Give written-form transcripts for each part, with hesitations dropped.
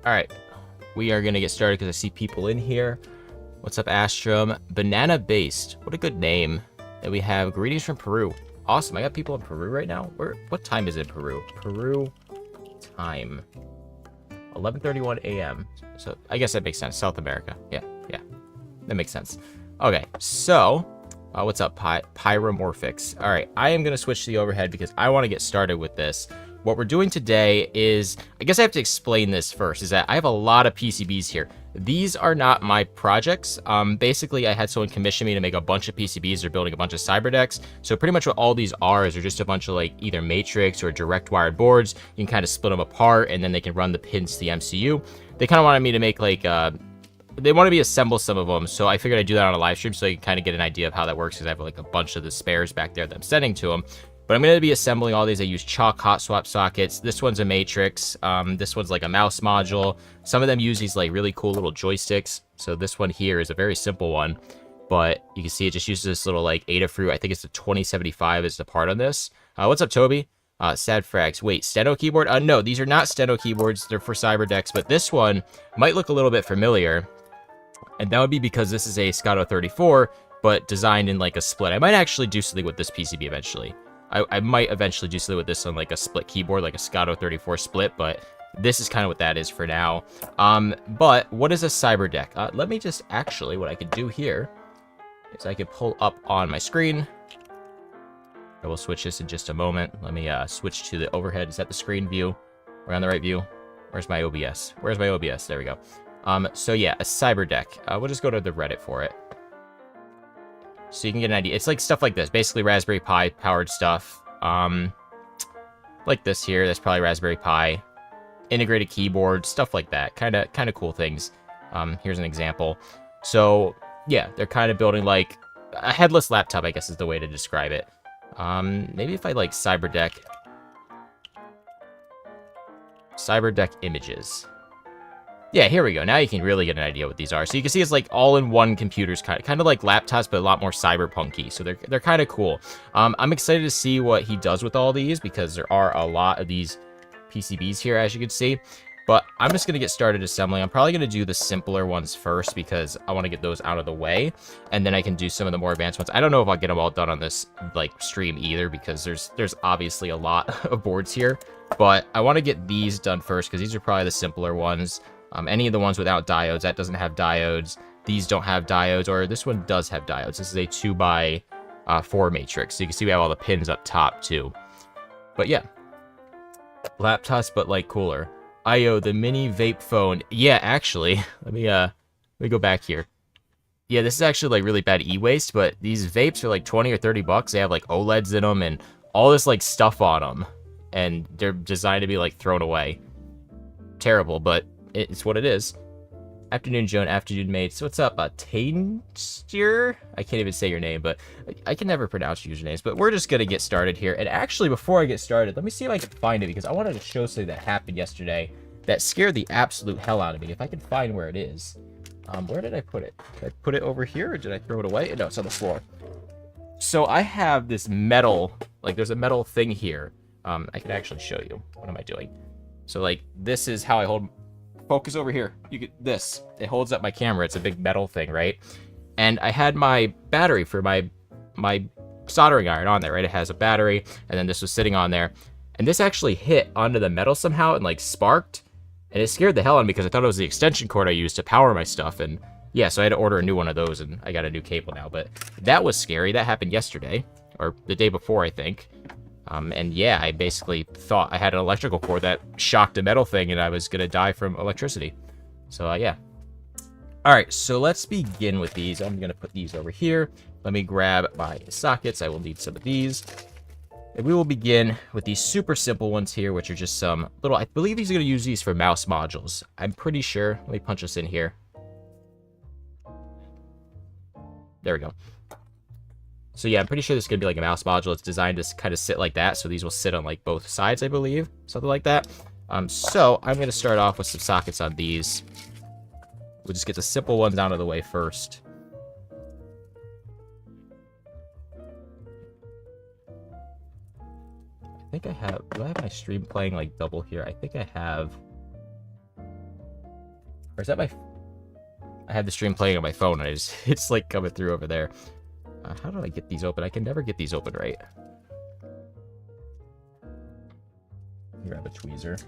Alright, we are going to get started because I see people in here. What's up, Astrum? Banana Based. What a good name. And we have greetings from Peru. Awesome, I got people in Peru right now. What time is it in Peru? Peru time. 11:31 a.m. So, I guess that makes sense. South America. Yeah. That makes sense. Okay, so... what's up, Pyromorphics? Alright, I am going to switch to the overhead because I want to get started with this. What we're doing today is, I guess I have to explain this first, is that I have a lot of PCBs here. These are not my projects. Basically, I had someone commission me to make a bunch of PCBs. They're building a bunch of Cyberdecks. So pretty much what all these are is they're just a bunch of like either matrix or direct wired boards. You can kind of split them apart and then they can run the pins to the MCU. They kind of wanted me to make like, they wanted me to assemble some of them. So I figured I'd do that on a live stream so you can kind of get an idea of how that works because I have like a bunch of the spares back there that I'm sending to them. But I'm going to be assembling all these. I use chalk hot swap sockets. This one's a matrix. This one's like a mouse module. Some of them use these like really cool little joysticks. So this one here is a very simple one. But you can see it just uses this little like Adafruit. I think it's the 2075 is the part on this. What's up, Toby? Sad frags. Wait, Steno keyboard? No, these are not Steno keyboards. They're for Cyberdecks. But this one might look a little bit familiar. And that would be because this is a Scotto 34, but designed in like a split. I might actually do something with this PCB eventually. I might eventually do something with this on like a split keyboard, like a Scotto 34 split, but this is kind of what that is for now. But what is a Cyberdeck? Let me just actually, what I could do here is I could pull up on my screen. I will switch this in just a moment. Let me switch to the overhead. Is that the screen view? We're on the right view. Where's my OBS? Where's my OBS? There we go. So yeah, a Cyberdeck. We'll just go to the Reddit for it. So you can get an idea. It's like stuff like this. Basically Raspberry Pi powered stuff. Like this here. That's probably Raspberry Pi. Integrated keyboard. Stuff like that. Kind of cool things. Here's an example. So yeah, they're kind of building like a headless laptop, I guess is the way to describe it. Maybe if I like Cyberdeck images. Yeah, here we go. Now you can really get an idea what these are. So you can see it's like all-in-one computers, kind of like laptops, but a lot more cyberpunky. So they're kind of cool. I'm excited to see what he does with all these because there are a lot of these PCBs here, as you can see. But I'm just going to get started assembling. I'm probably going to do the simpler ones first because I want to get those out of the way. And then I can do some of the more advanced ones. I don't know if I'll get them all done on this like stream either because there's obviously a lot of boards here. But I want to get these done first because these are probably the simpler ones. Any of the ones without diodes, that doesn't have diodes. These don't have diodes, or this one does have diodes. This is a 2x4 matrix. So you can see we have all the pins up top too. But yeah, laptops, but like cooler. IO, the mini vape phone. Yeah, actually, let me go back here. Yeah, this is actually like really bad e-waste, but these vapes are like 20 or 30 bucks. They have like OLEDs in them and all this like stuff on them, and they're designed to be like thrown away. Terrible, but it's what it is. Afternoon, Joan. Afternoon, mates. What's up, Tainstier? I can't even say your name, but I can never pronounce usernames. But we're just gonna get started here. And actually, before I get started, let me see if I can find it because I wanted to show something that happened yesterday that scared the absolute hell out of me. If I can find where it is. Where did I put it? Did I put it over here, or did I throw it away? No, it's on the floor. So I have this metal, like there's a metal thing here. I can actually show you. What am I doing? So like this is how I hold. Focus over here. You get this. It holds up my camera. It's a big metal thing, right? And I had my battery for my soldering iron on there, right? It has a battery, and then this was sitting on there. And this actually hit onto the metal somehow and like sparked. And it scared the hell out of me because I thought it was the extension cord I used to power my stuff. And yeah, so I had to order a new one of those, and I got a new cable now. But that was scary. That happened yesterday, or the day before, I think. And yeah, I basically thought I had an electrical cord that shocked a metal thing and I was going to die from electricity. So yeah. All right, so let's begin with these. I'm going to put these over here. Let me grab my sockets. I will need some of these. And we will begin with these super simple ones here, which are just some little, I believe he's going to use these for mouse modules. I'm pretty sure. Let me punch this in here. There we go. So yeah, I'm pretty sure this is going to be like a mouse module. It's designed to kind of sit like that. So these will sit on like both sides, I believe. Something like that. So I'm going to start off with some sockets on these. We'll just get the simple ones out of the way first. I think I have, do I have my stream playing like double here? I think I have Or is that my... I had the stream playing on my phone, and it's like coming through over there. How do I get these open? I can never get these open right. Grab a tweezer.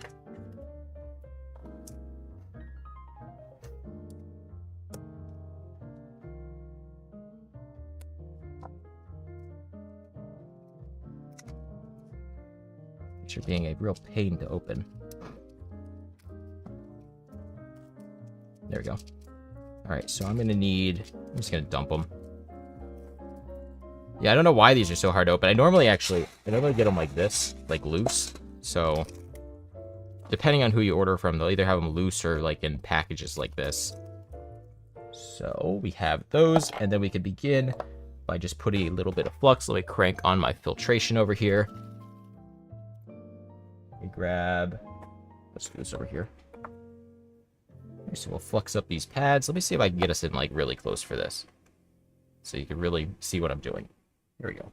You're being a real pain to open. There we go. Alright, so I'm gonna need... I'm just gonna dump them. Yeah, I don't know why these are so hard to open. I normally get them like this, like loose. So, depending on who you order from, they'll either have them loose or like in packages like this. So, we have those, and then we can begin by just putting a little bit of flux. Let me crank on my filtration over here. Let's do this over here. So we'll flux up these pads. Let me see if I can get us in like really close for this. So you can really see what I'm doing. Here we go.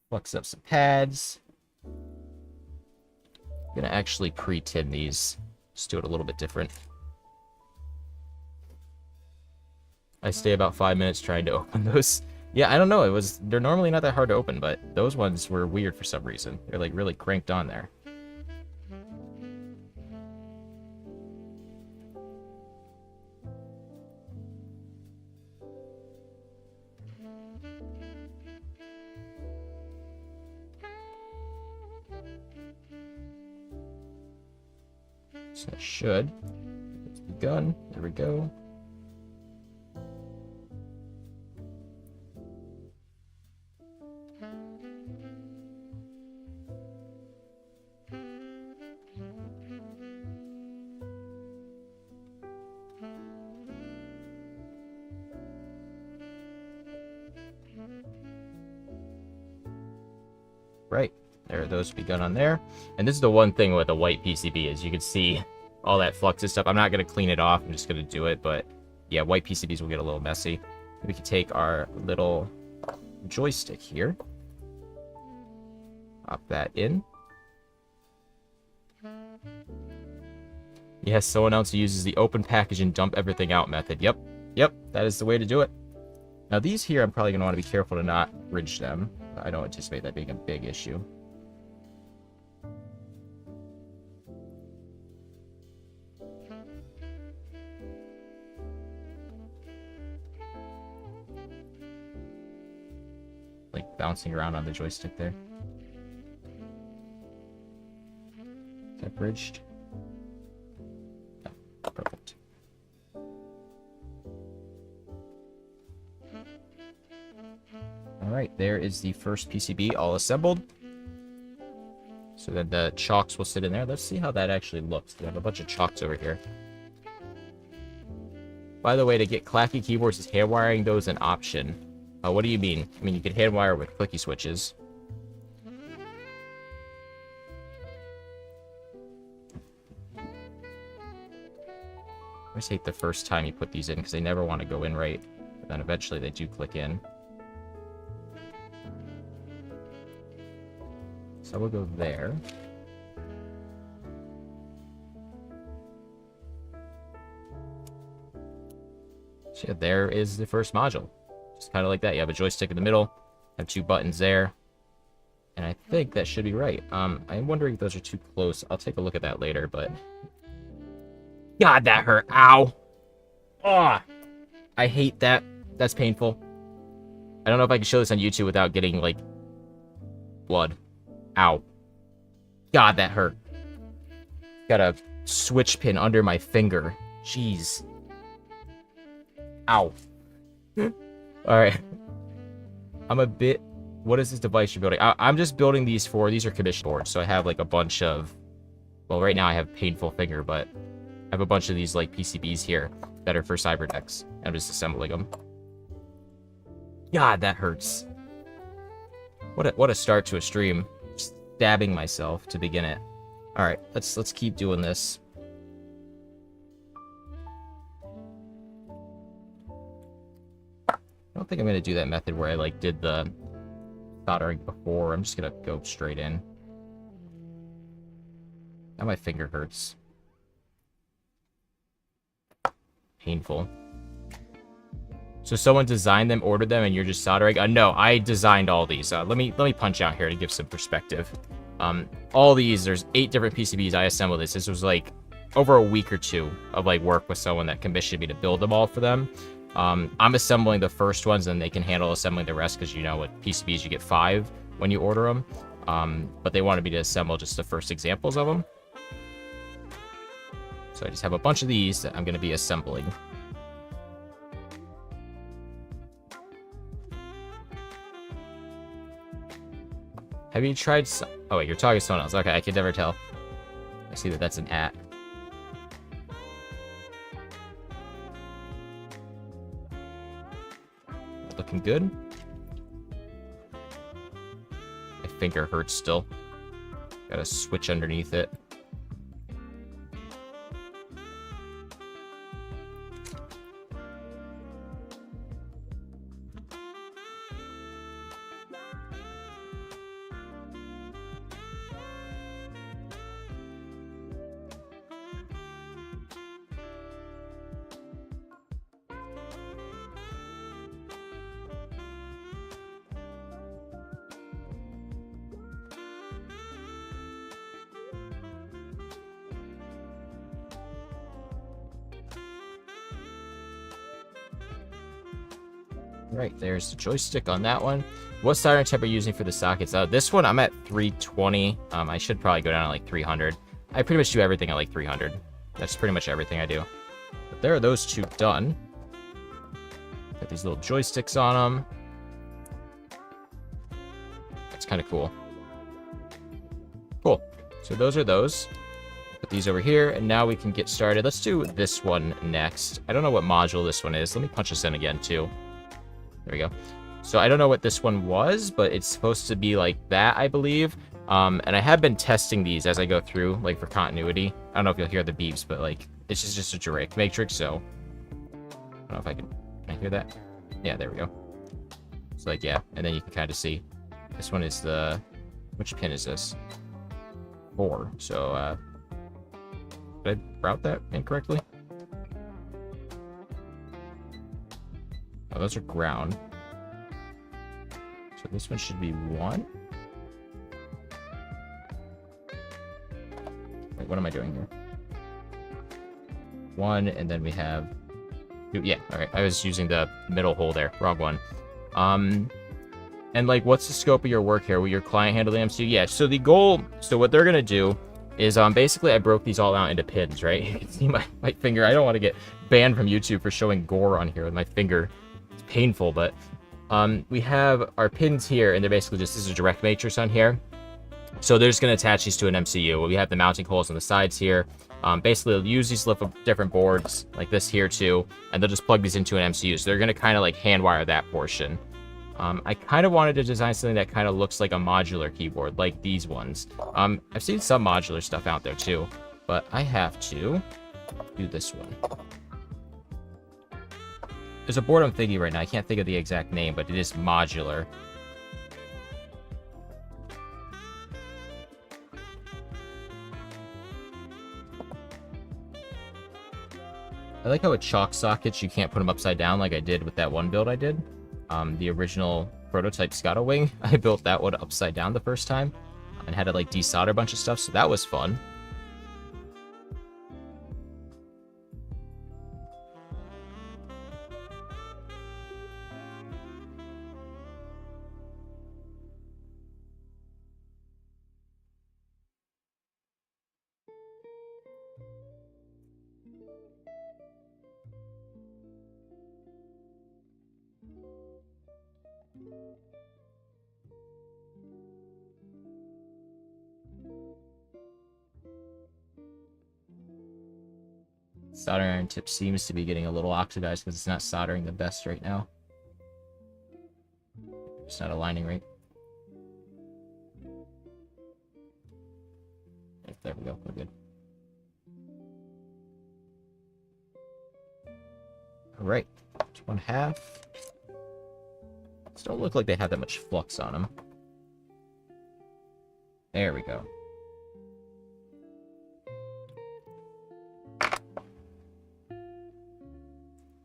Flux up some pads. I'm gonna actually pre-tin these. Just do it a little bit different. I stay about 5 minutes trying to open those. Yeah, I don't know. They're normally not that hard to open, but those ones were weird for some reason. They're like really cranked on there. So that should. It's begun. There we go. Right. There are those begun on there. And this is the one thing with a white PCB is you can see all that flux and stuff. I'm not going to clean it off. I'm just going to do it. But yeah, white PCBs will get a little messy. We can take our little joystick here. Pop that in. Yes, someone else uses the open package and dump everything out method. Yep, that is the way to do it. Now these here, I'm probably going to want to be careful to not ridge them. I don't anticipate that being a big issue. Like bouncing around on the joystick there. Is that bridged? Yeah, perfect. Alright, there is the first PCB all assembled. So then the chocks will sit in there. Let's see how that actually looks. We have a bunch of chocks over here. By the way, to get clacky keyboards, is hand wiring those an option? What do you mean? I mean, you can hand wire with clicky switches. I always hate the first time you put these in because they never want to go in right. But then eventually they do click in. So we'll go there. So yeah, there is the first module. Just kind of like that. You have a joystick in the middle, have two buttons there. And I think that should be right. I'm wondering if those are too close. I'll take a look at that later, but... God, that hurt. Ow! Oh, I hate that. That's painful. I don't know if I can show this on YouTube without getting, like, blood. Ow. God, that hurt. Got a switch pin under my finger. Jeez. Ow. Alright. I'm a bit... What is this device you're building? I'm just building these for... These are commission boards, so I have, like, a bunch of... Well, right now I have painful finger, but... I have a bunch of these, like, PCBs here that are for Cyberdecks. I'm just assembling them. God, that hurts. What a start to a stream. Just stabbing myself to begin it. Alright, let's keep doing this. I don't think I'm going to do that method where I, like, did the soldering before. I'm just going to go straight in. Now my finger hurts. painful. So someone designed them, ordered them, and you're just soldering? No, I designed all these. Let me punch out here to give some perspective. All these, there's 8 different PCBs. I assembled this. This was like over a week or 2 of like work with someone that commissioned me to build them all for them. I'm assembling the first ones, and they can handle assembling the rest because, you know, with PCBs you get 5 when you order them. But they wanted me to assemble just the first examples of them. So I just have a bunch of these that I'm going to be assembling. Have you tried oh wait, you're talking to someone else. Okay, I could never tell. I see that that's an at. Looking good. My finger hurts still. Got a switch underneath it. Right, there's the joystick on that one. What soldering temp are you using for the sockets? This one, I'm at 320. I should probably go down to like 300. I pretty much do everything at like 300. That's pretty much everything I do. But there are those 2 done. Got these little joysticks on them. That's kind of cool. Cool. So those are those. Put these over here, and now we can get started. Let's do this one next. I don't know what module this one is. Let me punch this in again, too. There we go. So I don't know what this one was, but it's supposed to be like that, I believe. And I have been testing these as I go through, like for continuity. I don't know if you'll hear the beeps, but like this is just a direct matrix, so I don't know if can I hear that? Yeah, there we go. So like, yeah, and then you can kind of see. This one is the, which pin is this? 4. So did I route that incorrectly? Oh, those are ground. So this one should be 1. Wait, what am I doing here? 1, and then we have 2. Yeah, alright. I was using the middle hole there. Wrong one. And like, what's the scope of your work here? Will your client handle the MCU? Yeah, so the goal, so what they're gonna do is basically I broke these all out into pins, right? You can see my finger. I don't want to get banned from YouTube for showing gore on here with my finger. It's painful, but we have our pins here, and they're basically just, this is a direct matrix on here. So they're just going to attach these to an MCU. We have the mounting holes on the sides here. Basically, they'll use these different boards, like this here too, and they'll just plug these into an MCU. So they're going to kind of like hand wire that portion. I kind of wanted to design something that kind of looks like a modular keyboard, like these ones. I've seen some modular stuff out there too, but I have to do this one. There's a board I'm thinking right now. I can't think of the exact name, but it is modular. I like how with chalk sockets, you can't put them upside down like I did with that one build I did. The original prototype Scotto wing, I built that one upside down the first time and had to like desolder a bunch of stuff, so that was fun. Soldering iron tip seems to be getting a little oxidized because it's not soldering the best right now. It's not aligning right. There we go, we're good. Alright, 1/2. These don't look like they have that much flux on them. There we go.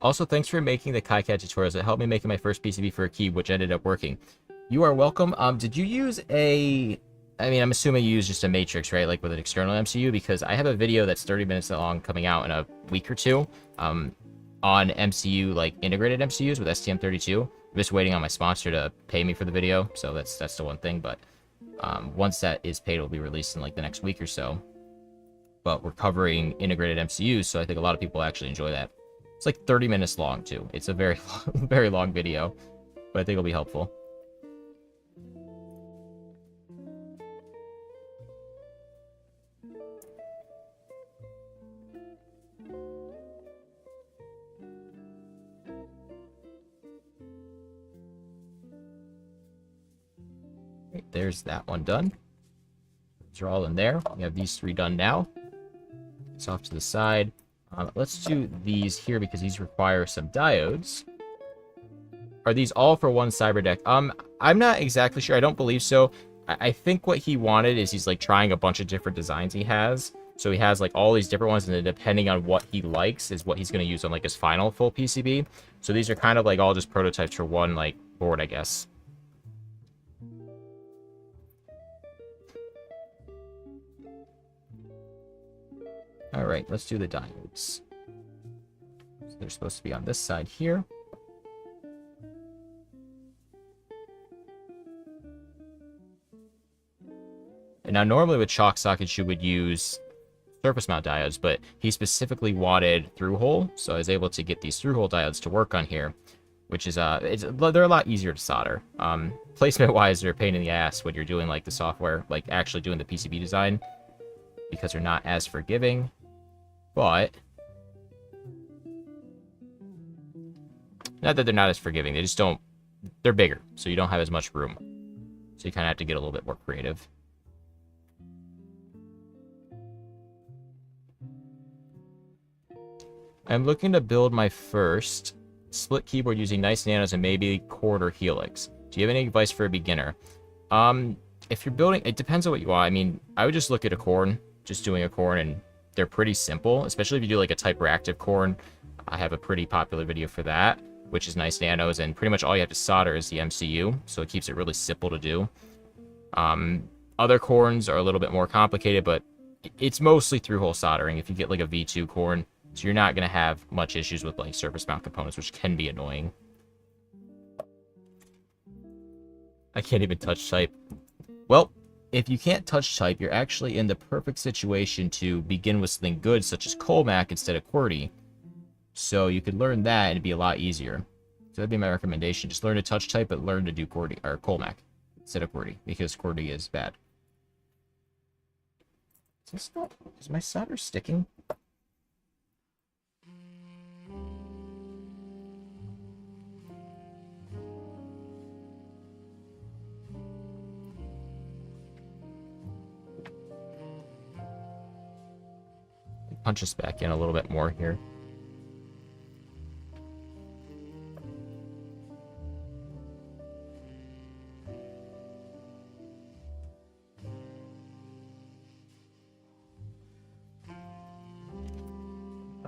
Also, thanks for making the KiCad tutorials. It helped me making my first PCB for a key, which ended up working. You are welcome. Did you use a... I mean, I'm assuming you use just a matrix, right? Like with an external MCU, because I have a video that's 30 minutes long coming out in a week or two on MCU, like integrated MCUs with STM32. I'm just waiting on my sponsor to pay me for the video, so that's the one thing. But once that is paid, it will be released in like the next week or so. But we're covering integrated MCUs, so I think a lot of people actually enjoy that. It's like 30 minutes long, too. It's a very, very long video, but I think it'll be helpful. Right, there's that one done. These are all in there. We have these 3 done now. It's off to the side. Let's do these here because these require some diodes. Are these all for one Cyberdeck? I'm not exactly sure. I don't believe so. I think what he wanted is he's like trying a bunch of different designs he has. So he has like all these different ones, and then depending on what he likes is what he's going to use on like his final full PCB. So these are kind of like all just prototypes for one like board, I guess. All right, let's do the diodes. So they're supposed to be on this side here. And now normally with chalk sockets you would use surface mount diodes, but he specifically wanted through hole, so I was able to get these through hole diodes to work on here, which is they're a lot easier to solder. Placement wise, they're a pain in the ass when you're doing like the software, like actually doing the PCB design, because they're not as forgiving. But not that they're not as forgiving, they just don't, they're bigger, so you don't have as much room. So you kind of have to get a little bit more creative. I'm looking to build my first split keyboard using nice nanos and maybe cord or helix. Do you have any advice for a beginner? If you're building, it depends on what you want. I mean, I would just look at a cord, just doing a cord, and they're pretty simple, especially if you do like a type reactive cord. I have a pretty popular video for that, which is nice nanos, and pretty much all you have to solder is the MCU, so it keeps it really simple to do. Other cords are a little bit more complicated, but it's mostly through-hole soldering if you get like a V2 cord, so you're not going to have much issues with like surface mount components, which can be annoying. I can't even touch type. Well, if you can't touch type, you're actually in the perfect situation to begin with something good, such as Colmac instead of QWERTY. So you could learn that and it'd be a lot easier. So that'd be my recommendation. Just learn to touch type, but learn to do QWERTY or Colmac instead of QWERTY, because QWERTY is bad. Is my solder sticking? Punch us back in a little bit more here.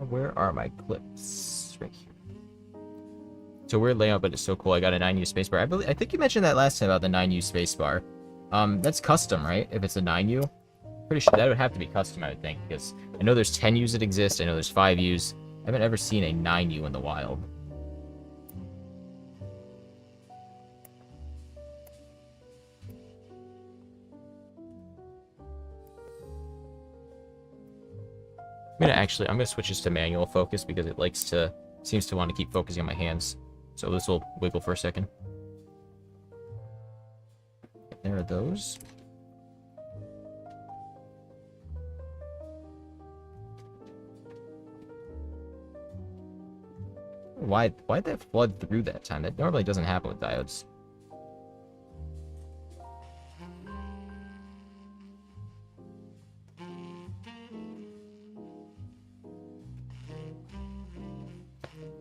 Where are my clips? Right here. So weird layout, but it's so cool. I got a 9U spacebar. I think you mentioned that last time about the 9U spacebar. That's custom, right? If it's a 9U. Pretty sure that would have to be custom, I would think, because I know there's 10Us that exist. I know there's 5Us. I haven't ever seen a 9U in the wild. I'm gonna switch this to manual focus because it seems to want to keep focusing on my hands. So this will wiggle for a second. There are those. Why'd that flood through that time? That normally doesn't happen with diodes.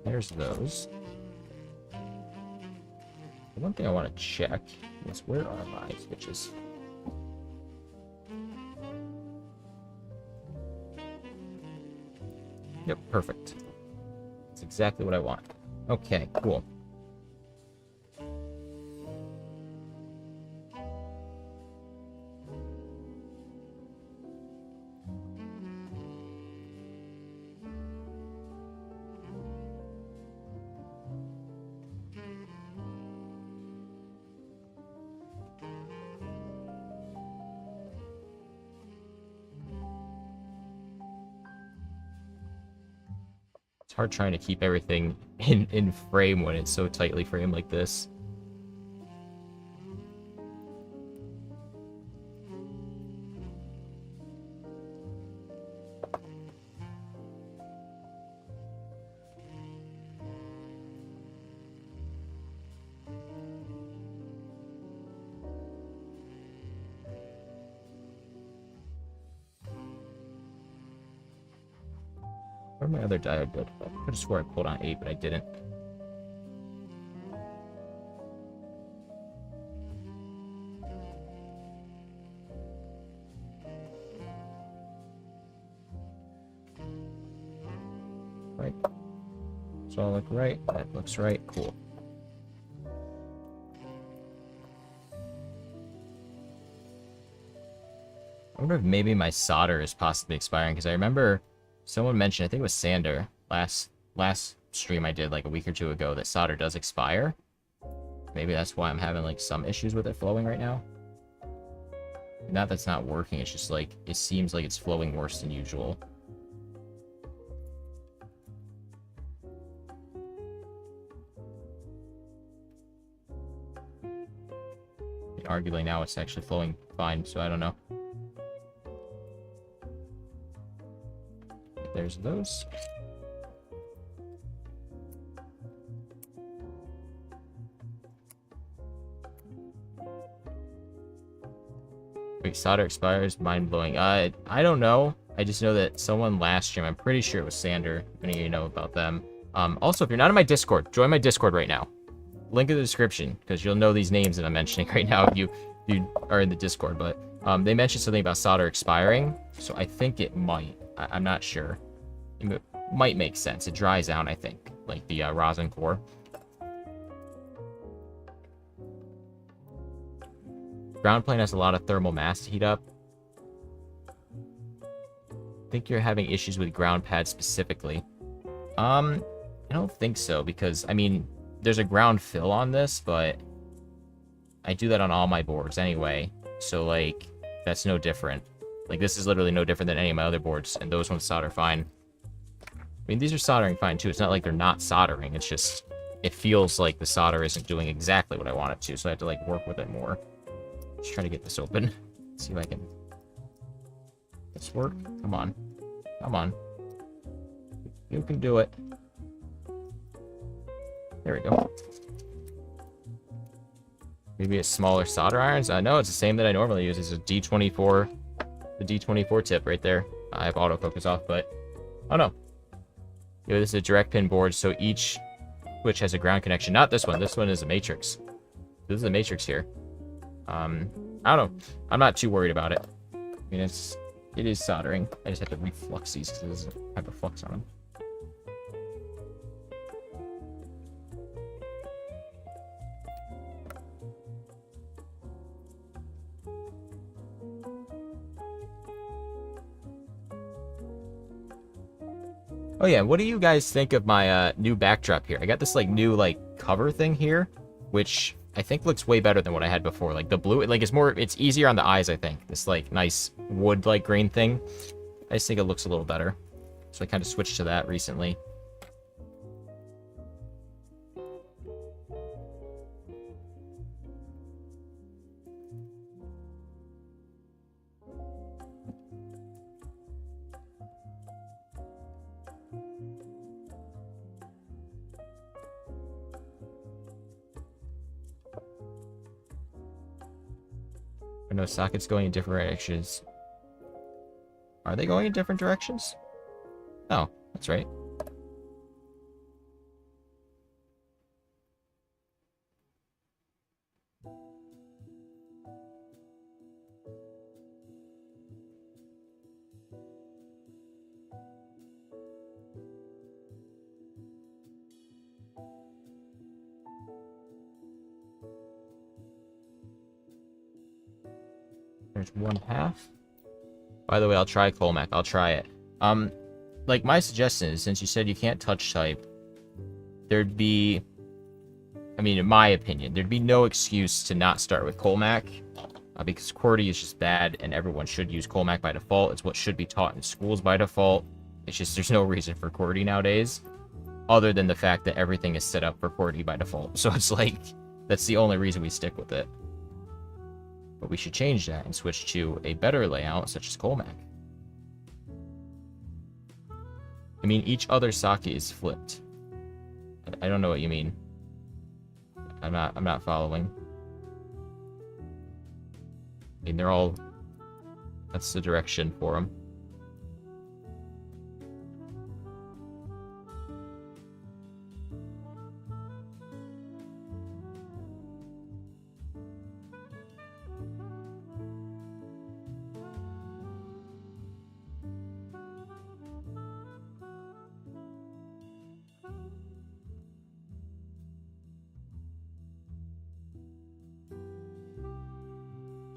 There's those. The one thing I want to check is where are my switches? Yep, perfect. That's exactly what I want. Okay, cool. It's hard trying to keep everything in frame when it's so tightly framed like this. Where'd my other diode go? I could have swore I pulled on 8, but I didn't. Right. Does all look right? That looks right. Cool. I wonder if maybe my solder is possibly expiring, because I remember someone mentioned, I think it was Sander, last stream I did like a week or two ago, that solder does expire. Maybe that's why I'm having like some issues with it flowing right now. Not that's not working, it's just like, it seems like it's flowing worse than usual. Arguably now it's actually flowing fine, so I don't know. There's those. Wait, solder expires, mind-blowing. I don't know. I just know that someone last stream, I'm pretty sure it was Sander, if any of you know about them. Also, if you're not in my Discord, join my Discord right now. Link in the description, because you'll know these names that I'm mentioning right now if you are in the Discord. But they mentioned something about solder expiring, so I think it might. I'm not sure. It might make sense. It dries out, I think, like the rosin core. Ground plane has a lot of thermal mass to heat up. I think you're having issues with ground pad specifically. I don't think so, because, I mean, there's a ground fill on this, but I do that on all my boards anyway. So, like, that's no different. Like, this is literally no different than any of my other boards, and those ones solder fine. I mean, these are soldering fine, too. It's not like they're not soldering. It's just, it feels like the solder isn't doing exactly what I want it to, so I have to, like, work with it more. Just try to get this open. See if I can... This work? Come on. Come on. You can do it. There we go. Maybe a smaller solder irons? No, it's the same that I normally use. It's a D24, the D24 tip right there. I have autofocus off, but... Oh, no. Yeah, this is a direct pin board, so each switch has a ground connection. Not this one. This one is a matrix. This is a matrix here. I don't know. I'm not too worried about it. I mean, it is soldering. I just have to reflux these because there's a type of flux on them. Oh yeah, what do you guys think of my new backdrop here? I got this like new like cover thing here, which I think looks way better than what I had before. Like the blue, like it's easier on the eyes, I think. This like nice wood like grain thing. I just think it looks a little better. So I kind of switched to that recently. I know sockets going in different directions. Are they going in different directions? Oh, that's right. There's 1/2. By the way, I'll try Colmac. I'll try it. Like, my suggestion is, since you said you can't touch type, there'd be, I mean, in my opinion, there'd be no excuse to not start with Colmac, because QWERTY is just bad, and everyone should use Colmac by default. It's what should be taught in schools by default. It's just, there's no reason for QWERTY nowadays, other than the fact that everything is set up for QWERTY by default. So it's like, that's the only reason we stick with it. But we should change that and switch to a better layout, such as Colmac. I mean, each other socket is flipped. I don't know what you mean. I'm not following. I mean, they're all... That's the direction for them.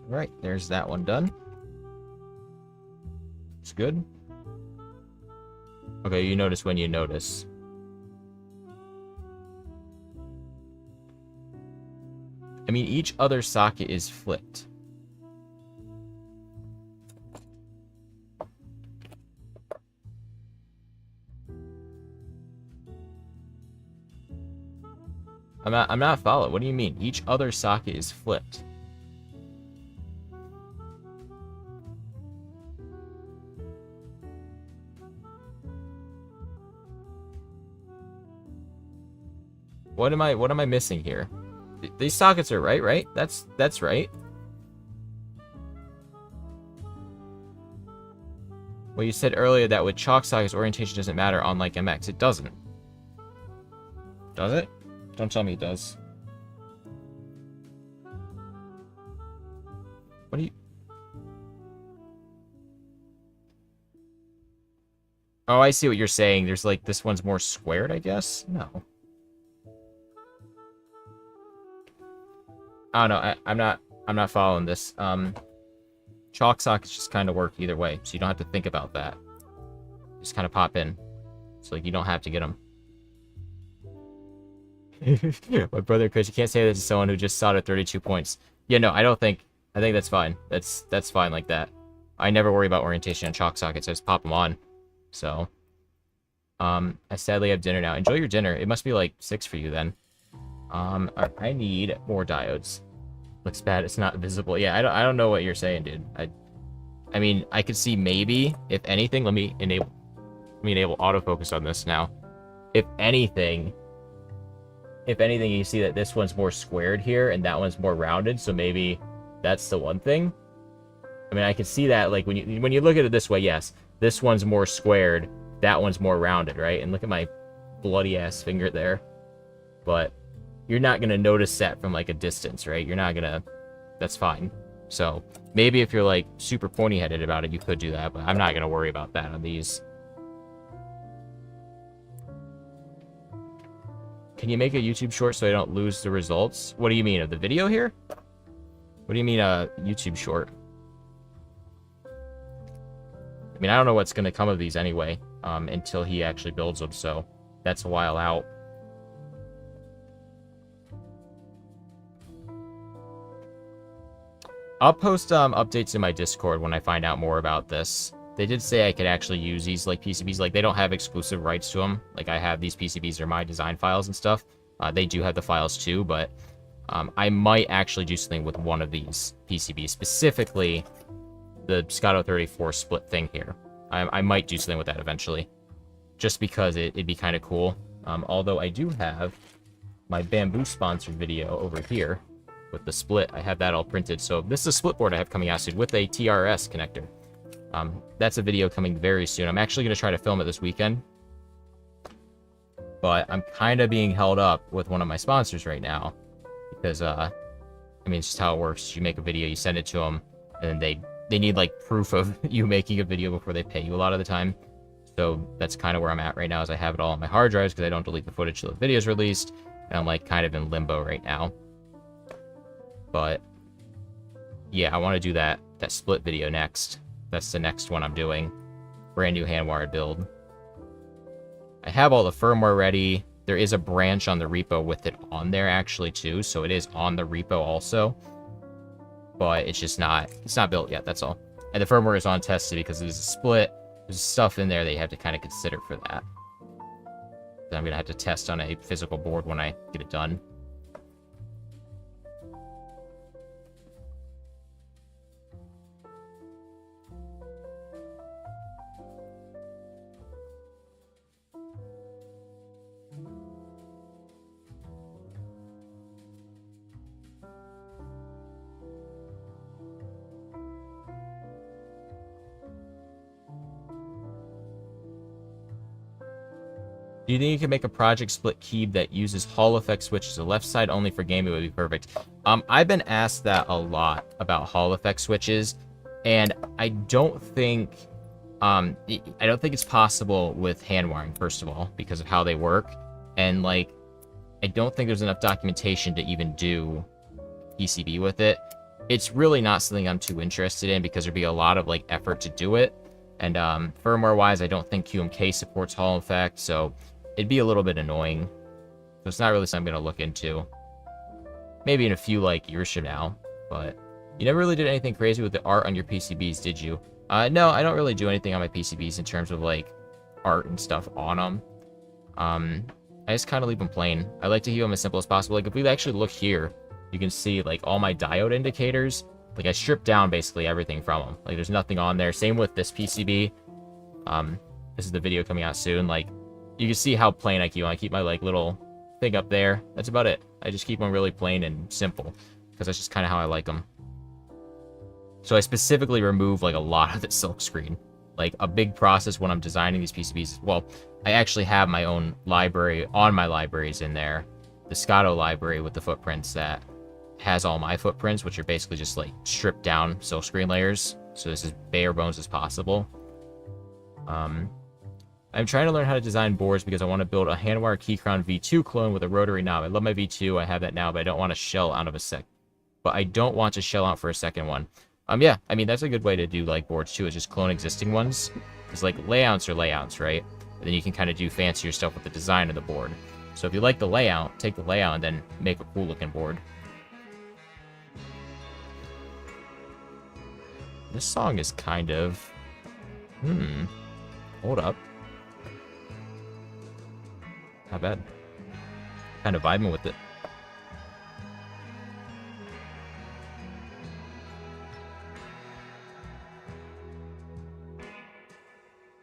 Right, there's that one done. It's good. Okay, you notice when you notice. I mean, each other socket is flipped. I'm not following. What do you mean? Each other socket is flipped. What am I missing here? These sockets are right? That's right. Well, you said earlier that with chalk sockets, orientation doesn't matter, unlike MX. It doesn't. Does it? Don't tell me it does. What do you... Oh, I see what you're saying. There's like, this one's more squared, I guess? No. I don't know. I'm not following this. Chalk sockets just kind of work either way, so you don't have to think about that. Just kind of pop in. So like, you don't have to get them. My brother, Chris, you can't say this to someone who just soldered 32 points. Yeah, no, I think that's fine. That's fine like that. I never worry about orientation on chalk sockets. I just pop them on. So, I sadly have dinner now. Enjoy your dinner. It must be like 6 for you then. I need more diodes. Looks bad. It's not visible. Yeah, I don't know what you're saying, dude. I mean, I could see maybe, if anything, let me enable autofocus on this now. If anything, you see that this one's more squared here and that one's more rounded, so maybe that's the one thing. I mean, I can see that, like, when you look at it this way, yes, this one's more squared, that one's more rounded, right? And look at my bloody ass finger there. But you're not gonna notice that from like a distance, right? You're not gonna, that's fine. So maybe if you're like super pointy headed about it, you could do that, but I'm not gonna worry about that on these. Can you make a YouTube short so I don't lose the results? What do you mean, of the video here? What do you mean a YouTube short? I mean, I don't know what's gonna come of these anyway, until he actually builds them, so that's a while out. I'll post updates in my Discord when I find out more about this. They did say I could actually use these like PCBs. Like, they don't have exclusive rights to them. Like, I have these PCBs are my design files and stuff. They do have the files too, but I might actually do something with one of these PCBs, specifically the Scotto 34 split thing here. I might do something with that eventually, just because it'd be kind of cool. Although I do have my Bamboo sponsored video over here with the split. I have that all printed. So this is a split board I have coming out soon with a TRS connector. That's a video coming very soon. I'm actually going to try to film it this weekend, but I'm kind of being held up with one of my sponsors right now because, I mean, it's just how it works. You make a video, you send it to them, and then they need like proof of you making a video before they pay you a lot of the time. So that's kind of where I'm at right now, is I have it all on my hard drives because I don't delete the footage till the video is released, and I'm like kind of in limbo right now. But yeah, I want to do that that split video next. That's the next one I'm doing. Brand new hand-wired build. I have all the firmware ready. There is a branch on the repo with it on there actually too, so it is on the repo also. But it's just not, it's not built yet, that's all. And the firmware is untested because there's a split. There's stuff in there that you have to kind of consider for that. That I'm going to have to test on a physical board when I get it done. Do you think you can make a project split key that uses Hall effect switches? The left side only for gaming would be perfect. I've been asked that a lot about Hall effect switches, and I don't think it's possible with hand wiring, first of all, because of how they work, and like I don't think there's enough documentation to even do PCB with it. It's really not something I'm too interested in because there'd be a lot of like effort to do it, and firmware wise I don't think QMK supports Hall effect, so it'd be a little bit annoying. So it's not really something I'm going to look into. Maybe in a few, like, years from now. But you never really did anything crazy with the art on your PCBs, did you? No, I don't really do anything on my PCBs in terms of, like, art and stuff on them. I just kind of leave them plain. I like to keep them as simple as possible. Like, if we actually look here, you can see, like, all my diode indicators. Like, I stripped down basically everything from them. Like, there's nothing on there. Same with this PCB. This is the video coming out soon. Like, you can see how plain I keep them. I keep my, like, little thing up there. That's about it. I just keep them really plain and simple, because that's just kind of how I like them. So I specifically remove, like, a lot of the silk screen. Like, a big process when I'm designing these PCBs. Well, I actually have my own library on my libraries in there. The Scotto library with the footprints that has all my footprints, which are basically just, like, stripped down silk screen layers. So this is bare bones as possible. I'm trying to learn how to design boards because I want to build a Handwire Keycrown V2 clone with a rotary knob. I love my V2. I have that now, but I don't want to shell out of a sec. But I don't want to shell out for a second one. Yeah, I mean, that's a good way to do, like, boards, too, is just clone existing ones. Because, like, layouts are layouts, right? And then you can kind of do fancier stuff with the design of the board. So if you like the layout, take the layout and then make a cool-looking board. This song is kind of... Hold up. Not bad. Kind of vibing with it.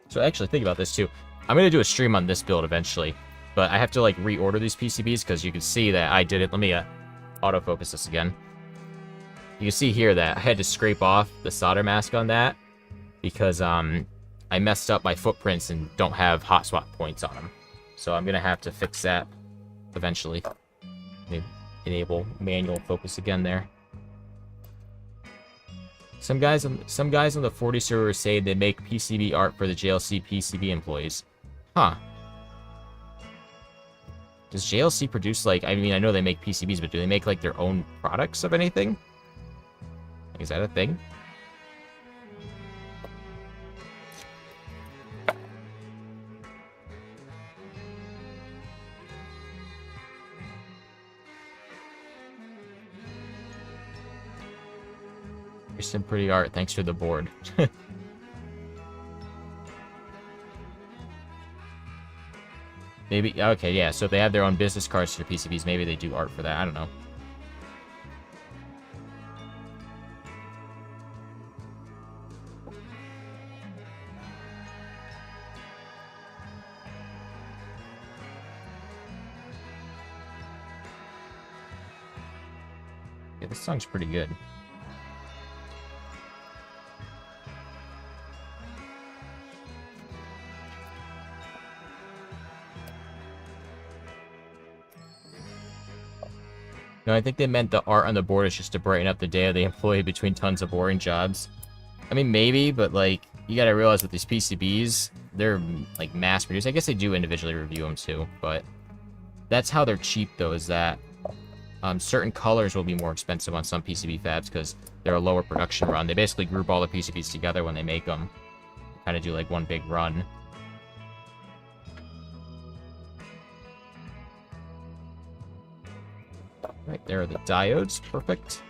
So actually, think about this too. I'm going to do a stream on this build eventually, but I have to like reorder these PCBs because you can see that I did it. Let me autofocus this again. You can see here that I had to scrape off the solder mask on that because I messed up my footprints and don't have hot swap points on them. So I'm going to have to fix that eventually. Enable manual focus again there. Some guys on the 40 server say they make PCB art for the JLC PCB employees. Huh. Does JLC produce, like, I mean, I know they make PCBs, but do they make, like, their own products of anything? Is that a thing? Here's some pretty art. Thanks for the board. Maybe, okay, yeah, so if they have their own business cards for PCBs, maybe they do art for that. I don't know. Yeah, this song's pretty good. No, I think they meant the art on the board is just to brighten up the day of the employee between tons of boring jobs. I mean, maybe, but, like, you gotta realize with these PCBs, they're, like, mass-produced. I guess they do individually review them, too, but that's how they're cheap, though, is that Certain colors will be more expensive on some PCB fabs because they're a lower production run. They basically group all the PCBs together when they make them. Kind of do like one big run. Right, there are the diodes. Perfect.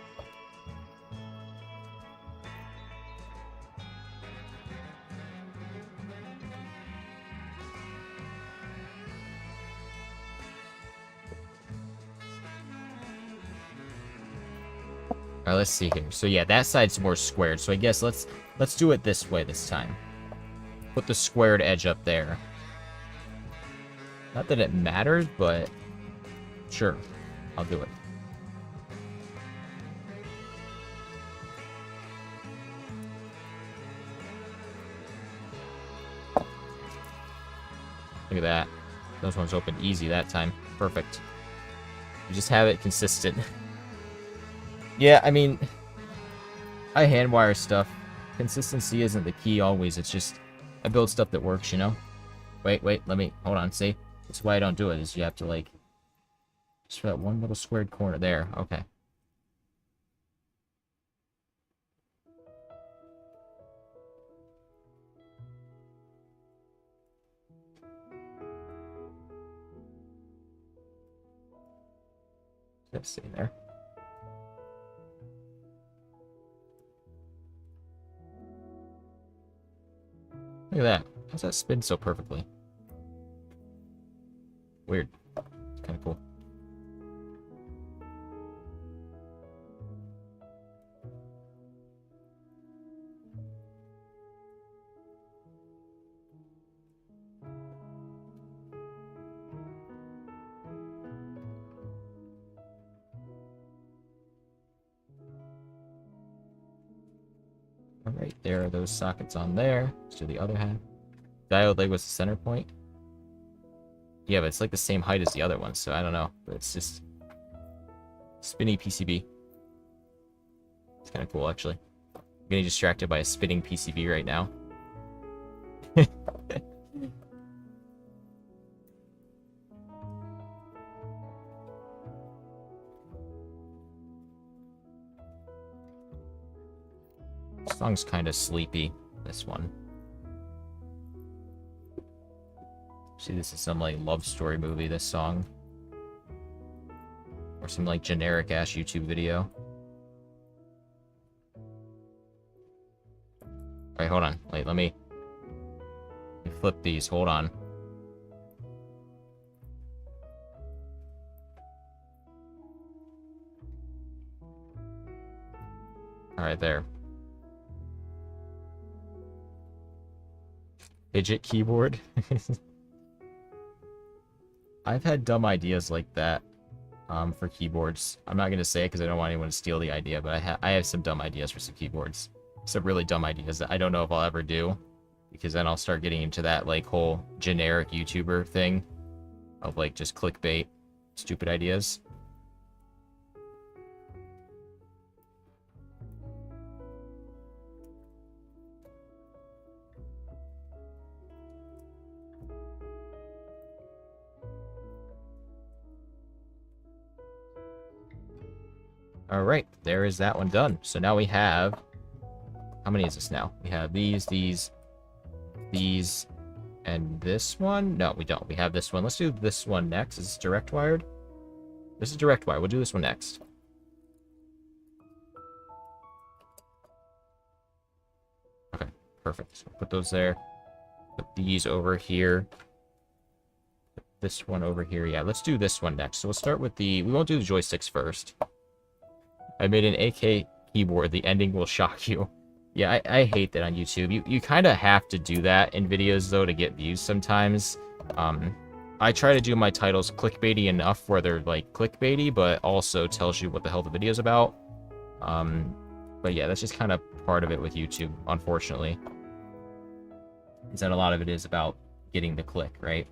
Alright, let's see here. So yeah, that side's more squared. So I guess let's do it this way this time. Put the squared edge up there. Not that it matters, but sure, I'll do it. Look at that. Those ones opened easy that time. Perfect. You just have it consistent. Yeah, I mean, I hand wire stuff. Consistency isn't the key always. It's just, I build stuff that works, you know? Wait, let me, hold on, see? That's why I don't do it, is you have to, like, just for that one little squared corner there. Okay. Let's see there. Look at that. How's that spin so perfectly? Weird. It's kind of cool. Alright, there are those sockets on there. Let's do the other half. Diode leg was the center point. Yeah, but it's like the same height as the other one, so I don't know. But it's just spinny PCB. It's kind of cool, actually. I'm getting distracted by a spinning PCB right now. This song's kind of sleepy, this one. See, this is some, like, love story movie, this song. Or some, like, generic-ass YouTube video. Alright, hold on. Wait, let me flip these. Hold on. Alright, there. Fidget keyboard. I've had dumb ideas like that for keyboards. I'm not going to say it because I don't want anyone to steal the idea, but I have some dumb ideas for some keyboards. Some really dumb ideas that I don't know if I'll ever do, because then I'll start getting into that, like, whole generic YouTuber thing of, like, just clickbait, stupid ideas. Alright, there is that one done. So now we have... How many is this now? We have these, and this one? No, we don't. We have this one. Let's do this one next. Is this direct wired? This is direct wire. We'll do this one next. Okay, perfect. So put those there. Put these over here. Put this one over here. Yeah, let's do this one next. So we'll start with the... We won't do the joysticks first. I made an AK keyboard. The ending will shock you. Yeah, I hate that on YouTube. You kind of have to do that in videos, though, to get views sometimes. I try to do my titles clickbaity enough where they're, like, clickbaity, but also tells you what the hell the video's about. But yeah, that's just kind of part of it with YouTube, unfortunately. Is that a lot of it is about getting the click, right?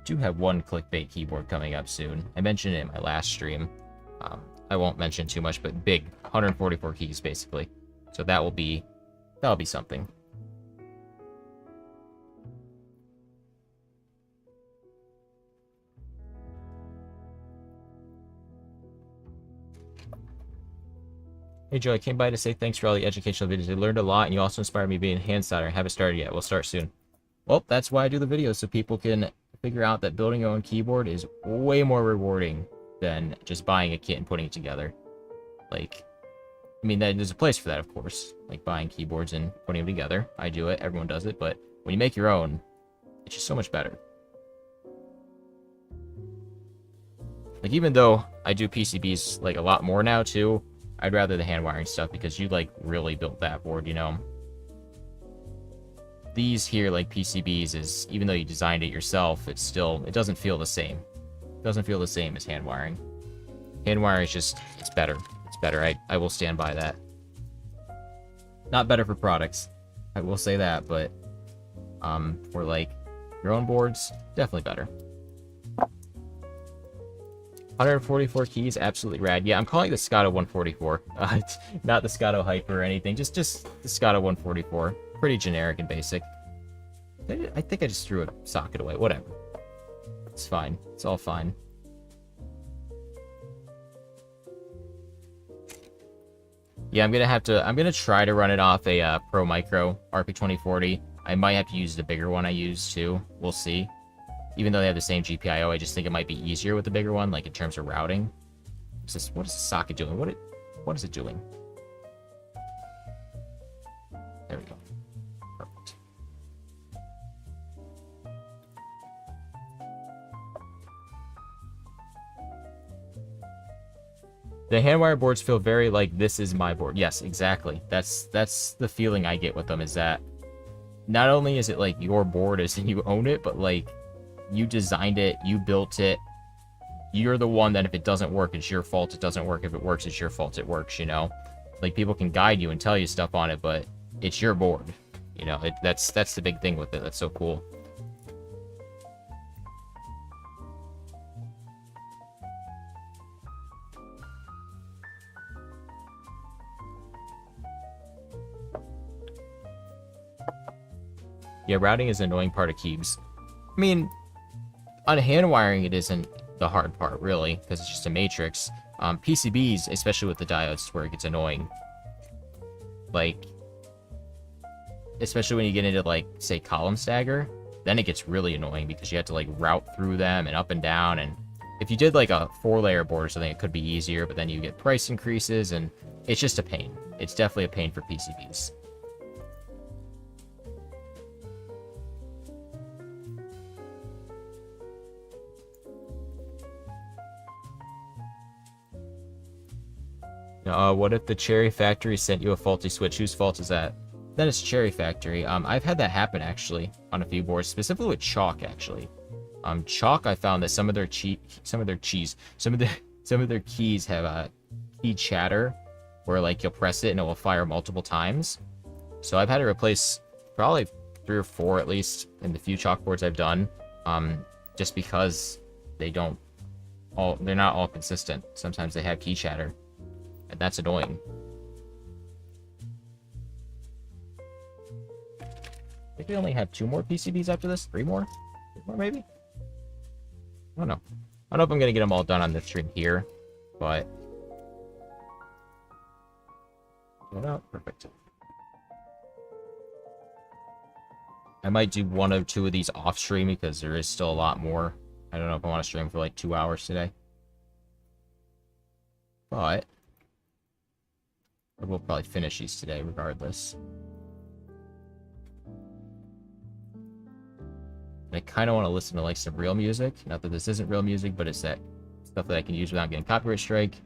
Do have one clickbait keyboard coming up soon. I mentioned it in my last stream. I won't mention too much, but big, 144 keys basically. So that'll be something. Hey Joe, I came by to say thanks for all the educational videos. I learned a lot, and you also inspired me being hand solder. I haven't started yet. We'll start soon. Well, that's why I do the videos, so people can figure out that building your own keyboard is way more rewarding than just buying a kit and putting it together. Like, I mean, there's a place for that, of course. Like buying keyboards and putting them together. I do it. Everyone does it. But when you make your own, it's just so much better. Like, even though I do PCBs, like, a lot more now, too, I'd rather the hand wiring stuff because you, like, really built that board, you know? These here, like, PCBs, is, even though you designed it yourself, it's still, it doesn't feel the same. It doesn't feel the same as hand wiring. Hand wiring is just, it's better. It's better. I will stand by that. Not better for products. I will say that, but, for, like, your own boards, definitely better. 144 keys, absolutely rad. Yeah, I'm calling it the Scotto 144. Not the Scotto Hyper or anything. Just the Scotto 144. Pretty generic and basic. I think I just threw a socket away. Whatever. It's fine. It's all fine. Yeah, I'm gonna try to run it off a Pro Micro RP2040. I might have to use the bigger one I use too. We'll see. Even though they have the same GPIO, I just think it might be easier with the bigger one, like in terms of routing. What is the socket doing? What is it doing? There we go. Perfect. The handwire boards feel very like this is my board. Yes, exactly. That's the feeling I get with them, is that not only is it like your board as in you own it, but like you designed it, you built it. You're the one that if it doesn't work, it's your fault. It doesn't work. If it works, it's your fault. It works, you know? Like, people can guide you and tell you stuff on it, but it's your board. You know, that's the big thing with it. That's so cool. Yeah, routing is an annoying part of keys. I mean, on hand wiring, it isn't the hard part, really, because it's just a matrix. PCBs, especially with the diodes, where it gets annoying. Like, especially when you get into, like, say, column stagger, then it gets really annoying because you have to, like, route through them and up and down. And if you did, like, a 4-layer board or something, it could be easier, but then you get price increases, and it's just a pain. It's definitely a pain for PCBs. What if the Cherry Factory sent you a faulty switch? Whose fault is that? Then it's Cherry Factory. I've had that happen, actually, on a few boards, specifically with Chalk, actually. Chalk, I found that some of their keys have key chatter, where, like, you'll press it and it will fire multiple times. So I've had to replace probably 3 or 4, at least, in the few Chalk boards I've done, just because they're not all consistent. Sometimes they have key chatter. And that's annoying. I think we only have 2 more PCBs after this. 3 more? 3 more, maybe? I don't know. I don't know if I'm going to get them all done on the stream here, but... Perfect. I might do 1 or 2 of these off stream because there is still a lot more. I don't know if I want to stream for like 2 hours today. But... we'll probably finish these today regardless. And I kind of want to listen to like some real music. Not that this isn't real music, but it's that stuff that I can use without getting copyright strike.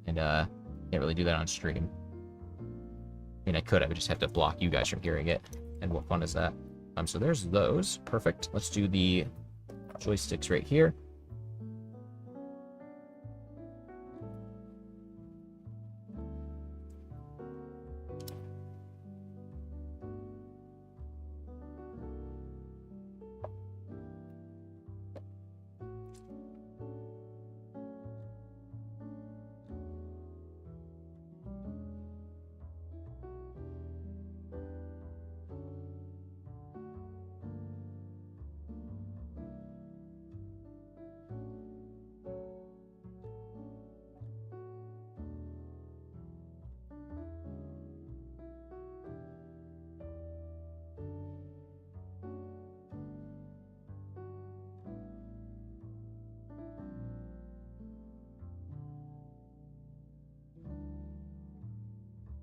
And can't really do that on stream. I mean, I could. I would just have to block you guys from hearing it. And what fun is that? So there's those. Perfect. Let's do the joysticks right here.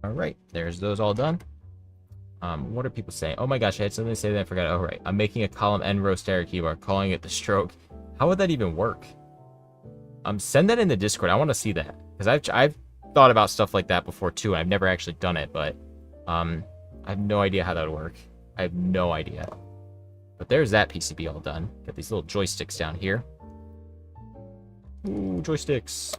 All right, there's those all done. What are people saying? Oh my gosh, I had something to say that I forgot. Oh, right. I'm making a column end row stair keyboard, calling it the stroke. How would that even work? Send that in the Discord. I want to see that. Because I've thought about stuff like that before too, and I've never actually done it, but I have no idea how that would work. I have no idea. But there's that PCB all done. Got these little joysticks down here. Ooh, joysticks.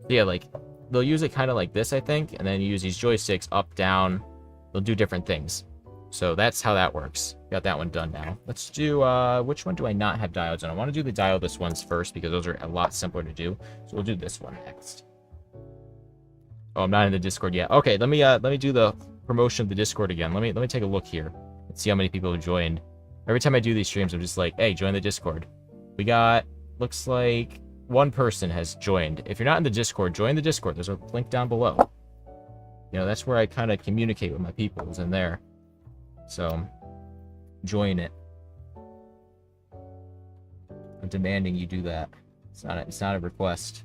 Yeah, like, they'll use it kind of like this, I think, and then use these joysticks up, down. They'll do different things. So that's how that works. Got that one done now. Let's do, which one do I not have diodes on? I want to do the diodeless ones first because those are a lot simpler to do. So we'll do this one next. Oh, I'm not in the Discord yet. Okay, let me do the promotion of the Discord again. Let me take a look here and see how many people have joined. Every time I do these streams, I'm just like, hey, join the Discord. We got, looks like one person has joined. If you're not in the Discord, join the Discord. There's a link down below. You know, that's where I kind of communicate with my people, is in there. So, join it. I'm demanding you do that. It's not a request.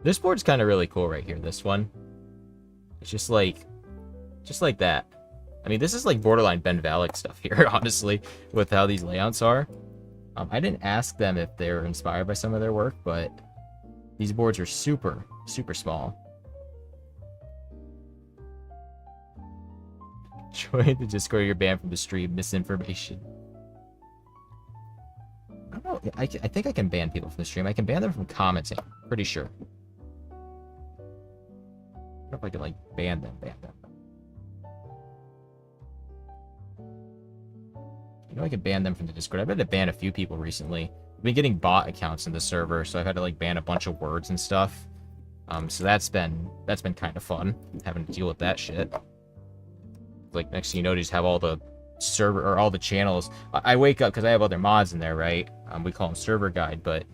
This board's kind of really cool right here, this one. It's just like that. I mean, this is like borderline Ben Valek stuff here, honestly, with how these layouts are. I didn't ask them if they're inspired by some of their work, but these boards are super, super small. Join the Discord, you're banned from the stream. Misinformation. I don't know. I think I can ban people from the stream. I can ban them from commenting. Pretty sure. I don't know if I can, like, ban them. You know, I could ban them from the Discord. I've had to ban a few people recently. I've been getting bot accounts in the server, so I've had to, like, ban a bunch of words and stuff. So that's been kind of fun, having to deal with that shit. Like, next thing you know, you just have all the server, or all the channels. I wake up, because I have other mods in there, right? We call them server guide, but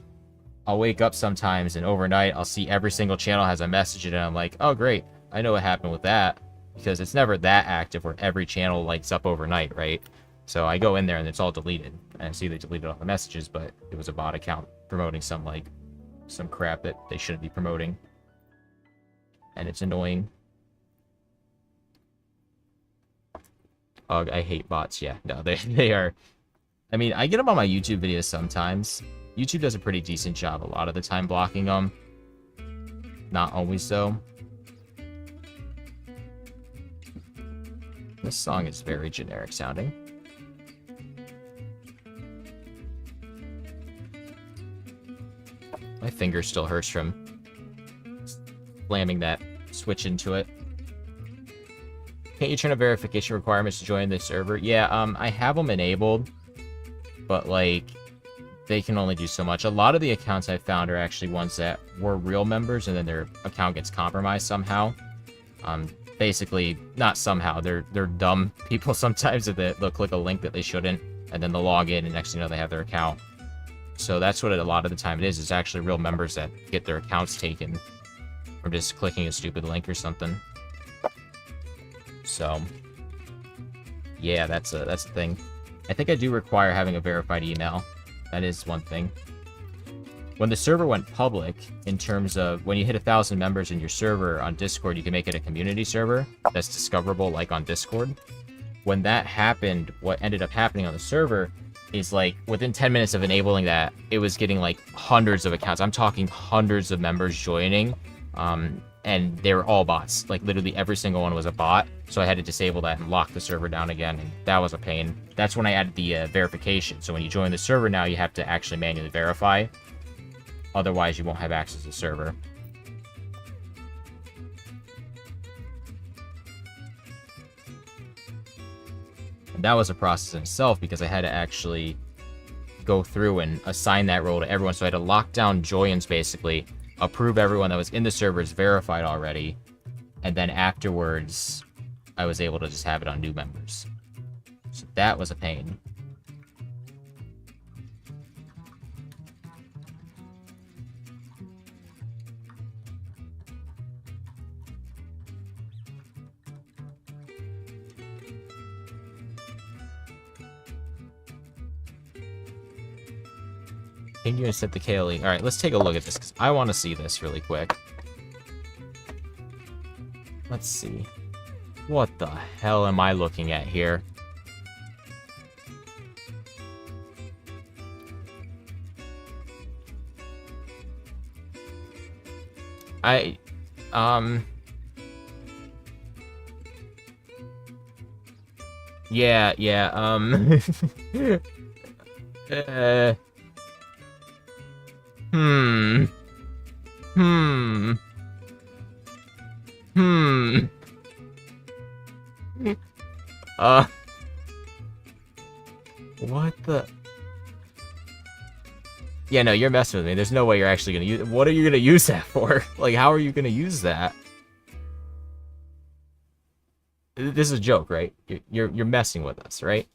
I'll wake up sometimes, and overnight, I'll see every single channel has a message in it, and I'm like, oh, great. I know what happened with that, because it's never that active where every channel lights up overnight, right? So I go in there, and it's all deleted. And I see they deleted all the messages, but it was a bot account promoting some crap that they shouldn't be promoting. And it's annoying. Oh, I hate bots. Yeah, no, they are. I mean, I get them on my YouTube videos sometimes. YouTube does a pretty decent job a lot of the time blocking them. Not always, though. This song is very generic sounding. My finger still hurts from slamming that switch into it. Can't you turn on verification requirements to join the server? Yeah, I have them enabled, but, like, they can only do so much. A lot of the accounts I found are actually ones that were real members, and then their account gets compromised somehow. Basically, not somehow. They're dumb people sometimes that they'll click a link that they shouldn't, and then they'll log in, and next thing you know, they have their account. So that's what a lot of the time it is. It's actually real members that get their accounts taken from just clicking a stupid link or something. So, yeah, that's a thing. I think I do require having a verified email. That is one thing. When the server went public, in terms of when you hit 1,000 members in your server on Discord, you can make it a community server that's discoverable, like on Discord. When that happened, what ended up happening on the server is, like, within 10 minutes of enabling that, it was getting, like, hundreds of accounts. I'm talking hundreds of members joining, and they were all bots. Like, literally every single one was a bot, so I had to disable that and lock the server down again, and that was a pain. That's when I added the verification. So when you join the server now, you have to actually manually verify. Otherwise, you won't have access to the server. And that was a process in itself, because I had to actually go through and assign that role to everyone. So I had to lock down joins, basically, approve everyone that was in the server is verified already, and then afterwards, I was able to just have it on new members. So that was a pain. Continue and set the KLE. Alright, let's take a look at this, because I want to see this really quick. Let's see. What the hell am I looking at here? Yeah, what the... Yeah, no, you're messing with me. There's no way you're actually gonna use... What are you gonna use that for? Like, how are you gonna use that? This is a joke, right? You're messing with us, right?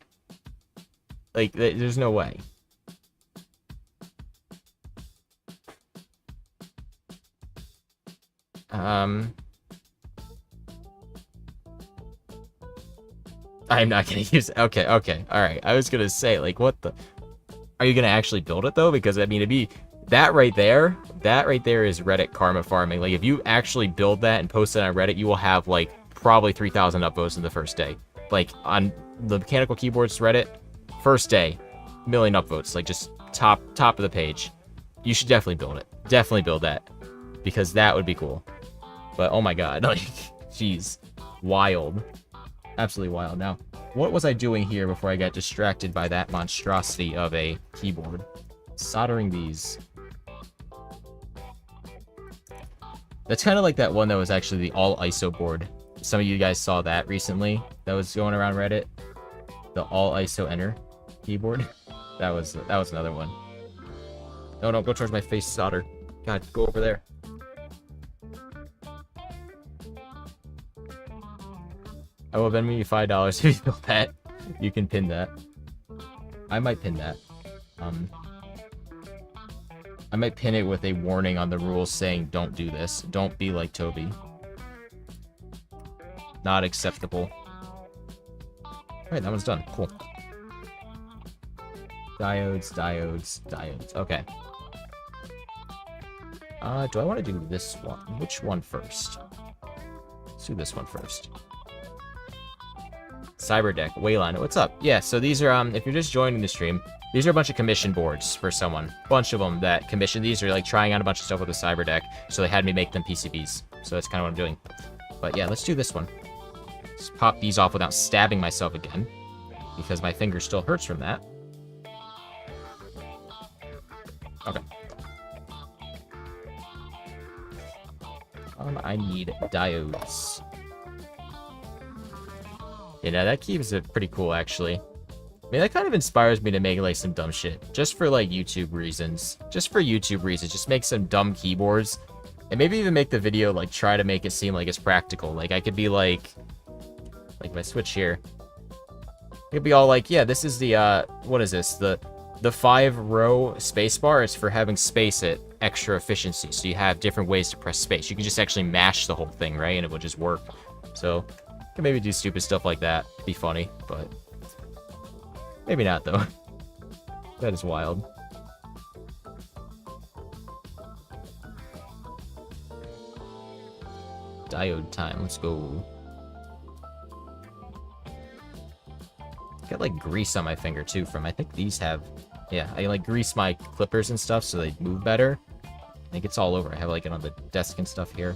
Like, there's no way. I'm not gonna use it. Okay, alright. I was gonna say, like, what the... Are you gonna actually build it, though? Because, I mean, it'd be... That right there is Reddit karma farming. Like, if you actually build that and post it on Reddit, you will have, like, probably 3,000 upvotes in the first day. Like, on the mechanical keyboards Reddit, first day, 1 million upvotes. Like, just top of the page. You should definitely build it. Definitely build that. Because that would be cool. But, oh my god. Like, jeez. Wild. Absolutely wild. Now, what was I doing here before I got distracted by that monstrosity of a keyboard? Soldering these. That's kind of like that one that was actually the all ISO board. Some of you guys saw that recently. That was going around Reddit. The all ISO enter keyboard. That was another one. No, don't go towards my face, solder. God, go over there. I will Venmo you $5 if you build that. You can pin that. I might pin that. I might pin it with a warning on the rules saying don't do this. Don't be like Toby. Not acceptable. Alright, that one's done. Cool. Diodes. Okay. Do I want to do this one? Which one first? Let's do this one first. Cyberdeck, Wayline, what's up? Yeah, so these are, if you're just joining the stream, these are a bunch of commission boards for someone. Bunch of them that commission these are like trying out a bunch of stuff with the Cyberdeck, so they had me make them PCBs. So that's kind of what I'm doing. But yeah, let's do this one. Let's pop these off without stabbing myself again, because my finger still hurts from that. Okay. I need diodes. Yeah, that key is pretty cool, actually. I mean, that kind of inspires me to make, like, some dumb shit. Just for, like, YouTube reasons. Just make some dumb keyboards. And maybe even make the video, like, try to make it seem like it's practical. Like, I could be, like my switch here. It could be all like, yeah, this is the, what is this? The 5-row spacebar is for having space at extra efficiency. So you have different ways to press space. You can just actually mash the whole thing, right? And it will just work. So... can maybe do stupid stuff like that. Be funny, but maybe not though. That is wild. Diode time. Let's go. Got like grease on my finger too from, I think these have, yeah, I like grease my clippers and stuff so they move better. I think it's all over. I have like it on the desk and stuff here.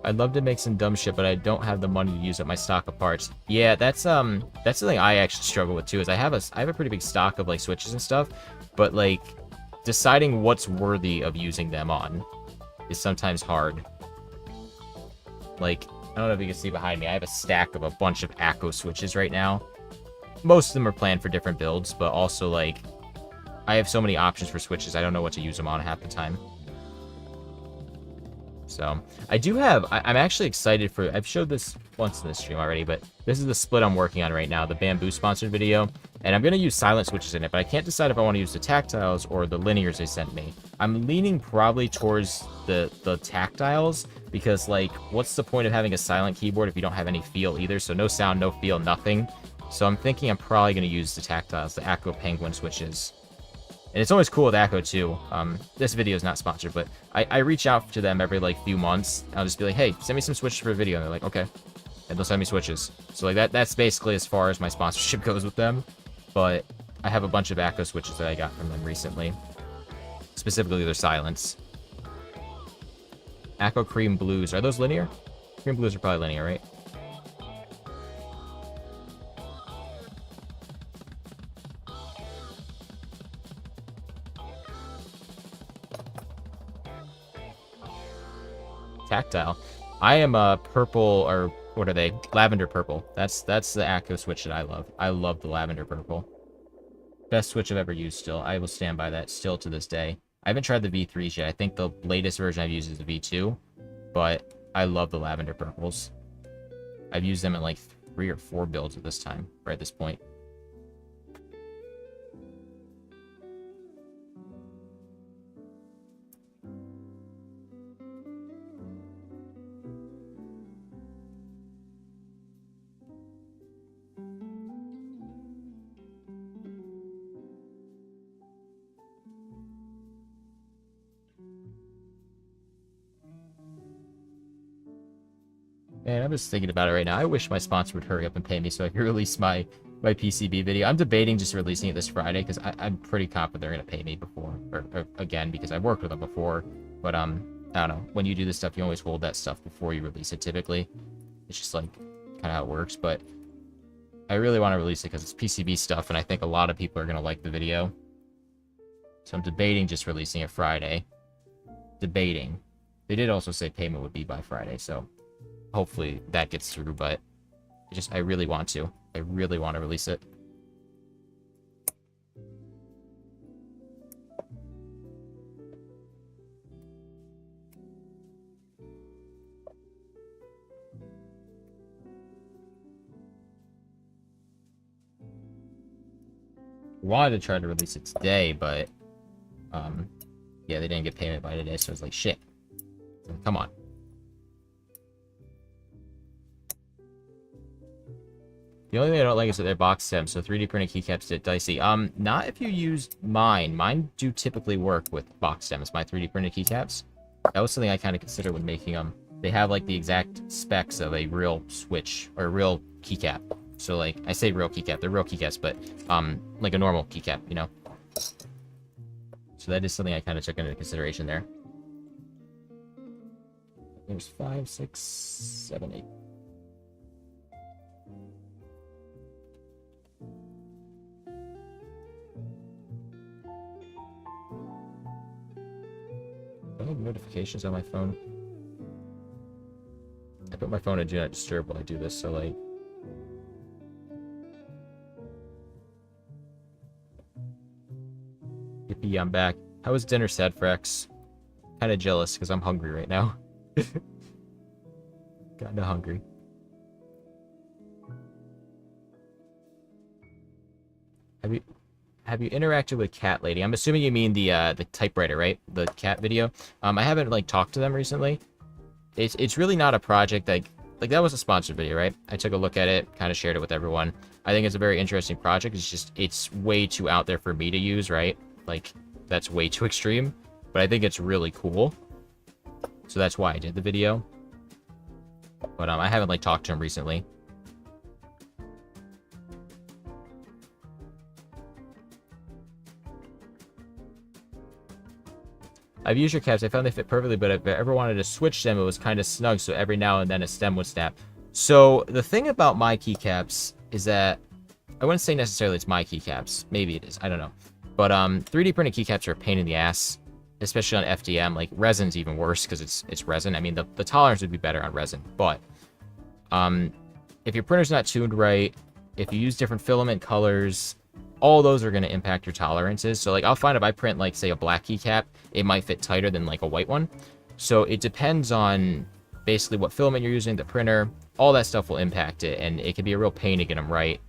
I'd love to make some dumb shit, but I don't have the money to use up my stock of parts. Yeah, that's something I actually struggle with too, is I have a pretty big stock of like switches and stuff, but like deciding what's worthy of using them on is sometimes hard. Like, I don't know if you can see behind me, I have a stack of a bunch of ACO switches right now. Most of them are planned for different builds, but also like I have so many options for switches, I don't know what to use them on half the time. So, I do have, I'm actually excited for, I've showed this once in the stream already, but this is the split I'm working on right now, the Bamboo sponsored video. And I'm going to use silent switches in it, but I can't decide if I want to use the tactiles or the linears they sent me. I'm leaning probably towards the tactiles, because, like, what's the point of having a silent keyboard if you don't have any feel either? So no sound, no feel, nothing. So I'm thinking I'm probably going to use the tactiles, the Acco Penguin switches. And it's always cool with Acco, too. This video is not sponsored, but I reach out to them every, like, few months. I'll just be like, hey, send me some switches for a video. And they're like, okay. And they'll send me switches. So, like, that's basically as far as my sponsorship goes with them. But I have a bunch of Acco switches that I got from them recently. Specifically their silence. Acco Cream Blues. Are those linear? Cream Blues are probably linear, right? Tactile. I am a purple, or what are they? Lavender purple. That's the Acco switch that I love. I love the lavender purple. Best switch I've ever used still. I will stand by that still to this day. I haven't tried the V3s yet. I think the latest version I've used is the V2, but I love the lavender purples. I've used them in like 3 or 4 builds at this time, or at this point. Man, I'm just thinking about it right now. I wish my sponsor would hurry up and pay me so I could release my PCB video. I'm debating just releasing it this Friday because I'm pretty confident they're going to pay me before. Or again, because I've worked with them before. But, I don't know. When you do this stuff, you always hold that stuff before you release it, typically. It's just, like, kind of how it works. But I really want to release it because it's PCB stuff, and I think a lot of people are going to like the video. So I'm debating just releasing it Friday. Debating. They did also say payment would be by Friday, so hopefully that gets through, but I really want to. I really want to release it. Wanted to try to release it today, but yeah, they didn't get payment by today, so I was like, shit. Come on. The only thing I don't like is that they're box stems, so 3D printed keycaps get dicey. Not if you use mine. Mine do typically work with box stems, my 3D printed keycaps. That was something I kind of considered when making them. They have, like, the exact specs of a real switch, or a real keycap. So, like, I say real keycap, they're real keycaps, but, like a normal keycap, you know? So that is something I kind of took into consideration there. There's 5, 6, 7, 8. Do I have notifications on my phone? I put my phone in Do Not Disturb while I do this, so, like... Yippee, I'm back. How was dinner, Sadfrex? Kinda jealous, because I'm hungry right now. Kinda hungry. Have you interacted with Cat Lady? I'm assuming you mean the typewriter, right? The cat video. I haven't, like, talked to them recently. It's really not a project like that was a sponsored video, right? I took a look at it, kind of shared it with everyone. I think it's a very interesting project. It's way too out there for me to use, right? Like, that's way too extreme. But I think it's really cool. So that's why I did the video. But I haven't, like, talked to him recently. I've used your caps. I found they fit perfectly, but if I ever wanted to switch them, it was kind of snug, so every now and then a stem would snap. So the thing about my keycaps is that I wouldn't say necessarily it's my keycaps. Maybe it is. I don't know. But 3D printed keycaps are a pain in the ass, especially on FDM. Like, resin's even worse because it's resin. I mean, the tolerance would be better on resin. But if your printer's not tuned right, if you use different filament colors, all those are going to impact your tolerances. So, like, I'll find if I print, like, say, a black keycap, it might fit tighter than, like, a white one. So it depends on basically what filament you're using, the printer. All that stuff will impact it, and it can be a real pain to get them right.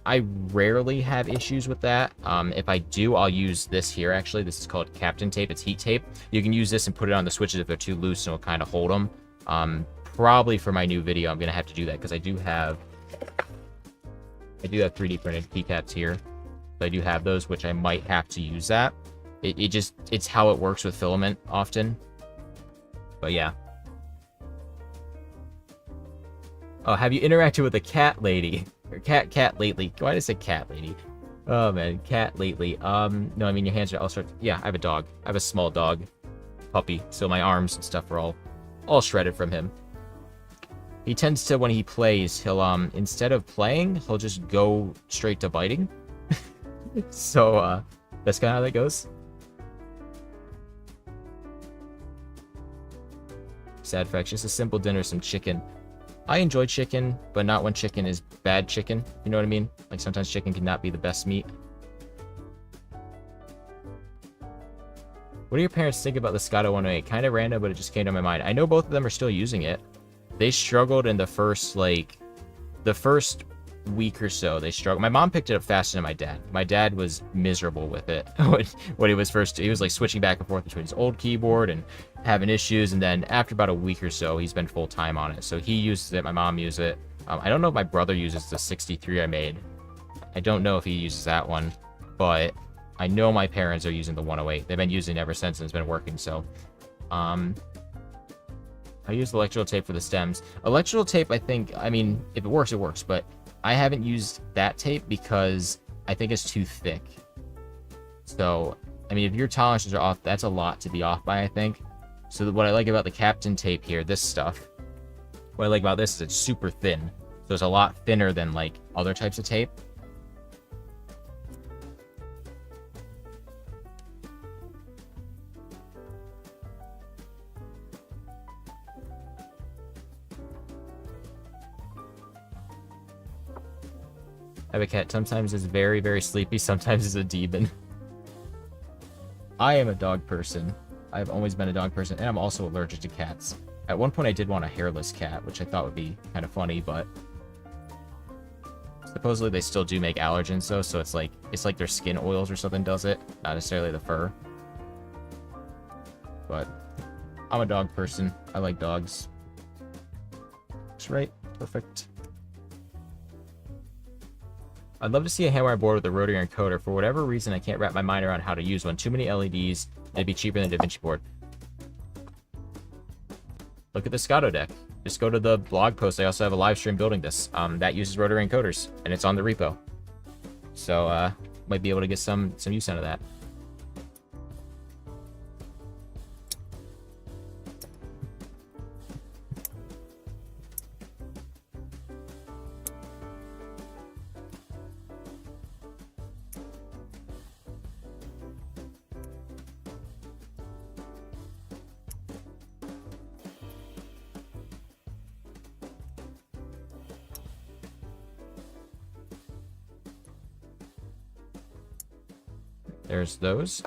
I rarely have issues with that. If I do, I'll use this here, actually. This is called Captain Tape. It's heat tape. You can use this and put it on the switches if they're too loose, and it'll kind of hold them. Probably for my new video, I'm going to have to do that, because I do have 3D printed keycaps here. So I do have those, which I might have to use that. It's how it works with filament often. But yeah. Oh, have you interacted with a cat lady? Or cat lately? Why did I say cat lady? Oh man, cat lately. No, I mean your hands are all sorts. Yeah, I have a dog. I have a small dog, puppy. So my arms and stuff are all shredded from him. He tends to, when he plays, he'll instead of playing, he'll just go straight to biting. So that's kind of how that goes. Sad facts, just a simple dinner, some chicken. I enjoy chicken, but not when chicken is bad chicken. You know what I mean? Like, sometimes chicken cannot be the best meat. What do your parents think about the Scotto 108? Kind of random, but it just came to my mind. I know both of them are still using it. They struggled in the first week or so. They struggled. My mom picked it up faster than my dad. My dad was miserable with it when he was first. He was like switching back and forth between his old keyboard and having issues. And then after about a week or so, he's been full time on it. So he uses it. My mom uses it. I don't know if my brother uses the 63 I made. I don't know if he uses that one, but I know my parents are using the 108. They've been using it ever since, and it's been working. So, I use electrical tape for the stems. Electrical tape, I mean, if it works, it works. But I haven't used that tape because I think it's too thick. So, I mean, if your tolerances are off, that's a lot to be off by, I think. So what I like about the Captain tape here, this stuff, what I like about this is it's super thin. So it's a lot thinner than, like, other types of tape. I have a cat. Sometimes it's very, very sleepy. Sometimes it's a demon. I am a dog person. I've always been a dog person, and I'm also allergic to cats. At one point, I did want a hairless cat, which I thought would be kind of funny, but supposedly they still do make allergens, though, so it's like their skin oils or something does it, not necessarily the fur. But I'm a dog person. I like dogs. That's right. Perfect. I'd love to see a handwire board with a rotary encoder. For whatever reason, I can't wrap my mind around how to use one. Too many LEDs. It'd be cheaper than a DaVinci board. Look at the Scotto deck. Just go to the blog post. I also have a live stream building this. That uses rotary encoders, and it's on the repo. So, might be able to get some use out of that. There's those.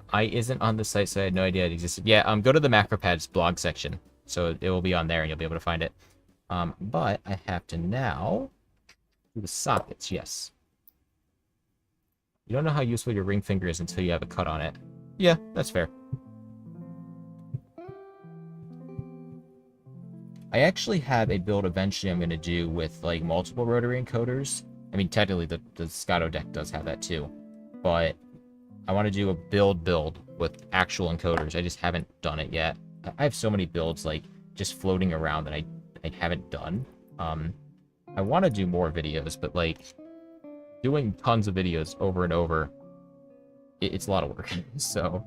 I isn't on the site, so I had no idea it existed. Yeah, go to the MacroPads blog section. So it will be on there, and you'll be able to find it. But I have to now do the sockets, yes. You don't know how useful your ring finger is until you have a cut on it. Yeah, that's fair. I actually have a build eventually I'm going to do with, like, multiple rotary encoders. I mean, technically, the Scotto deck does have that, too. But I want to do a build with actual encoders. I just haven't done it yet. I have so many builds, like, just floating around that I haven't done. I want to do more videos, but, like, doing tons of videos over and over, it's a lot of work. So,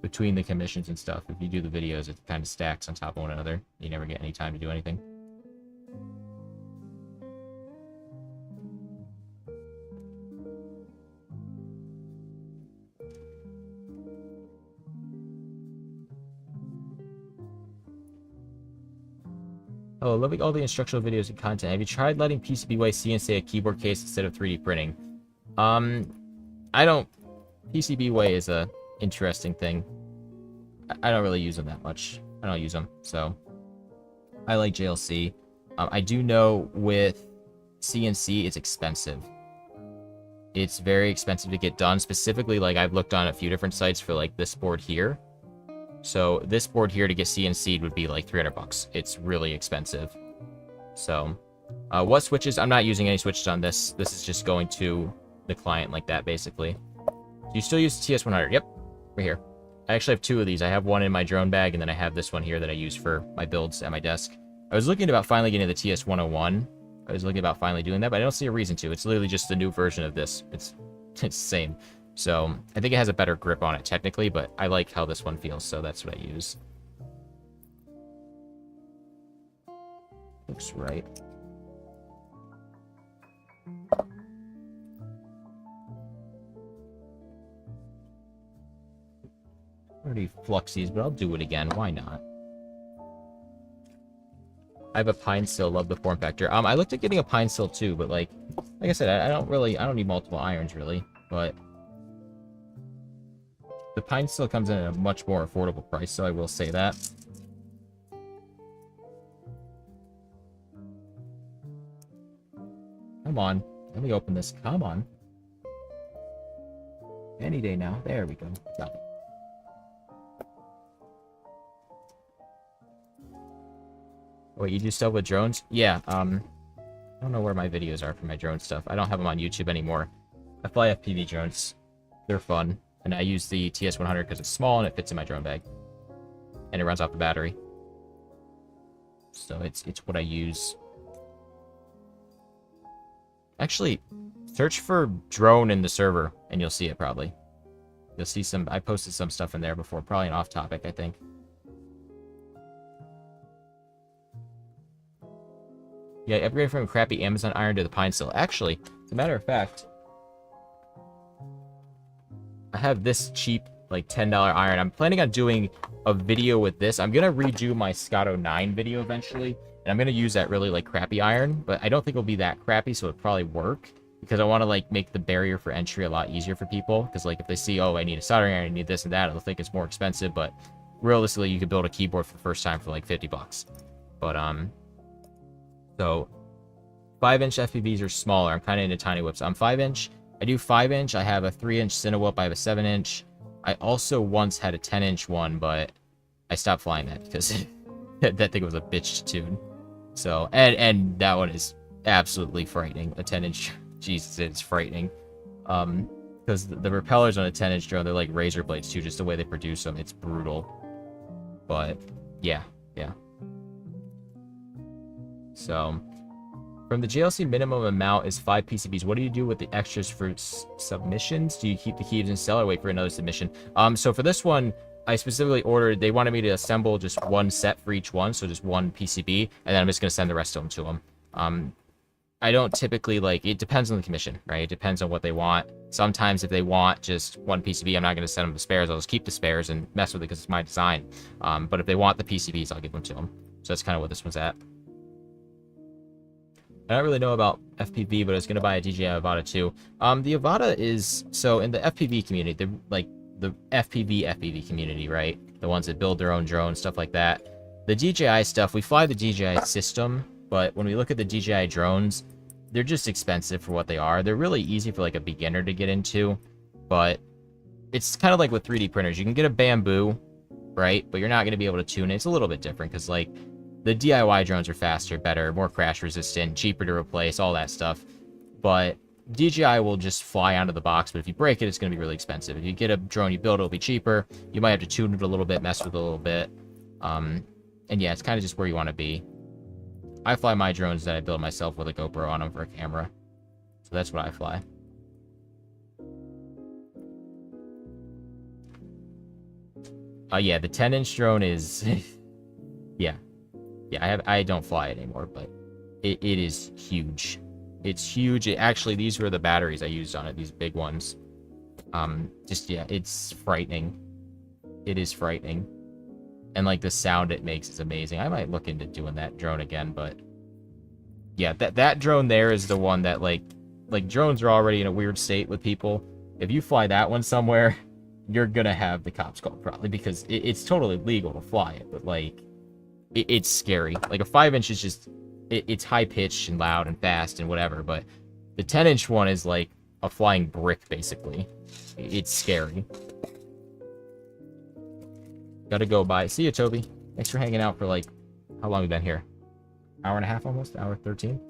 between the commissions and stuff, if you do the videos, it kind of stacks on top of one another. You never get any time to do anything. Oh, loving all the instructional videos and content. Have you tried letting PCBWay CNC a keyboard case instead of 3D printing? PCBWay is a interesting thing. I don't really use them that much. I don't use them, so. I like JLC. I do know with CNC, it's expensive. It's very expensive to get done. Specifically, like, I've looked on a few different sites for, like, this board here. So this board here to get CNC'd would be, like, 300 bucks. It's really expensive. So, what switches? I'm not using any switches on this. This is just going to the client like that, basically. Do you still use TS100? Yep, right here. I actually have 2 of these. I have one in my drone bag, and then I have this one here that I use for my builds at my desk. I was looking about finally getting the TS101. I was looking about finally doing that, but I don't see a reason to. It's literally just a new version of this. It's the same. So I think it has a better grip on it technically, but I like how this one feels, so that's what I use. Looks right. Already flux these, but I'll do it again. Why not? I have a pine sill. Love the form factor. I looked at getting a pine sill too, but like I said, I don't need multiple irons really, but the pine sill comes in at a much more affordable price, so I will say that. Come on, let me open this. Come on. Any day now. There we go. Got it. Wait, you do stuff with drones? Yeah, I don't know where my videos are for my drone stuff. I don't have them on YouTube anymore. I fly FPV drones. They're fun. And I use the TS100 because it's small and it fits in my drone bag. And it runs off the battery. So it's what I use. Actually, search for drone in the server and you'll see it probably. You'll see some, I posted some stuff in there before. Probably an off topic, I think. Yeah, upgrade from a crappy Amazon iron to the pine sill. Actually, as a matter of fact, I have this cheap, like, $10 iron. I'm planning on doing a video with this. I'm going to redo my Scotto 9 video eventually, and I'm going to use that really, like, crappy iron, but I don't think it'll be that crappy, so it'll probably work, because I want to, like, make the barrier for entry a lot easier for people, because, like, if they see, oh, I need a soldering iron, I need this and that, they'll think it's more expensive, but realistically, you could build a keyboard for the first time for, like, 50 bucks. But, so, 5-inch FPVs are smaller. I'm kind of into tiny whips. I'm 5-inch. I do 5-inch. I have a 3-inch Cinewhip. I have a 7-inch. I also once had a 10-inch one, but I stopped flying that because that thing was a bitch to tune. So, and that one is absolutely frightening. A 10-inch, Jesus, it's frightening. Because the propellers on a 10-inch drone, they're like razor blades too, just the way they produce them. It's brutal. But, yeah. So, from the JLC minimum amount is 5 PCBs. What do you do with the extras for submissions? Do you keep the keys and sell or wait for another submission? So for this one, I specifically ordered, they wanted me to assemble just one set for each one, so just one PCB, and then I'm just going to send the rest of them to them. I don't typically, like, it depends on the commission, right? It depends on what they want. Sometimes if they want just one PCB, I'm not going to send them the spares. I'll just keep the spares and mess with it because it's my design. But if they want the PCBs, I'll give them to them. So that's kind of what this one's at. I don't really know about FPV, but I was going to buy a DJI Avata too. The Avata is, so in the FPV community, the FPV community, right? The ones that build their own drones, stuff like that. The DJI stuff, we fly the DJI system, but when we look at the DJI drones, they're just expensive for what they are. They're really easy for like a beginner to get into, but it's kind of like with 3D printers. You can get a Bamboo, right? But you're not going to be able to tune it. It's a little bit different because like, the DIY drones are faster, better, more crash resistant, cheaper to replace, all that stuff. But DJI will just fly out of the box, but if you break it, it's going to be really expensive. If you get a drone you build, it'll be cheaper. You might have to tune it a little bit, mess with it a little bit. And yeah, it's kind of just where you want to be. I fly my drones that I build myself with a GoPro on them for a camera. So that's what I fly. Yeah, the 10-inch drone is... yeah. Yeah, I don't fly it anymore, but it is huge. It's huge. Actually, these were the batteries I used on it, these big ones. Just, yeah, it's frightening. It is frightening. And, like, the sound it makes is amazing. I might look into doing that drone again, but... yeah, that drone there is the one that, like, drones are already in a weird state with people. If you fly that one somewhere, you're gonna have the cops called, probably, because it's totally legal to fly it, but, like... it's scary. Like a 5-inch is just, it's high pitched and loud and fast and whatever, but the 10-inch one is like a flying brick, basically. It's scary. Gotta go by. See you, Toby. Thanks for hanging out for like, how long have you been here? Hour and a half almost? Hour 13?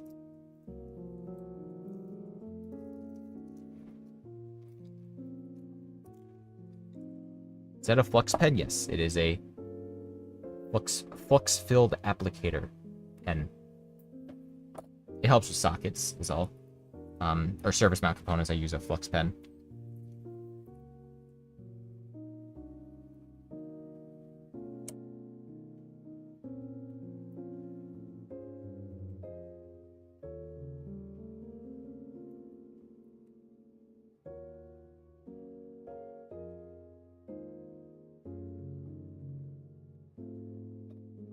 Is that a flux pen? Yes, it is a flux-filled applicator pen. It helps with sockets, is all. Or surface mount components, I use a flux pen.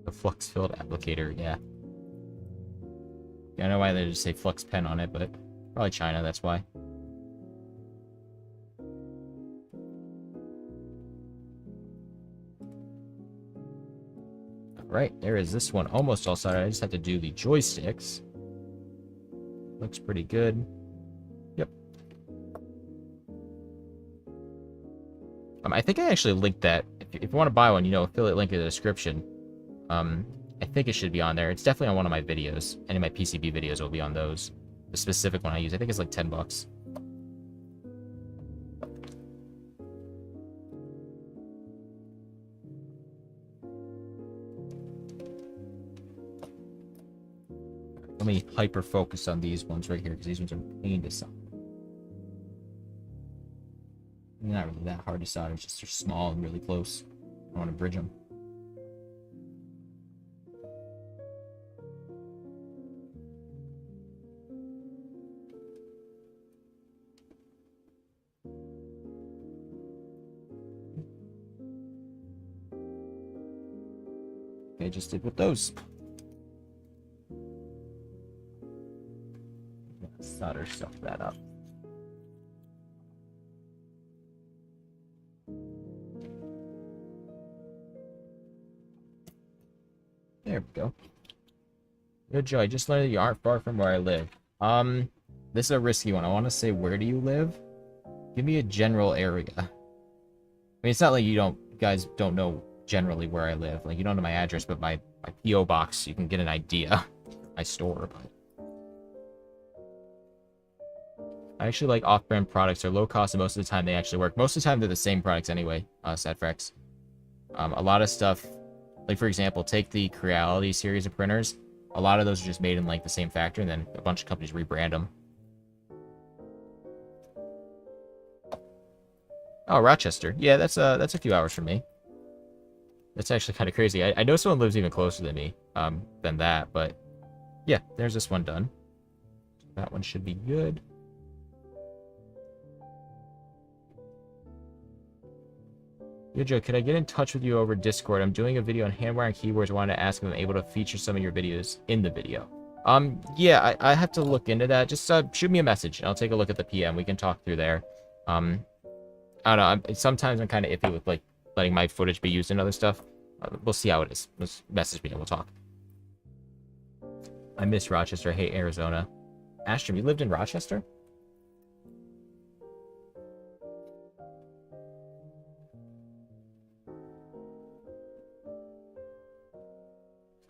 The flux-filled applicator, yeah. I don't know why they just say flux pen on it, but probably China, that's why. Alright, there is this one almost all started. I just have to do the joysticks. Looks pretty good. Yep. I think I actually linked that. If you want to buy one, you know, affiliate link in the description. I think it should be on there. It's definitely on one of my videos. Any of my PCB videos will be on those. The specific one I use, I think it's like 10 bucks. Let me hyper focus on these ones right here, because these ones are pain to solder. They're not really that hard to solder, it's just they're small and really close. I want to bridge them. Okay, just did with those. Solder stuff that up. There we go. Good joy. Just learned that you aren't far from where I live. This is a risky one. I want to say, where do you live? Give me a general area. I mean, it's not like you guys don't know generally where I live. Like, you don't know my address, but my P.O. box, you can get an idea. My store, but... I actually like off-brand products. They're low cost, and most of the time they actually work. Most of the time they're the same products anyway, Sadfrex. A lot of stuff, like for example, take the Creality series of printers. A lot of those are just made in like the same factory, and then a bunch of companies rebrand them. Oh, Rochester. Yeah, that's a few hours from me. That's actually kind of crazy. I know someone lives even closer than me, than that, but yeah, there's this one done. That one should be good. Yo, Joe, could I get in touch with you over Discord? I'm doing a video on handwiring keyboards. I wanted to ask if I'm able to feature some of your videos in the video. Yeah, I have to look into that. Just shoot me a message, and I'll take a look at the PM. We can talk through there. I don't know. Sometimes I'm kind of iffy with, like, letting my footage be used in other stuff. We'll see how it is. Just message me, and we'll talk. I miss Rochester. I hate Arizona. Astrom, you lived in Rochester?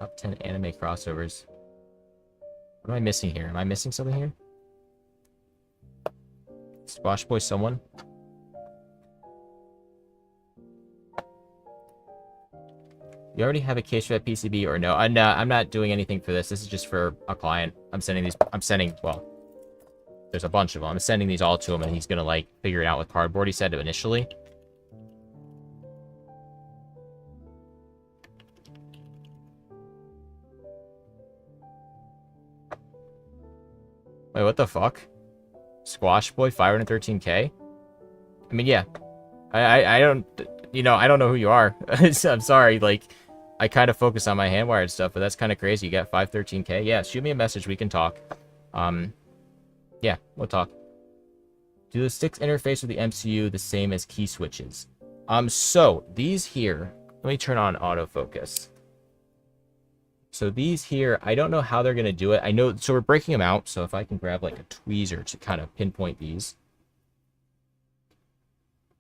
Top 10 anime crossovers. What am I missing here? Am I missing something here? Squash Boy someone? You already have a case for that PCB or no? No, I'm not doing anything for this. This is just for a client. Well, there's a bunch of them. I'm sending these all to him, and he's gonna, like, figure it out with cardboard, he said initially. Wait, what the fuck? Squash Boy, 513k? I mean, yeah. I don't... You know, I don't know who you are. I'm sorry, like... I kind of focus on my hand-wired stuff, but that's kind of crazy. You got 513k? Yeah, shoot me a message. We can talk. Yeah, we'll talk. Do the sticks interface with the MCU the same as key switches? So, these here... Let me turn on autofocus. So these here, I don't know how they're going to do it. I know, so we're breaking them out. So if I can grab like a tweezer to kind of pinpoint these.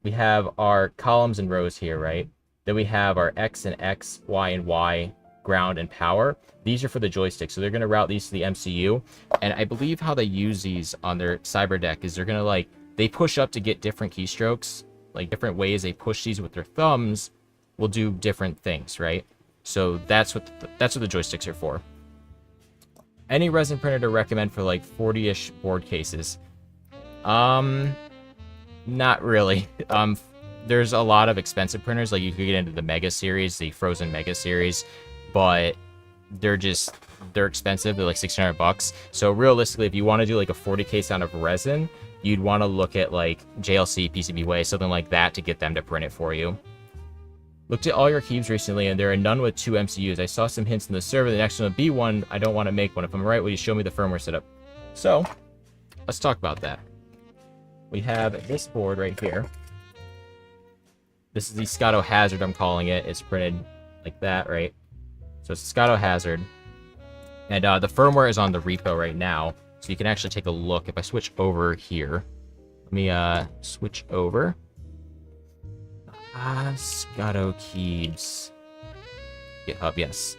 We have our columns and rows here, right? Then we have our X and X, Y and Y, ground and power. These are for the joystick, so they're going to route these to the MCU. And I believe how they use these on their Cyberdeck is they're going to like, they push up to get different keystrokes, like different ways they push these with their thumbs will do different things, right? So that's what the joysticks are for. Any resin printer to recommend for like 40-ish board cases? Not really. There's a lot of expensive printers, like you could get into the Mega series, the Frozen Mega series, but they're expensive. They're like $600. So realistically, if you want to do like a 40 case out of resin, you'd want to look at like JLC, PCBWay, something like that to get them to print it for you. Looked at all your keys recently, and there are none with 2 MCUs. I saw some hints in the server. The next one would be one. I don't want to make one. If I'm right, will you show me the firmware setup? So, let's talk about that. We have this board right here. This is the Scotto Hazard, I'm calling it. It's printed like that, right? So it's a Scotto Hazard. And the firmware is on the repo right now. So you can actually take a look. If I switch over here. Let me switch over. Scotto Keys. GitHub, yes.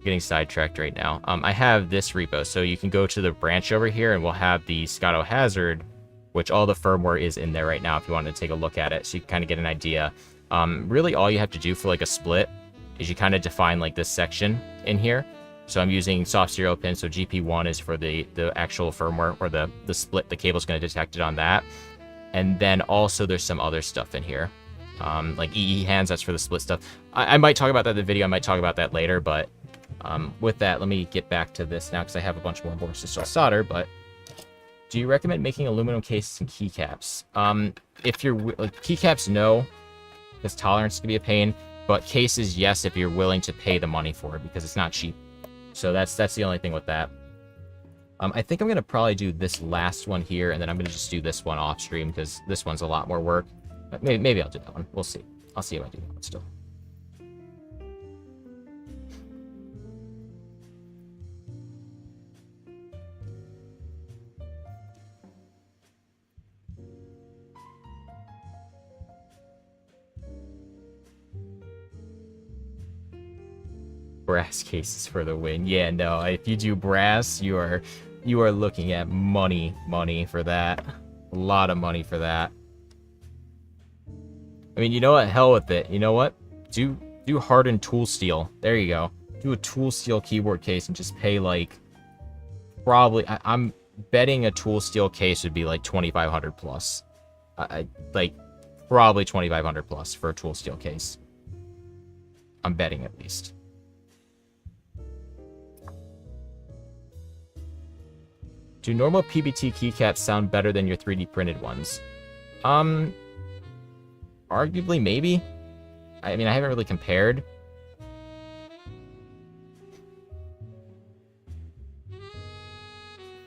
Getting sidetracked right now. I have this repo, so you can go to the branch over here, and we'll have the Scotto Hazard, which all the firmware is in there right now if you want to take a look at it, so you can kind of get an idea. Really, all you have to do for like a split is you kind of define like this section in here. So I'm using soft serial pin, so GP1 is for the actual firmware, or the split. The cable's going to detect it on that. And then also there's some other stuff in here. Like EE hands, that's for the split stuff. I might talk about that in the video, I might talk about that later, but with that, let me get back to this now because I have a bunch more boards to still solder. But do you recommend making aluminum cases and keycaps? If you're like, keycaps, no, because tolerance can be a pain. But cases, yes, if you're willing to pay the money for it, because it's not cheap. So that's the only thing with that. I think I'm going to probably do this last one here, and then I'm going to just do this one off stream, because this one's a lot more work. But maybe I'll do that one. We'll see. I'll see if I do that one still. Brass cases for the win. Yeah, no, if you do brass, you are looking at money for that. A lot of money for that. I mean, you know what? Hell with it. You know what? Do hardened tool steel. There you go. Do a tool steel keyboard case and just pay like probably. I'm betting a tool steel case would be like 2,500 plus. Like probably 2,500 plus for a tool steel case. I'm betting at least. Do normal PBT keycaps sound better than your 3D printed ones? Arguably, maybe. I mean, I haven't really compared.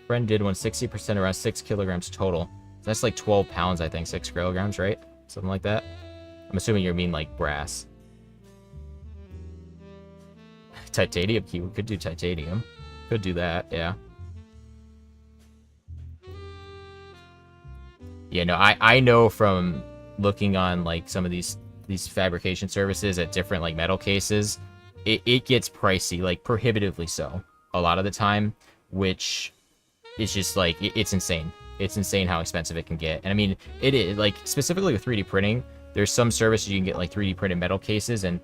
Friend did one, 60%, around 6 kilograms total. That's like 12 pounds, I think, 6 kilograms, right? Something like that. I'm assuming you mean like brass. Titanium key, we could do titanium. Could do that, yeah. Yeah, no, I know from looking on like some of these fabrication services at different like metal cases, it gets pricey, like prohibitively so, a lot of the time, which is just like it's insane. It's insane how expensive it can get. And I mean, it is like specifically with 3D printing, there's some services you can get like 3D printed metal cases, and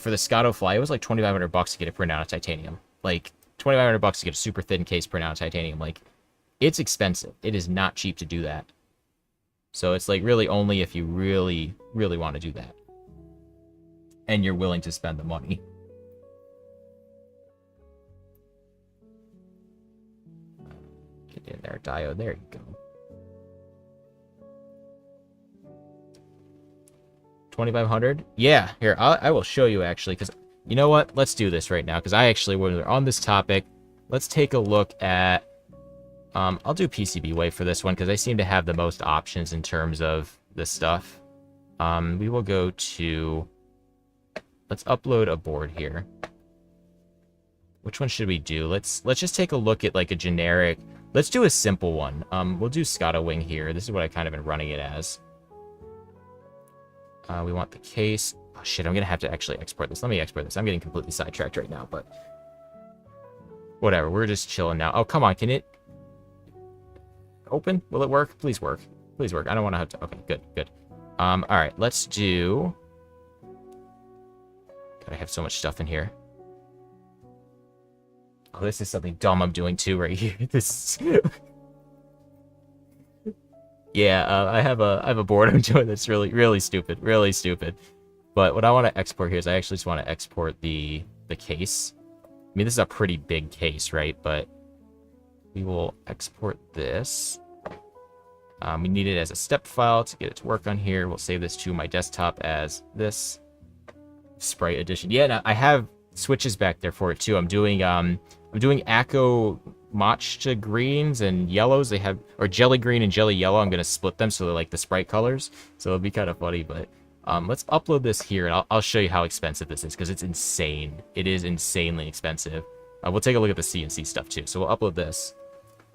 for the Scotto Fly, it was like $2,500 to get it printed out of titanium. Like $2,500 to get a super thin case printed out of titanium. Like, it's expensive. It is not cheap to do that. So it's like really only if you really, really want to do that. And you're willing to spend the money. Get in there, diode. There you go. 2,500? Yeah, here, I will show you actually, because you know what? Let's do this right now, because I actually, when we're on this topic, let's take a look at I'll do PCBWay for this one because they seem to have the most options in terms of this stuff. We will go to, let's upload a board here. Which one should we do? Let's just take a look at like a generic. Let's do a simple one. We'll do Scotto wing here. This is what I kind of been running it as. We want the case. Oh shit, I'm gonna have to actually export this. Let me export this. I'm getting completely sidetracked right now, but whatever. We're just chilling now. Oh, come on. Can it open? Will it work? Please work. Please work. I don't want to have to. Okay, good, good. All right, let's do. God, I have so much stuff in here. Oh, this is something dumb I'm doing too right here. This. Yeah, I have a board I'm doing that's really stupid, really stupid. But what I want to export here is I actually just want to export the case. I mean, this is a pretty big case, right? But we will export this. We need it as a step file to get it to work on here. We'll save this to my desktop as this sprite edition. Yeah, no, I have switches back there for it too. I'm doing Acco matcha greens and yellows. They have, or jelly green and jelly yellow. I'm gonna split them so they're like the sprite colors. So it'll be kind of funny. But let's upload this here, and I'll show you how expensive this is because it's insane. It is insanely expensive. We'll take a look at the CNC stuff too. So we'll upload this.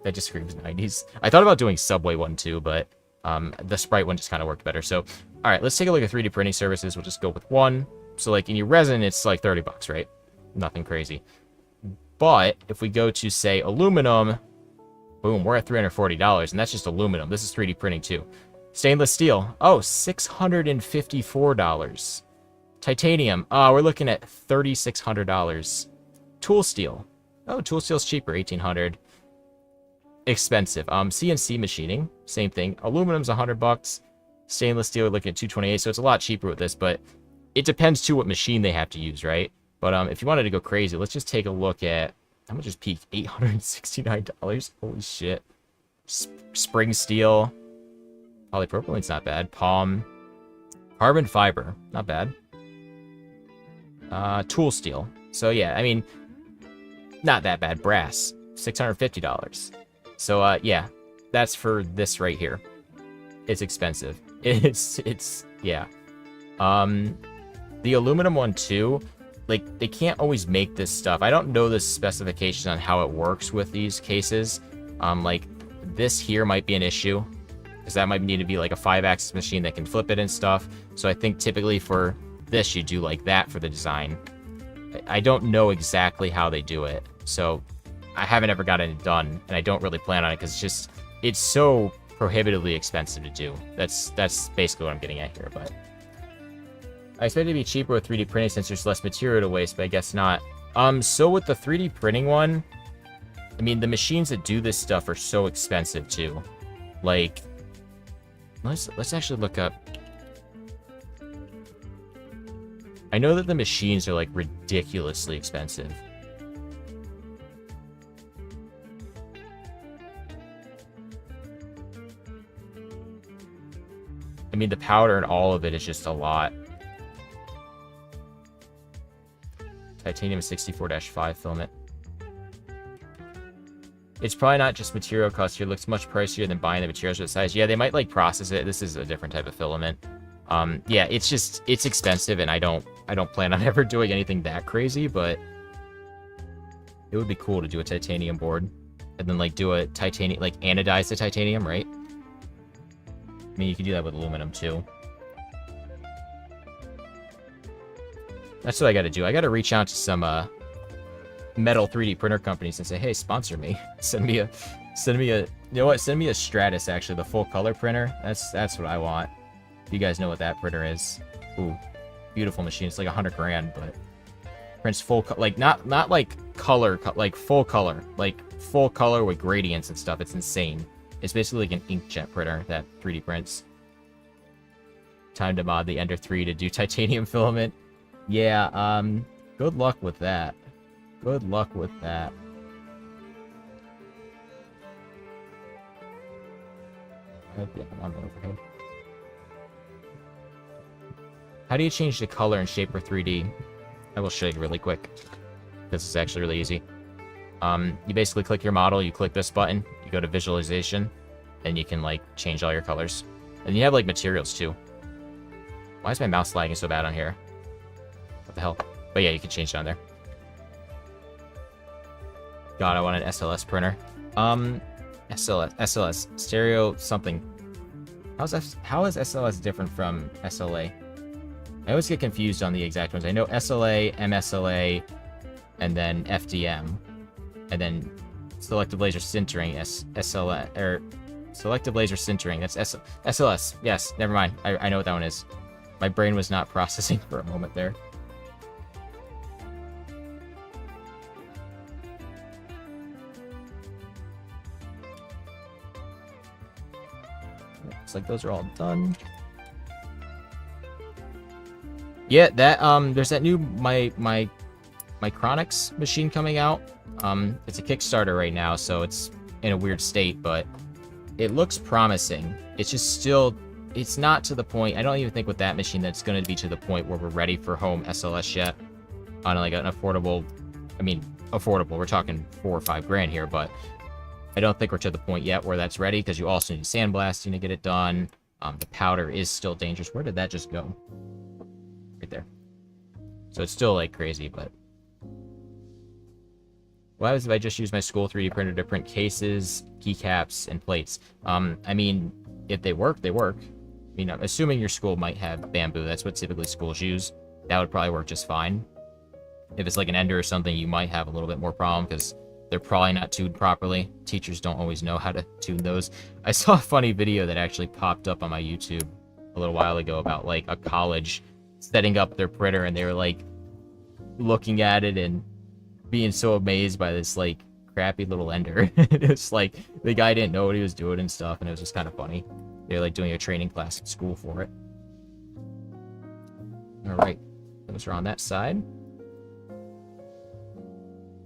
That just screams 90s. I thought about doing Subway one too, but the Sprite one just kind of worked better. So, all right, let's take a look at 3D printing services. We'll just go with one. So, like in your resin, it's like 30 bucks, right? Nothing crazy. But if we go to say aluminum, boom, we're at $340, and that's just aluminum. This is 3D printing too. Stainless steel, oh, $654. Titanium, we're looking at $3,600. Tool steel, oh, tool steel's cheaper, $1,800. Expensive. CNC machining, same thing. Aluminum's $100. Stainless steel, we're looking at $228, so it's a lot cheaper with this, but it depends too what machine they have to use, right? But if you wanted to go crazy, let's just take a look at, I'm gonna just peek, $869. Holy shit. Spring steel. Polypropylene's not bad. Palm. Carbon fiber, not bad. Tool steel. So yeah, I mean, not that bad. Brass, $650. So, yeah, that's for this right here. It's expensive. It's, yeah. The aluminum one, too, like, they can't always make this stuff. I don't know the specifications on how it works with these cases. Like, this here might be an issue, because that might need to be, like, a 5-axis machine that can flip it and stuff. So I think typically for this, you do like that for the design. I don't know exactly how they do it, so I haven't ever gotten it done, and I don't really plan on it because it's so prohibitively expensive to do. That's basically what I'm getting at here. But I expect it to be cheaper with 3D printing since there's less material to waste, but I guess not. So with the 3D printing one, I mean, the machines that do this stuff are so expensive too. Like, let's actually look up. I know that the machines are like ridiculously expensive. I mean, the powder and all of it is just a lot. Titanium 64-5 filament. It's probably not just material cost here. It looks much pricier than buying the materials for the size. Yeah, they might like process it. This is a different type of filament. Yeah, it's expensive, and I don't plan on ever doing anything that crazy, but it would be cool to do a titanium board and then like do a titanium, like anodize the titanium, right? I mean, you could do that with aluminum too. That's what I got to do. I got to reach out to some metal 3D printer companies and say, hey, sponsor me. Send me a, you know what? Send me a Stratus, actually, the full color printer. That's what I want. You guys know what that printer is. Ooh, beautiful machine. It's like $100 grand, but prints full, like not like color, like full color with gradients and stuff. It's insane. It's basically like an inkjet printer that 3D prints. Time to mod the Ender 3 to do titanium filament. Yeah, good luck with that. Good luck with that. Yeah, on the overhead. How do you change the color and shape for 3D? I will show you really quick. This is actually really easy. You basically click your model, you click this button, you go to visualization, and you can like change all your colors. And you have like materials too. Why is my mouse lagging so bad on here? What the hell? But yeah, you can change it on there. God, I want an SLS printer. SLS, stereo something. How is SLS different from SLA? I always get confused on the exact ones. I know SLA, MSLA, and then FDM, and then selective laser sintering, SLS, or selective laser sintering. That's SLS. Yes, never mind. I know what that one is. My brain was not processing for a moment there. Looks like those are all done. Yeah, that there's that new Micronics machine coming out. It's a Kickstarter right now, so it's in a weird state, but it looks promising. It's just still, it's not to the point. I don't even think with that machine that's going to be to the point where we're ready for home SLS yet on like an affordable. I mean, affordable. We're talking $4 or $5 grand here, but I don't think we're to the point yet where that's ready, because you also need sandblasting to get it done. The powder is still dangerous. Where did that just go? Right there. So it's still like crazy, but what happens if I just use my school 3D printer to print cases, keycaps, and plates? I mean, if they work, they work. I mean, I'm assuming your school might have bamboo. That's what typically schools use. That would probably work just fine. If it's like an ender or something, you might have a little bit more problem, because they're probably not tuned properly. Teachers don't always know how to tune those. I saw a funny video that actually popped up on my YouTube a little while ago about like a college setting up their printer, and they were like looking at it and being so amazed by this like crappy little ender. It's like the guy didn't know what he was doing and stuff, and it was just kind of funny. They're like doing a training class at school for it. All right, those are on that side.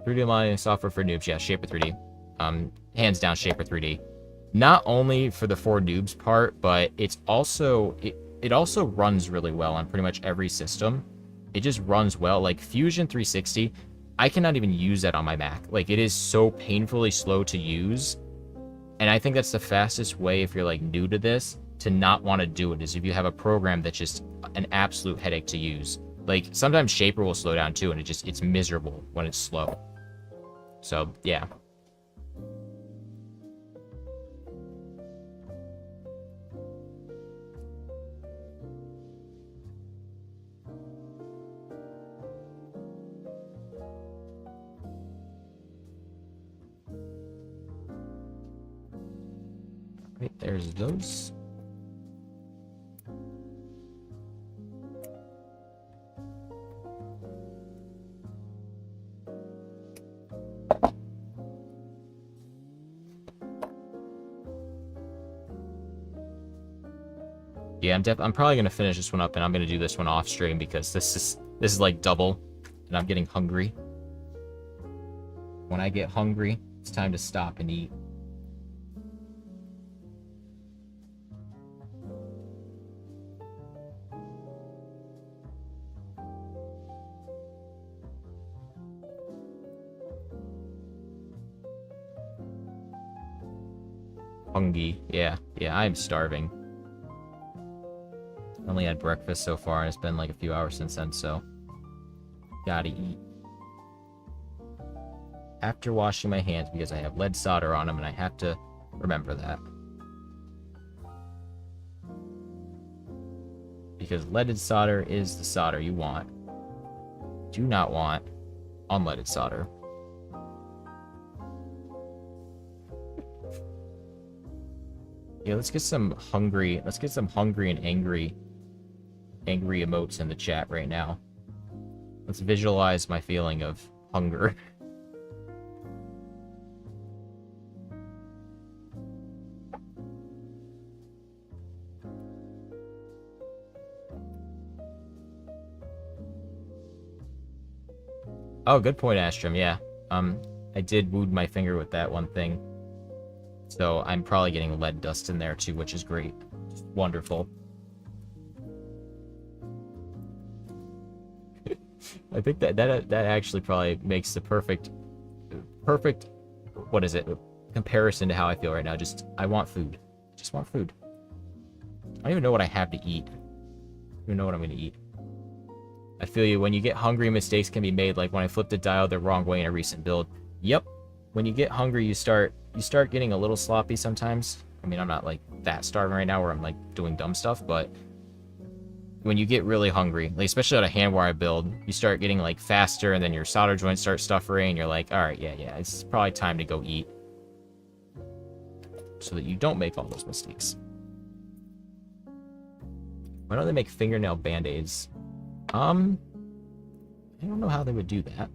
3D modeling software for noobs. Yeah, Shaper 3D. Hands down, Shaper 3D. Not only for the for noobs part, but it's also it also runs really well on pretty much every system. It just runs well. Like Fusion 360, I cannot even use that on my Mac. Like, it is so painfully slow to use. And I think that's the fastest way, if you're like new to this, to not want to do it, is if you have a program that's just an absolute headache to use. Like, sometimes Shaper will slow down too, and it's miserable when it's slow. So, yeah. Right, there's those. Yeah, I'm probably gonna finish this one up, and I'm gonna do this one off stream, because this is like double, and I'm getting hungry. When I get hungry, it's time to stop and eat. Hungry. Yeah, I'm starving. Only had breakfast so far, and it's been like a few hours since then, so gotta eat. After washing my hands, because I have lead solder on them, and I have to remember that. Because leaded solder is the solder you want. Do not want unleaded solder. Yeah, let's get some hungry and angry emotes in the chat right now. Let's visualize my feeling of hunger. Oh, good point, Astrum. Yeah. I did wound my finger with that one thing. So I'm probably getting lead dust in there too, which is great. Just wonderful. I think that actually probably makes the perfect, what is it, comparison to how I feel right now. Just, I want food. Just want food. I don't even know what I have to eat. I don't even know what I'm going to eat. I feel you. When you get hungry, mistakes can be made, like when I flipped the dial the wrong way in a recent build. Yep. when you get hungry, you start getting a little sloppy sometimes. I mean, I'm not like that starving right now where I'm like doing dumb stuff, but when you get really hungry, like especially on a hand wire build, you start getting like faster, and then your solder joints start stuffering, and you're like, all right, yeah, it's probably time to go eat, so that you don't make all those mistakes. Why don't they make fingernail band-aids? I don't know how they would do that.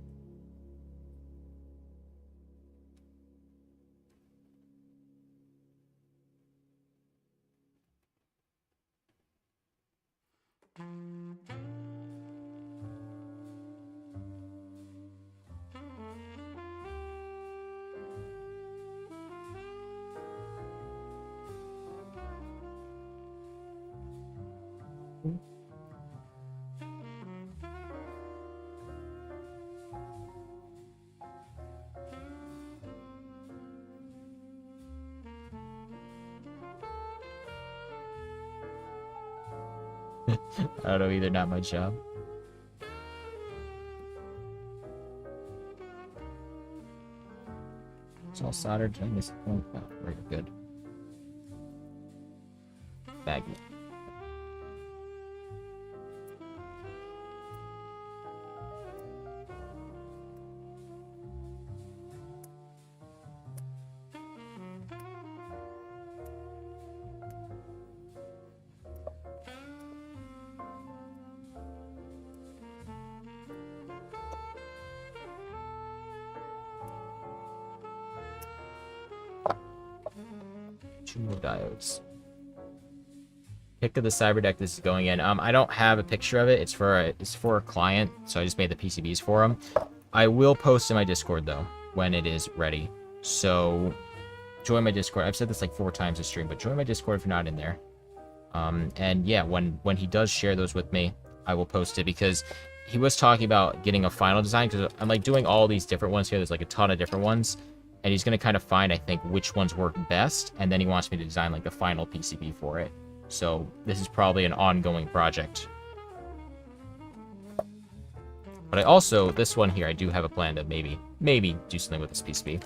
I don't know either, not my job. It's all soldered. I miss oh, very good. Baggy. Two more diodes. Pick of the Cyberdeck this is going in. I don't have a picture of it. It's for a client, so I just made the PCBs for him. I will post in my Discord though when it is ready. So join my Discord. I've said this like 4 times this stream, but join my Discord if you're not in there. And yeah, when he does share those with me, I will post it, because he was talking about getting a final design, because I'm like doing all these different ones here. There's like a ton of different ones. And he's going to kind of find, I think, which ones work best, and then he wants me to design, like, the final PCB for it. So, this is probably an ongoing project. But I also, this one here, I do have a plan to maybe do something with this PCB.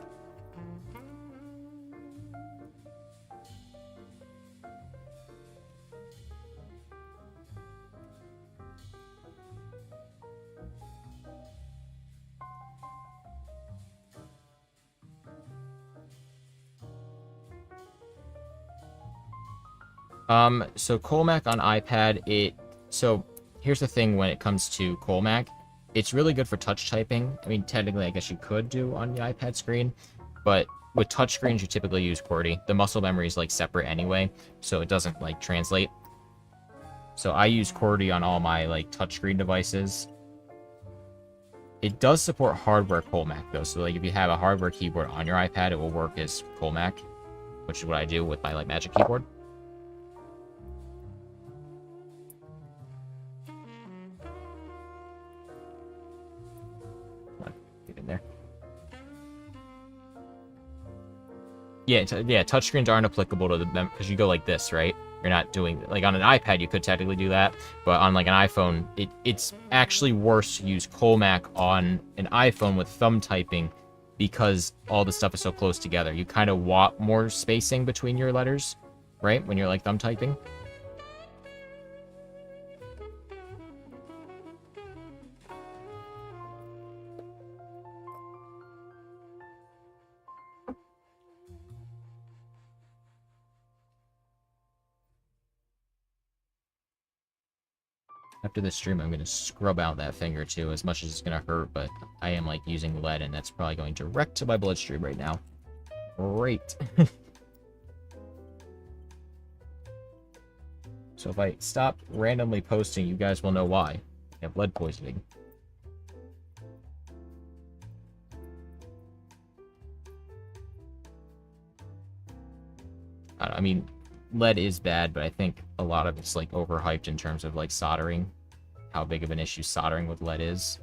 So Colmac on iPad, so here's the thing when it comes to Colmac, it's really good for touch typing. I mean, technically, I guess you could do on the iPad screen, but with touch screens, you typically use QWERTY. The muscle memory is, like, separate anyway, so it doesn't, like, translate. So I use QWERTY on all my, like, touchscreen devices. It does support hardware Colmac, though, so, like, if you have a hardware keyboard on your iPad, it will work as Colmac, which is what I do with my, like, Magic Keyboard. There. Yeah, touchscreens aren't applicable to the because you go like this, right? You're not doing like on an iPad. You could technically do that, but on like an iPhone, it's actually worse to use Colmac on an iPhone with thumb typing, because all the stuff is so close together. You kind of want more spacing between your letters, right? When you're like thumb typing. After this stream, I'm going to scrub out that finger too, as much as it's going to hurt, but I am, like, using lead, and that's probably going direct to my bloodstream right now. Great. So if I stop randomly posting, you guys will know why. I have lead poisoning. I mean, lead is bad, but I think a lot of it's, like, overhyped in terms of, like, soldering. How big of an issue soldering with lead is.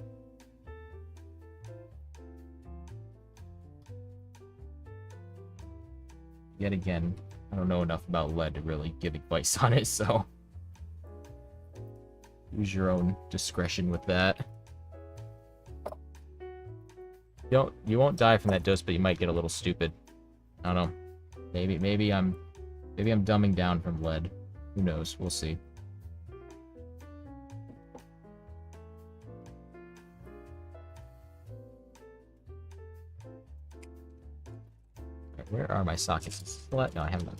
Yet again, I don't know enough about lead to really give advice on it, so use your own discretion with that. You won't die from that dose, but you might get a little stupid. I don't know. Maybe I'm dumbing down from lead. Who knows? We'll see. Right, where are my sockets? No, I haven't done.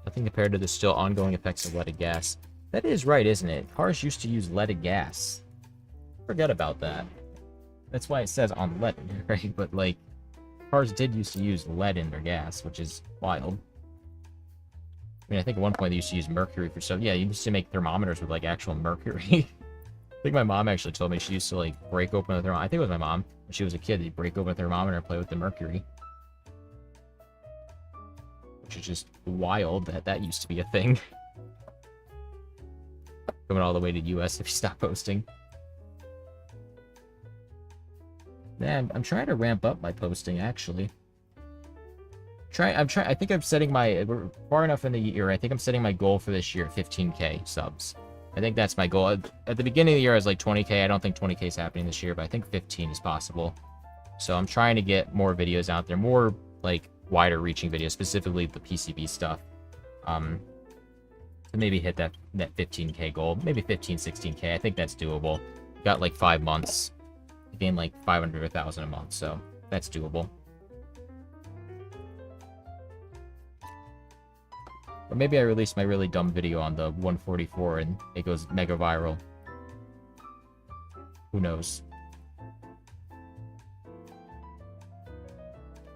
Nothing compared to the still ongoing effects of leaded gas. That is right, isn't it? Cars used to use leaded gas. Forget about that. That's why it says on lead, right? But, like, cars did used to use lead in their gas, which is wild. I mean, I think at one point they used to use mercury for stuff. Yeah, you used to make thermometers with, like, actual mercury. I think my mom actually told me she used to, like, break open a thermometer. I think it was my mom. When she was a kid, they'd break open a thermometer and play with the mercury. Which is just wild that that used to be a thing. Coming all the way to US if you stop posting. Man, I'm trying to ramp up my posting, actually. I think I'm setting we're far enough in the year. I think I'm setting my goal for this year at 15k subs. I think that's my goal. At the beginning of the year, I was like 20k. I don't think 20k is happening this year, but I think 15 is possible. So I'm trying to get more videos out there, more, like, wider reaching videos, specifically the PCB stuff. To maybe hit that 15k goal. Maybe 15, 16k. I think that's doable. Got, like, 5 months. Gain like 500 or 1,000 a month, so that's doable. Or maybe I release my really dumb video on the 144 and it goes mega viral. Who knows?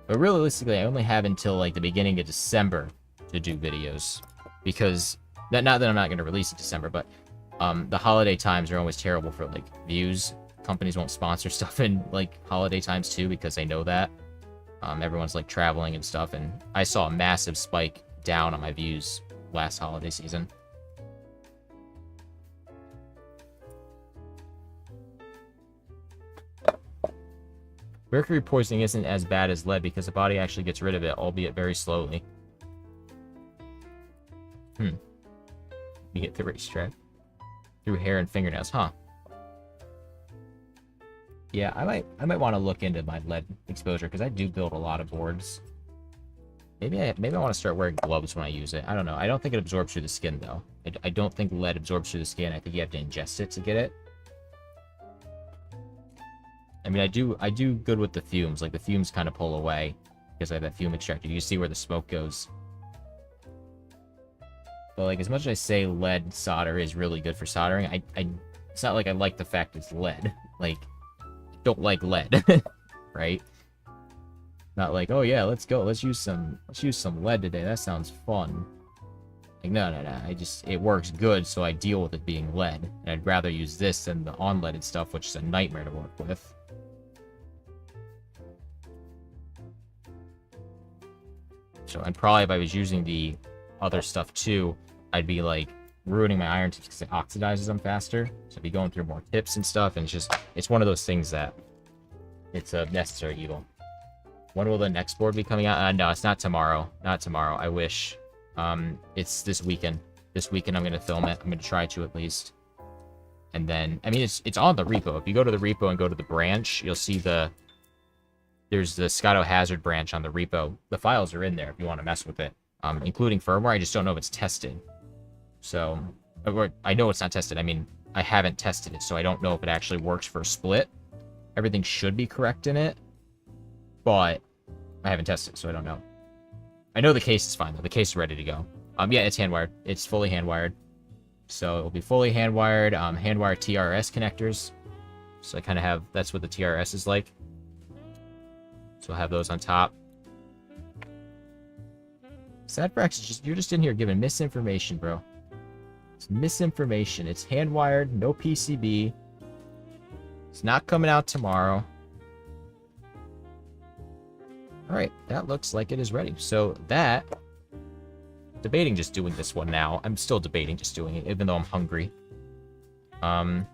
But realistically, I only have until like the beginning of December to do videos, because not that I'm not going to release in December, but the holiday times are always terrible for like views. Companies won't sponsor stuff in like holiday times too, because they know that everyone's like traveling and stuff, and I saw a massive spike down on my views last holiday season. Mercury poisoning isn't as bad as lead because the body actually gets rid of it, albeit very slowly. You get the racetrack through hair and fingernails, huh? Yeah, I might want to look into my lead exposure, because I do build a lot of boards. Maybe I want to start wearing gloves when I use it. I don't know. I don't think it absorbs through the skin, though. I don't think lead absorbs through the skin. I think you have to ingest it to get it. I mean, I do good with the fumes. Like, the fumes kind of pull away because I have that fume extractor. You see where the smoke goes. But, like, as much as I say lead solder is really good for soldering, it's not like I like the fact it's lead. Like, don't like lead, right? Not like, oh yeah, let's use some lead today. That sounds fun. Like, no. It works good, so I deal with it being lead. And I'd rather use this than the unleaded stuff, which is a nightmare to work with. So, and probably if I was using the other stuff too, I'd be like ruining my iron tips because it oxidizes them faster. So I'd be going through more tips and stuff, and it's one of those things that it's a necessary evil. When will the next board be coming out? No, it's not tomorrow. Not tomorrow. I wish. It's this weekend. This weekend I'm going to film it. I'm going to try to, at least. And then, I mean, it's on the repo. If you go to the repo and go to the branch, you'll see there's the Scotto Hazard branch on the repo. The files are in there if you want to mess with it, including firmware. I just don't know if it's tested. So, I know it's not tested. I mean, I haven't tested it, so I don't know if it actually works for a split. Everything should be correct in it, but I haven't tested it, so I don't know. I know the case is fine, though. The case is ready to go. Yeah, it's hand-wired. It's fully hand-wired. So it'll be fully hand-wired, hand-wired TRS connectors. So I kind of have, that's what the TRS is like. So I'll have those on top. Sadbrax, you're just in here giving misinformation, bro. It's misinformation. It's hand-wired, no PCB. It's not coming out tomorrow. Alright, that looks like it is ready. So that... Debating just doing this one now. I'm still debating just doing it, even though I'm hungry. I'm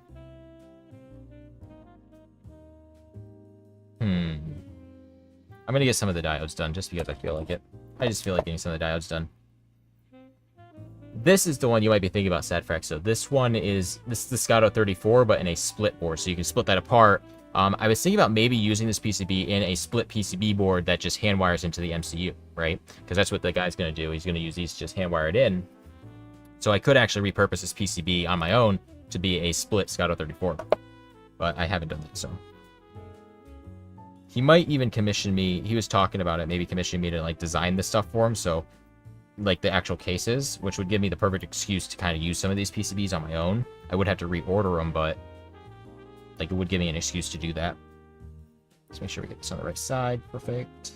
gonna get some of the diodes done, just because I feel like it. I just feel like getting some of the diodes done. This is the one you might be thinking about, Sadfrax. So this is the Scotto 34, but in a split board. So you can split that apart. I was thinking about maybe using this PCB in a split PCB board that just hand wires into the MCU, right? Because that's what the guy's going to do. He's going to use these to just hand wire it in. So I could actually repurpose this PCB on my own to be a split Scotto 34. But I haven't done that, so. He might even commission me. He was talking about it, maybe commissioning me to like design this stuff for him. So like the actual cases, which would give me the perfect excuse to kind of use some of these PCBs on my own. I would have to reorder them, but like it would give me an excuse to do that. Let's make sure we get this on the right side. Perfect.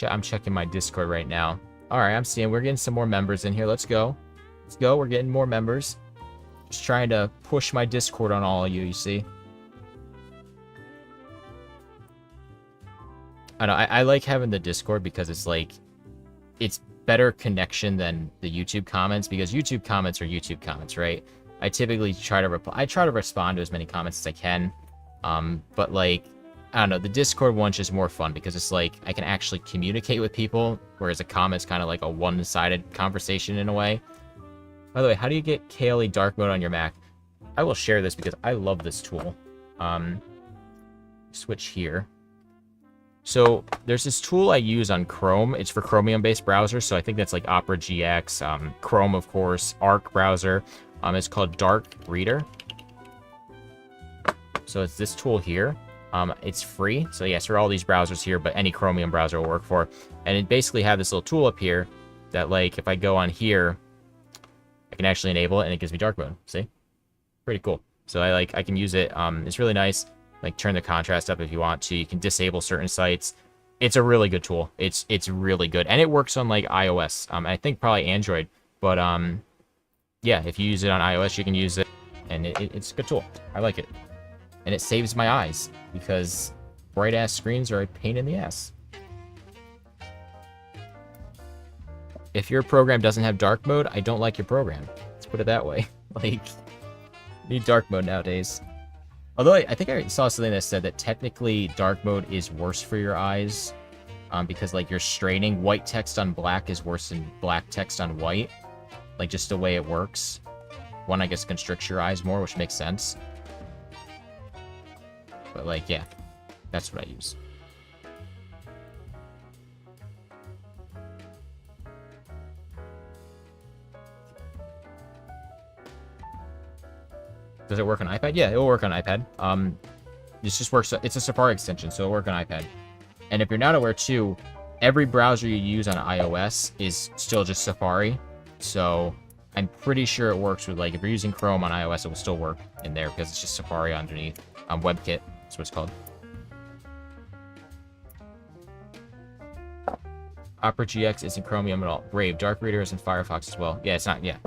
I'm checking my Discord right now. All right, I'm seeing we're getting some more members in here. Let's go. Let's go. We're getting more members. Just trying to push my Discord on all of you, you see. I know, I like having the Discord because it's like, it's better connection than the YouTube comments, because YouTube comments are YouTube comments, right? I typically try to respond to as many comments as I can. But like, I don't know, the Discord one's just more fun because it's like I can actually communicate with people, whereas a comment's kind of like a one-sided conversation in a way. By the way, how do you get KLE dark mode on your Mac? I will share this because I love this tool. Switch here. So there's this tool I use on Chrome. It's for Chromium-based browsers, so I think that's like Opera GX, Chrome, of course, Arc browser. It's called Dark Reader. So it's this tool here. It's free, so yes, for all these browsers here, but any Chromium browser will work for. And it basically have this little tool up here that, like, if I go on here, I can actually enable it, and it gives me dark mode. See? Pretty cool. So I can use it. It's really nice. Like, turn the contrast up if you want to. You can disable certain sites. It's a really good tool. It's really good, and it works on like iOS. I think probably Android, but yeah, if you use it on iOS, you can use it, and it's a good tool. I like it. And it saves my eyes, because bright-ass screens are a pain in the ass. If your program doesn't have dark mode, I don't like your program. Let's put it that way. Like, you need dark mode nowadays. Although I think I saw something that said that technically dark mode is worse for your eyes, because like you're straining. White text on black is worse than black text on white. Like, just the way it works. One, I guess, constricts your eyes more, which makes sense. But, like, yeah, that's what I use. Does it work on iPad? Yeah, it will work on iPad. This just works. It's a Safari extension, so it'll work on iPad. And if you're not aware, too, every browser you use on iOS is still just Safari. So I'm pretty sure it works with, like, if you're using Chrome on iOS, it will still work in there because it's just Safari underneath. WebKit. That's what it's called. Opera GX isn't Chromium at all. Brave. Dark Reader is in Firefox as well. Yeah, it's not. Yeah.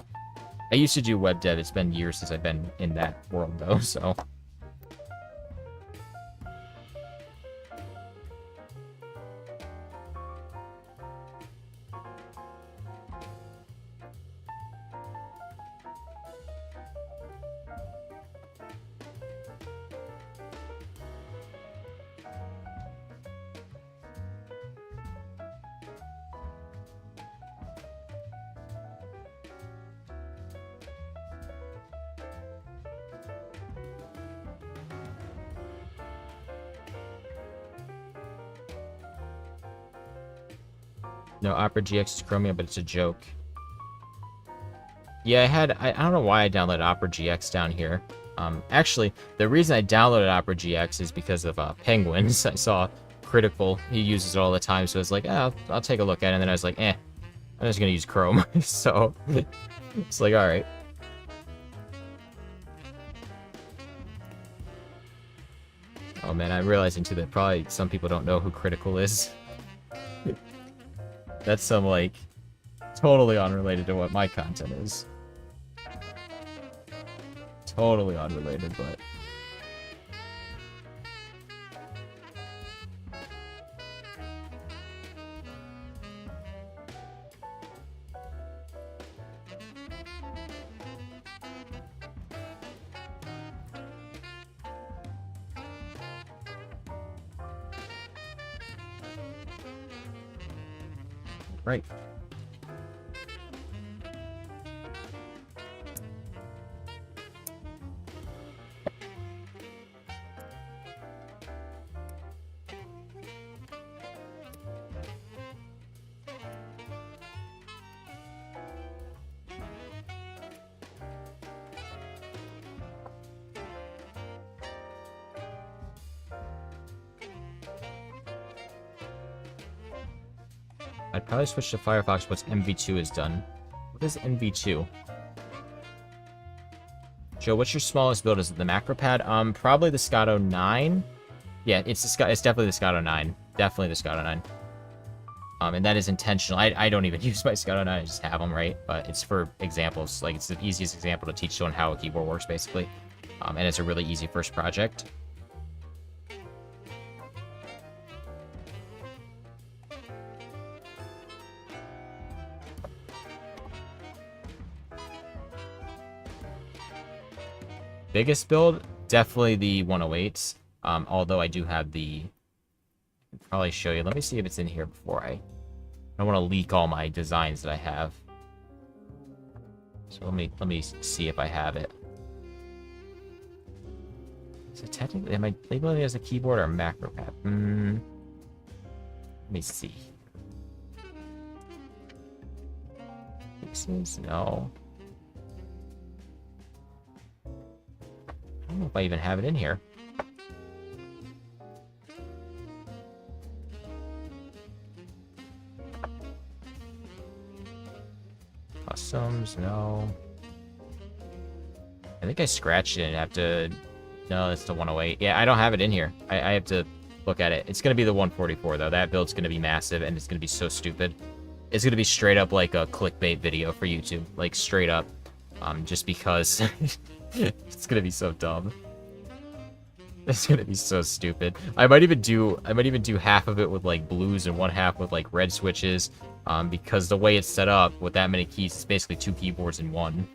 I used to do web dev. It's been years since I've been in that world, though, so. No, Opera GX is Chromium, but it's a joke. Yeah, I don't know why I downloaded Opera GX down here. Actually, the reason I downloaded Opera GX is because of Penguins. I saw Critical, he uses it all the time, so I was like, I'll take a look at it, and then I was like, I'm just gonna use Chrome. So, it's like, alright. Oh man, I'm realizing too that probably some people don't know who Critical is. That's some, like, totally unrelated to what my content is. Totally unrelated, but Right. I'd probably switch to Firefox once MV2 is done. What is MV2? Joe, what's your smallest build? Is it the macro pad? Probably the Scotto 9. Yeah, it's definitely the Scotto 9. Definitely the Scotto 9. And that is intentional. I don't even use my Scotto 9, I just have them, right? But it's for examples. Like, it's the easiest example to teach someone how a keyboard works, basically. And it's a really easy first project. Biggest build, definitely the 108s. Although I do have the... I'll probably show you. Let me see if it's in here before I don't want to leak all my designs that I have. So let me see if I have it. So technically, am I labeling it as a keyboard or a macro pad? Let me see. Pieces? No. I don't know if I even have it in here. Customs, no. I think I scratched it and have to... No, it's the 108. Yeah, I don't have it in here. I have to look at it. It's going to be the 144, though. That build's going to be massive, and it's going to be so stupid. It's going to be straight up like a clickbait video for YouTube. Like, straight up. Just because... It's gonna be so dumb. It's gonna be so stupid. I might even do half of it with like blues and one half with like red switches. Because the way it's set up with that many keys, it's basically 2 keyboards in one.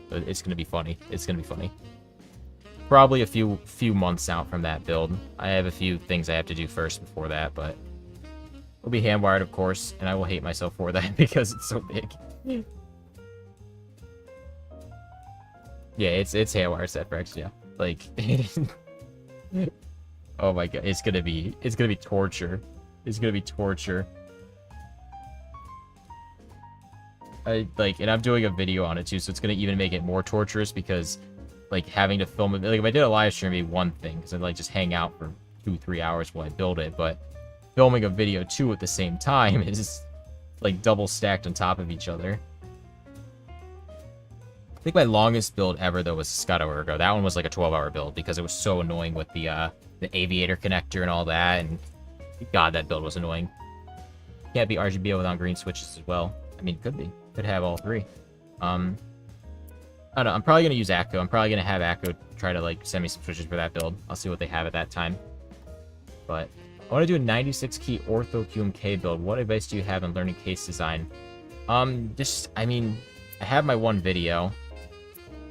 But it's gonna be funny. It's gonna be funny. Probably a few months out from that build. I have a few things I have to do first before that, but it'll be hand wired, of course, and I will hate myself for that because it's so big. Yeah, it's handwire set Rex, yeah. Like oh my god, it's gonna be torture. It's gonna be torture. And I'm doing a video on it too, so it's gonna even make it more torturous because like having to film it, like if I did a live stream it'd be one thing, because I'd like just hang out for 2-3 hours while I build it, but filming a video too at the same time is like double stacked on top of each other. I think my longest build ever, though, was Scotto Ergo. That one was like a 12-hour build because it was so annoying with the aviator connector and all that. And god, that build was annoying. Can't be RGB without green switches as well. I mean, could be. Could have all 3. I don't know. I'm probably going to use Acco. I'm probably going to have Acco try to like send me some switches for that build. I'll see what they have at that time. But I want to do a 96-key Ortho QMK build. What advice do you have on learning case design? I mean, I have my one video.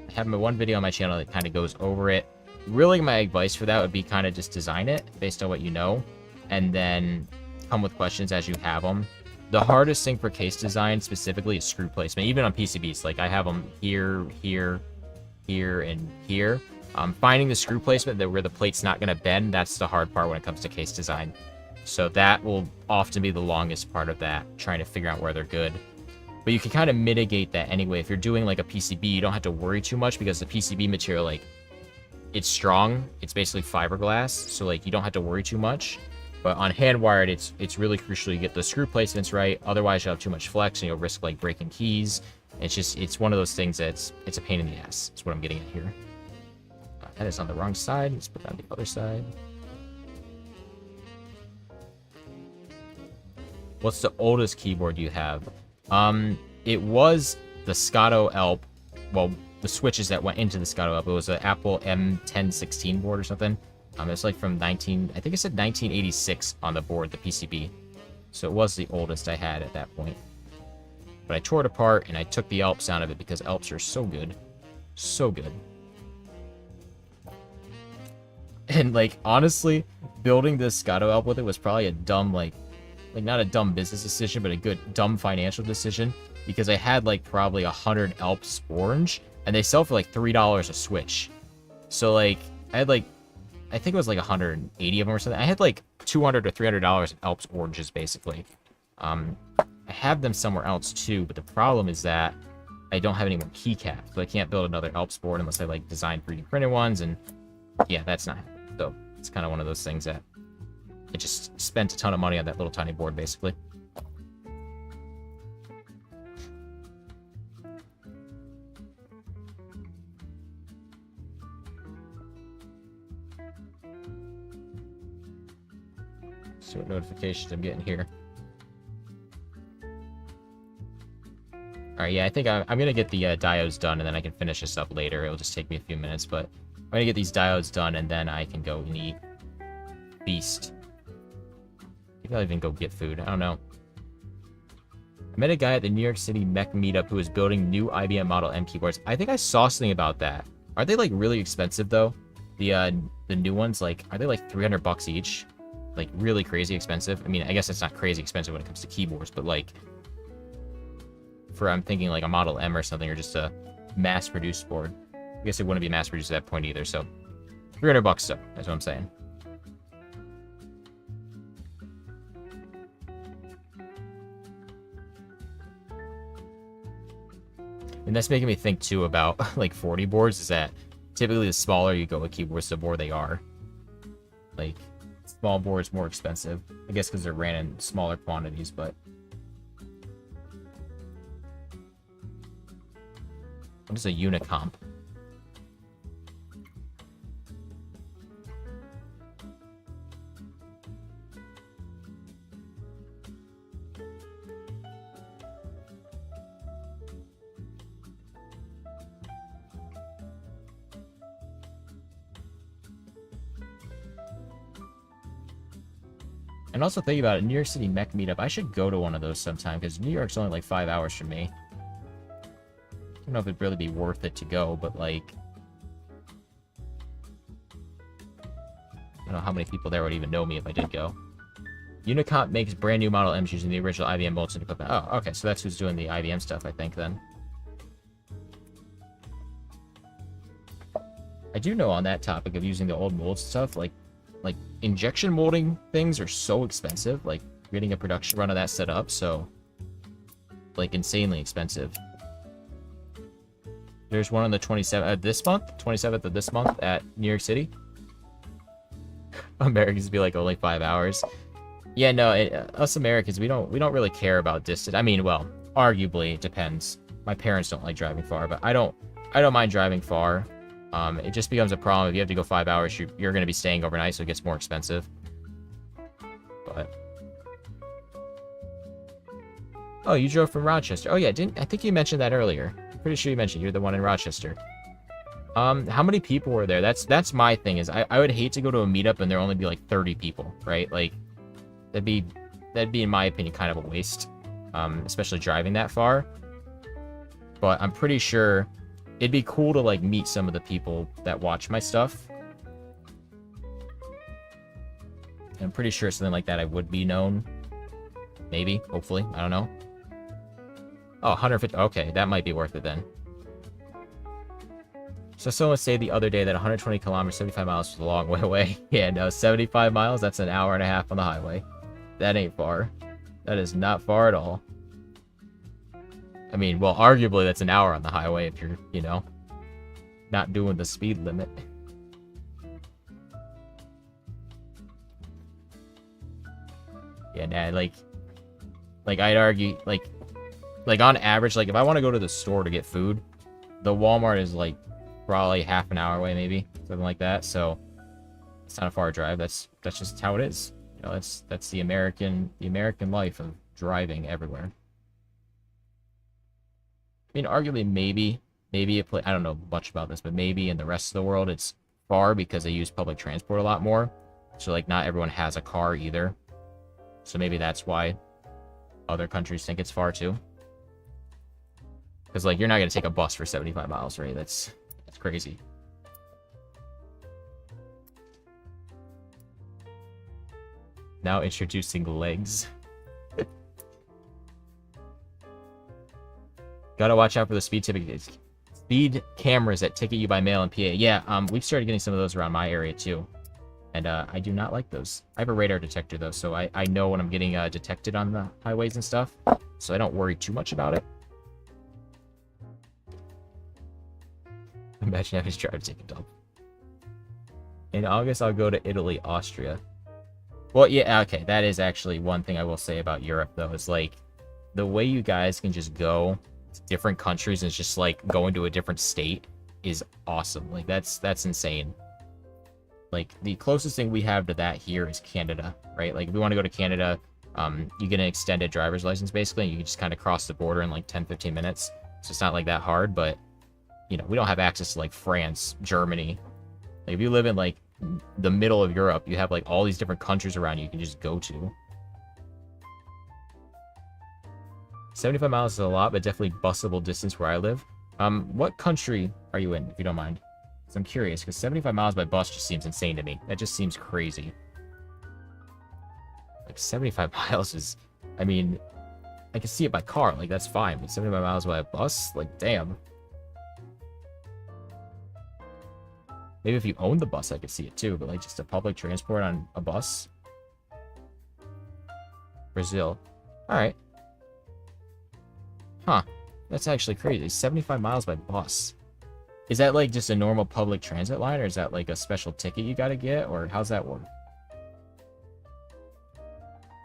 I have my one video on my channel that kind of goes over it. Really, my advice for that would be kind of just design it based on what you know, and then come with questions as you have them. The hardest thing for case design specifically is screw placement, even on PCBs. Like I have them here, here, here, and here. Finding the screw placement that where the plate's not going to bend, that's the hard part when it comes to case design. So that will often be the longest part of that, trying to figure out where they're good. But you can kind of mitigate that anyway. If you're doing like a PCB, you don't have to worry too much because the PCB material, like, it's strong. It's basically fiberglass, so like you don't have to worry too much. But on hand wired, it's really crucial you get the screw placements right. Otherwise, you'll have too much flex and you'll risk like breaking keys. It's one of those things that's it's a pain in the ass. That's what I'm getting at here. That is on the wrong side. Let's put that on the other side. What's the oldest keyboard you have? It was the Scotto ELP. Well, the switches that went into the Scotto ELP. It was an Apple M1016 board or something. It's like from I think it said 1986 on the board, the PCB. So it was the oldest I had at that point. But I tore it apart and I took the ELPs out of it because ELPs are so good. So good. And like, honestly, building this Scotto ELP with it was probably a dumb, like, like not a dumb business decision, but a good dumb financial decision, because I had like probably 100 Alps orange, and they sell for like $3 a switch. So like I had like, I think it was like 180 of them or something. I had like $200 or $300 in Alps oranges basically. I have them somewhere else too, but the problem is that I don't have any more keycaps, so I can't build another Alps board unless I like design 3D printed ones, and yeah, that's not happening. So it's kind of one of those things that I just spent a ton of money on that little tiny board basically. See what notifications I'm getting here. Alright, yeah, I think I'm going to get the diodes done, and then I can finish this up later. It'll just take me a few minutes, but I'm going to get these diodes done, and then I can go and eat Beast. Maybe I'll even go get food. I don't know. I met a guy at the New York City Mech meetup who was building new IBM Model M keyboards. I think I saw something about that. Are they, like, really expensive, though? The new ones, like, are they, like, $300 each? Like, really crazy expensive? I mean, I guess it's not crazy expensive when it comes to keyboards, but, like, for, I'm thinking, like, a Model M or something, or just a mass-produced board. I guess it wouldn't be mass-produced at that point either, so $300 so, that's what I'm saying. And that's making me think, too, about, like, 40 boards, is that typically the smaller you go with keyboards, the more they are. Like, small boards more expensive. I guess because they're ran in smaller quantities, but... What is a unicomp? And also think about it, New York City Mech meetup. I should go to one of those sometime, because New York's only like 5 hours from me. I don't know if it'd really be worth it to go, but like... I don't know how many people there would even know me if I did go. Unicomp makes brand new Model M's using the original IBM bolts and equipment. Oh, okay, so that's who's doing the IBM stuff, I think, then. I do know on that topic of using the old mold stuff, like injection molding things are so expensive, like getting a production run of that set up, so like insanely expensive. There's one on the 27th this month, 27th of this month at New York City. Americans be like only 5 hours. Yeah, no, us Americans, we don't really care about distance. I mean, well, arguably it depends. My parents don't like driving far, but I don't mind driving far. It just becomes a problem if you have to go 5 hours. You're going to be staying overnight, so it gets more expensive. But oh, you drove from Rochester. Oh yeah, I think you mentioned that earlier. I'm pretty sure you mentioned you're the one in Rochester. How many people were there? That's my thing. Is I would hate to go to a meetup and there only be like 30 people, right? Like that'd be in my opinion kind of a waste, especially driving that far. But I'm pretty sure it'd be cool to like meet some of the people that watch my stuff. I'm pretty sure something like that I would be known. Maybe, hopefully, I don't know. Oh, 150, okay, that might be worth it then. So someone said the other day that 120 kilometers, 75 miles was a long way away. Yeah, no, 75 miles, that's an hour and a half on the highway. That ain't far. That is not far at all. I mean, well, arguably that's an hour on the highway if you're, you know, not doing the speed limit. Yeah, nah, like I'd argue, like on average, like if I want to go to the store to get food, the Walmart is like probably half an hour away, maybe something like that. So it's not a far drive. That's just how it is. You know, that's the American life of driving everywhere. I mean, arguably, maybe I don't know much about this, but maybe in the rest of the world it's far because they use public transport a lot more. So like not everyone has a car either. So maybe that's why other countries think it's far too. Because like you're not gonna take a bus for 75 miles, right? That's crazy. Now introducing legs. Gotta watch out for the speed cameras that ticket you by mail in PA. Yeah, we've started getting some of those around my area too. And I do not like those. I have a radar detector though, so I know when I'm getting detected on the highways and stuff. So I don't worry too much about it. Imagine having to try to take a dump. In August, I'll go to Italy, Austria. Well, yeah, okay. That is actually one thing I will say about Europe, though. Is, like, the way you guys can just go to different countries and it's just, like, going to a different state is awesome. Like, that's insane. Like, the closest thing we have to that here is Canada, right? Like, if we want to go to Canada, you get an extended driver's license, basically, and you can just kind of cross the border in, like, 10, 15 minutes. So it's not, like, that hard, but, you know, we don't have access to, like, France, Germany. Like, if you live in, like, the middle of Europe, you have, like, all these different countries around you can just go to. 75 miles is a lot, but definitely busable distance where I live. What country are you in, if you don't mind? Because I'm curious, because 75 miles by bus just seems insane to me. That just seems crazy. Like, 75 miles is... I mean, I can see it by car, like, that's fine, but 75 miles by a bus? Like, damn. Maybe if you own the bus, I could see it too, but like just a public transport on a bus. Brazil. Alright. Huh. That's actually crazy. 75 miles by bus. Is that like just a normal public transit line, or is that like a special ticket you gotta get, or how's that work?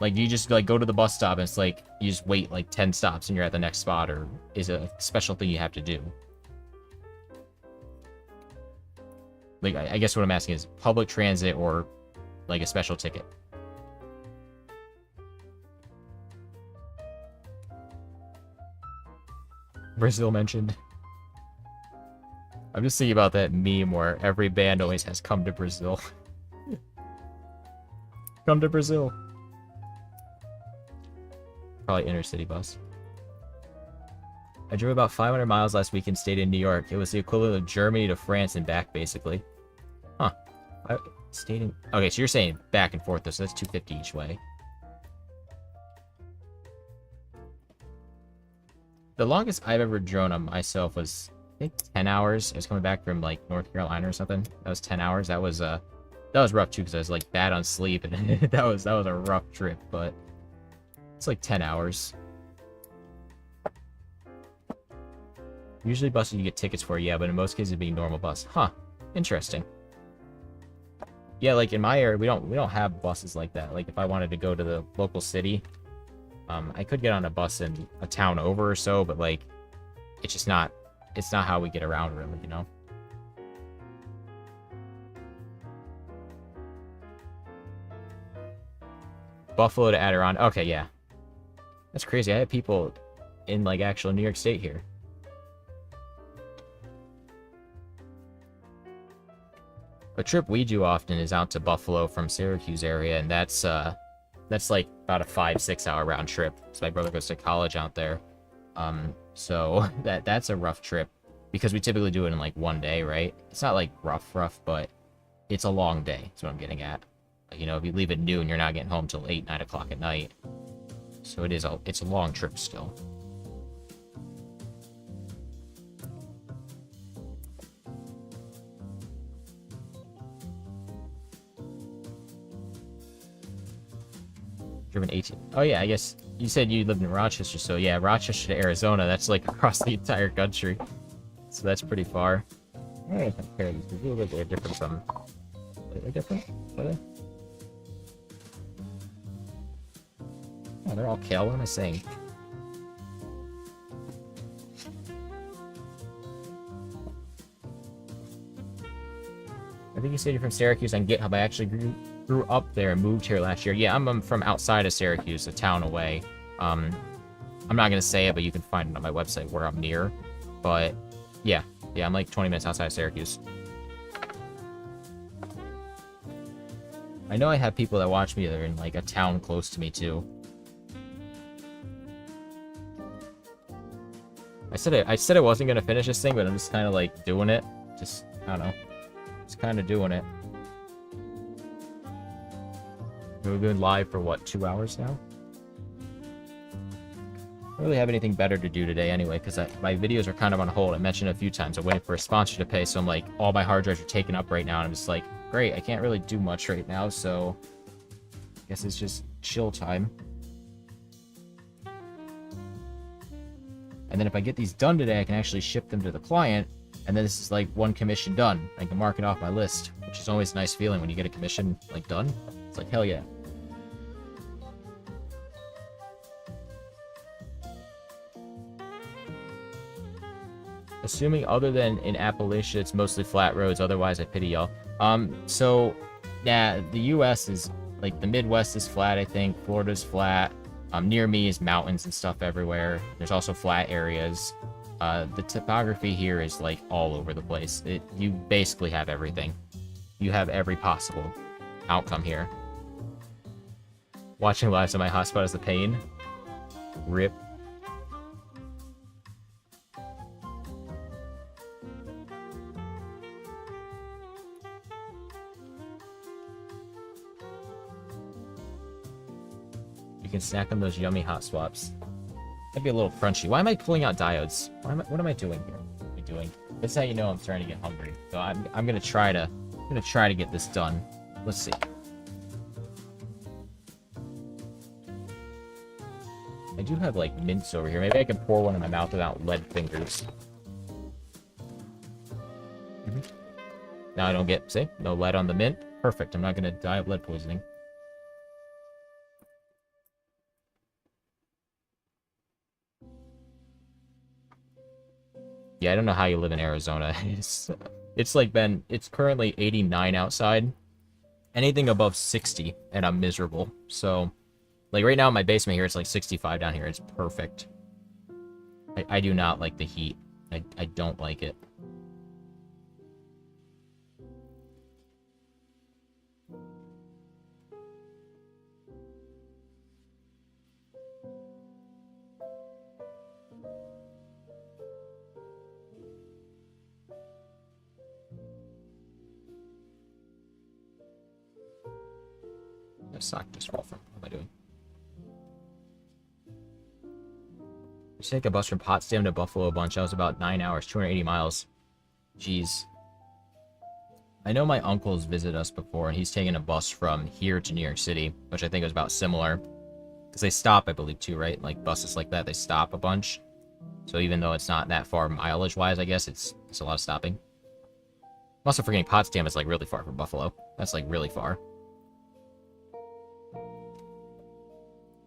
Like, do you just like go to the bus stop and it's like, you just wait like 10 stops and you're at the next spot, or is it a special thing you have to do? Like, I guess what I'm asking is public transit or, like, a special ticket. Brazil mentioned. I'm just thinking about that meme where every band always has "Come to Brazil." Come to Brazil. Probably intercity bus. I drove about 500 miles last week and stayed in New York. It was the equivalent of Germany to France and back, basically. Huh. I stayed in... Okay, so you're saying back and forth, though, so that's 250 each way. The longest I've ever drone on myself was, I think, 10 hours. I was coming back from, like, North Carolina or something. That was 10 hours. That was rough, too, because I was, like, bad on sleep, and that was a rough trip, but it's, like, 10 hours. Usually buses you get tickets for, yeah, but in most cases it'd be normal bus. Huh. Interesting. Yeah, like in my area, we don't have buses like that. Like if I wanted to go to the local city, I could get on a bus in a town over or so, but like it's not how we get around really, you know? Buffalo to Adirondack. Okay, yeah. That's crazy. I have people in like actual New York State here. A trip we do often is out to Buffalo from Syracuse area, and that's like about a 5-6 hour round trip. So my brother goes to college out there. So that's a rough trip because we typically do it in like one day, right? It's not like rough, but it's a long day. That's what I'm getting at. You know, if you leave at noon, you're not getting home till 8, 9 o'clock at night. So it's a long trip still. Driven 18. Oh yeah, I guess you said you lived in Rochester, so yeah, Rochester to Arizona, that's like across the entire country. So that's pretty far. I'm gonna compare these. They're a little bit different from... Slightly different? Are they? Oh, they're all kale. What am I saying? I think you said you're from Syracuse on GitHub. I actually grew up there and moved here last year. Yeah, I'm from outside of Syracuse, a town away. I'm not gonna say it, but you can find it on my website where I'm near. But yeah, I'm like 20 minutes outside of Syracuse. I know I have people that watch me that are in like a town close to me too. I said I wasn't gonna finish this thing, but I'm just kind of like doing it. Just, I don't know. Just kind of doing it. We've been live for what, 2 hours now? don't really have anything better to do today anyway, because my videos are kind of on hold. I mentioned it a few times. I'm waiting for a sponsor to pay, so I'm like, all my hard drives are taken up right now, and I'm just like, great, I can't really do much right now, so I guess it's just chill time. And then if I get these done today, I can actually ship them to the client, and then this is like one commission done. I can mark it off my list, which is always a nice feeling when you get a commission like done. It's like, hell yeah. Assuming other than in Appalachia, it's mostly flat roads. Otherwise, I pity y'all. So, yeah, the U.S. is, like, the Midwest is flat, I think. Florida's flat. Near me is mountains and stuff everywhere. There's also flat areas. The topography here is, like, all over the place. You basically have everything. You have every possible outcome here. Watching lives on my hotspot is a pain. Rip. You can snack on those yummy hot swaps. That'd be a little crunchy. Why am I pulling out diodes? What am I doing here? What am I doing? That's how you know I'm starting to get hungry. So I'm gonna try to get this done. Let's see. I do have like mints over here. Maybe I can pour one in my mouth without lead fingers. Now I don't get, see, no lead on the mint. Perfect. I'm not gonna die of lead poisoning. Yeah, I don't know how you live in Arizona. It's currently 89 outside. Anything above 60, and I'm miserable. So, like right now in my basement here, it's like 65 down here. It's perfect. I do not like the heat. I don't like it. Sock just roll from. What am I doing? I take a bus from Potsdam to Buffalo a bunch. That was about 9 hours, 280 miles. Jeez. I know my uncle's visited us before, and he's taken a bus from here to New York City, which I think is about similar. Because they stop, I believe, too, right? Like, buses like that, they stop a bunch. So even though it's not that far mileage-wise, I guess, it's a lot of stopping. I'm also forgetting Potsdam is, like, really far from Buffalo. That's, like, really far.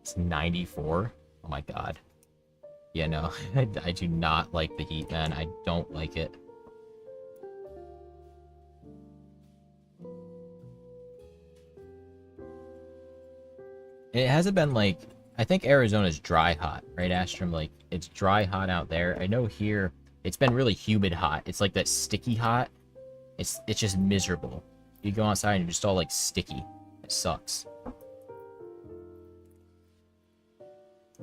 It's 94? Oh my god. Yeah, no. I do not like the heat, man. I don't like it. It hasn't been, like... I think Arizona's dry hot, right, Astrum? Like, it's dry hot out there. I know here, it's been really humid hot. It's like that sticky hot. It's just miserable. You go outside and you're just all, like, sticky. It sucks.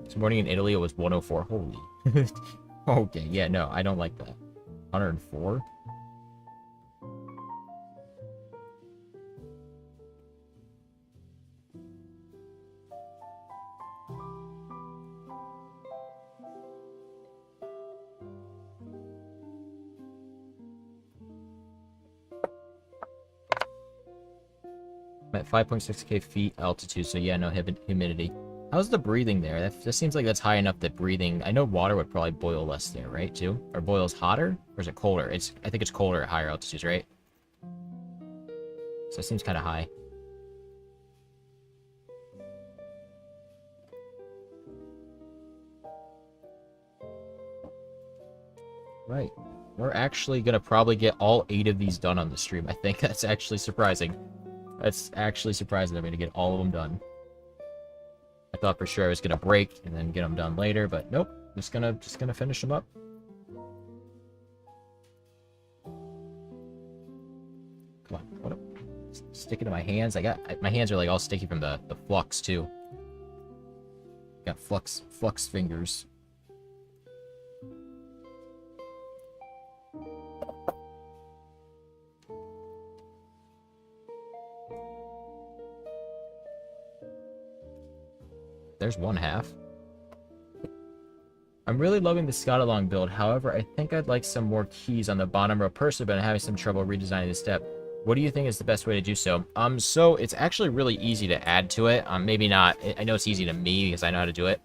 This morning in Italy, it was 104. Holy. Okay, yeah, no, I don't like that. 104? I'm at 5.6k feet altitude, so yeah, no humidity. How's the breathing there? That seems like that's high enough that breathing... I know water would probably boil less there, right, too? Or boils hotter? Or is it colder? I think it's colder at higher altitudes, right? So it seems kind of high. Right. We're actually going to probably get all 8 of these done on the stream. I think that's actually surprising. That's actually surprising that I'm going to get all of them done. I thought for sure I was gonna break and then get them done later, but nope. Just gonna finish them up. Come on, what up? Stick it to my hands. My hands are like all sticky from the flux too. Got flux fingers. There's one half. I'm really loving the Scotto build. However, I think I'd like some more keys on the bottom row personally, but I'm having some trouble redesigning the step. What do you think is the best way to do so? So it's actually really easy to add to it. Maybe not. I know it's easy to me because I know how to do it.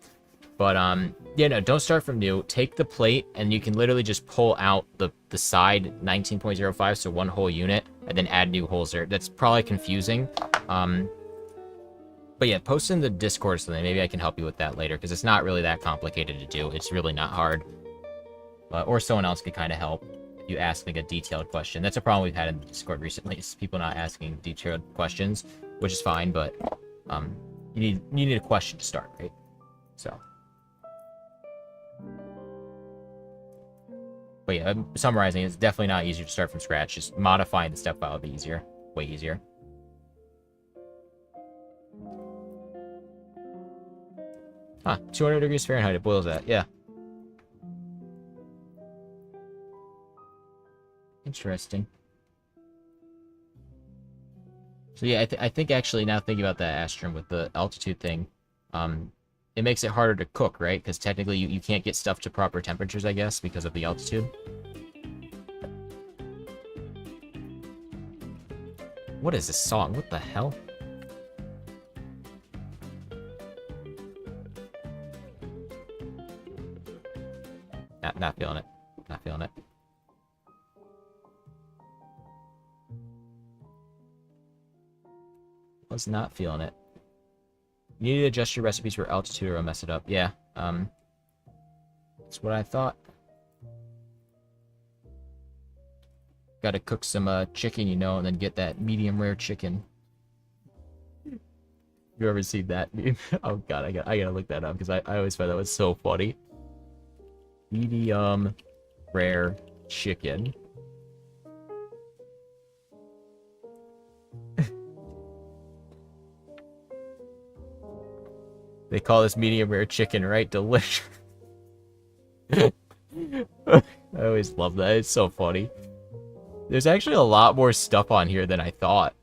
But, yeah, no, don't start from new. Take the plate, and you can literally just pull out the side 19.05, so one whole unit, and then add new holes there. That's probably confusing. But yeah, post in the Discord or something. Maybe I can help you with that later, because it's not really that complicated to do. It's really not hard. Or someone else could kind of help if you ask, like, a detailed question. That's a problem we've had in the Discord recently, is people not asking detailed questions, which is fine, but you need a question to start, right? So. But yeah, I'm summarizing, it's definitely not easier to start from scratch. Just modifying the step file would be easier. Way easier. Huh, 200 degrees Fahrenheit, it boils at, yeah. Interesting. So yeah, I think actually now thinking about that, Astrum, with the altitude thing, it makes it harder to cook, right? Because technically you can't get stuff to proper temperatures, I guess, because of the altitude. What is this song? What the hell? Not feeling it. Not feeling it. Was not feeling it. You need to adjust your recipes for altitude or I'll mess it up. Yeah, that's what I thought. Gotta cook some chicken, you know, and then get that medium rare chicken. You ever seen that meme? Oh god, I gotta look that up because I always found that was so funny. Medium rare chicken. They call this medium rare chicken, right? Delicious. I always love that. It's so funny. There's actually a lot more stuff on here than I thought.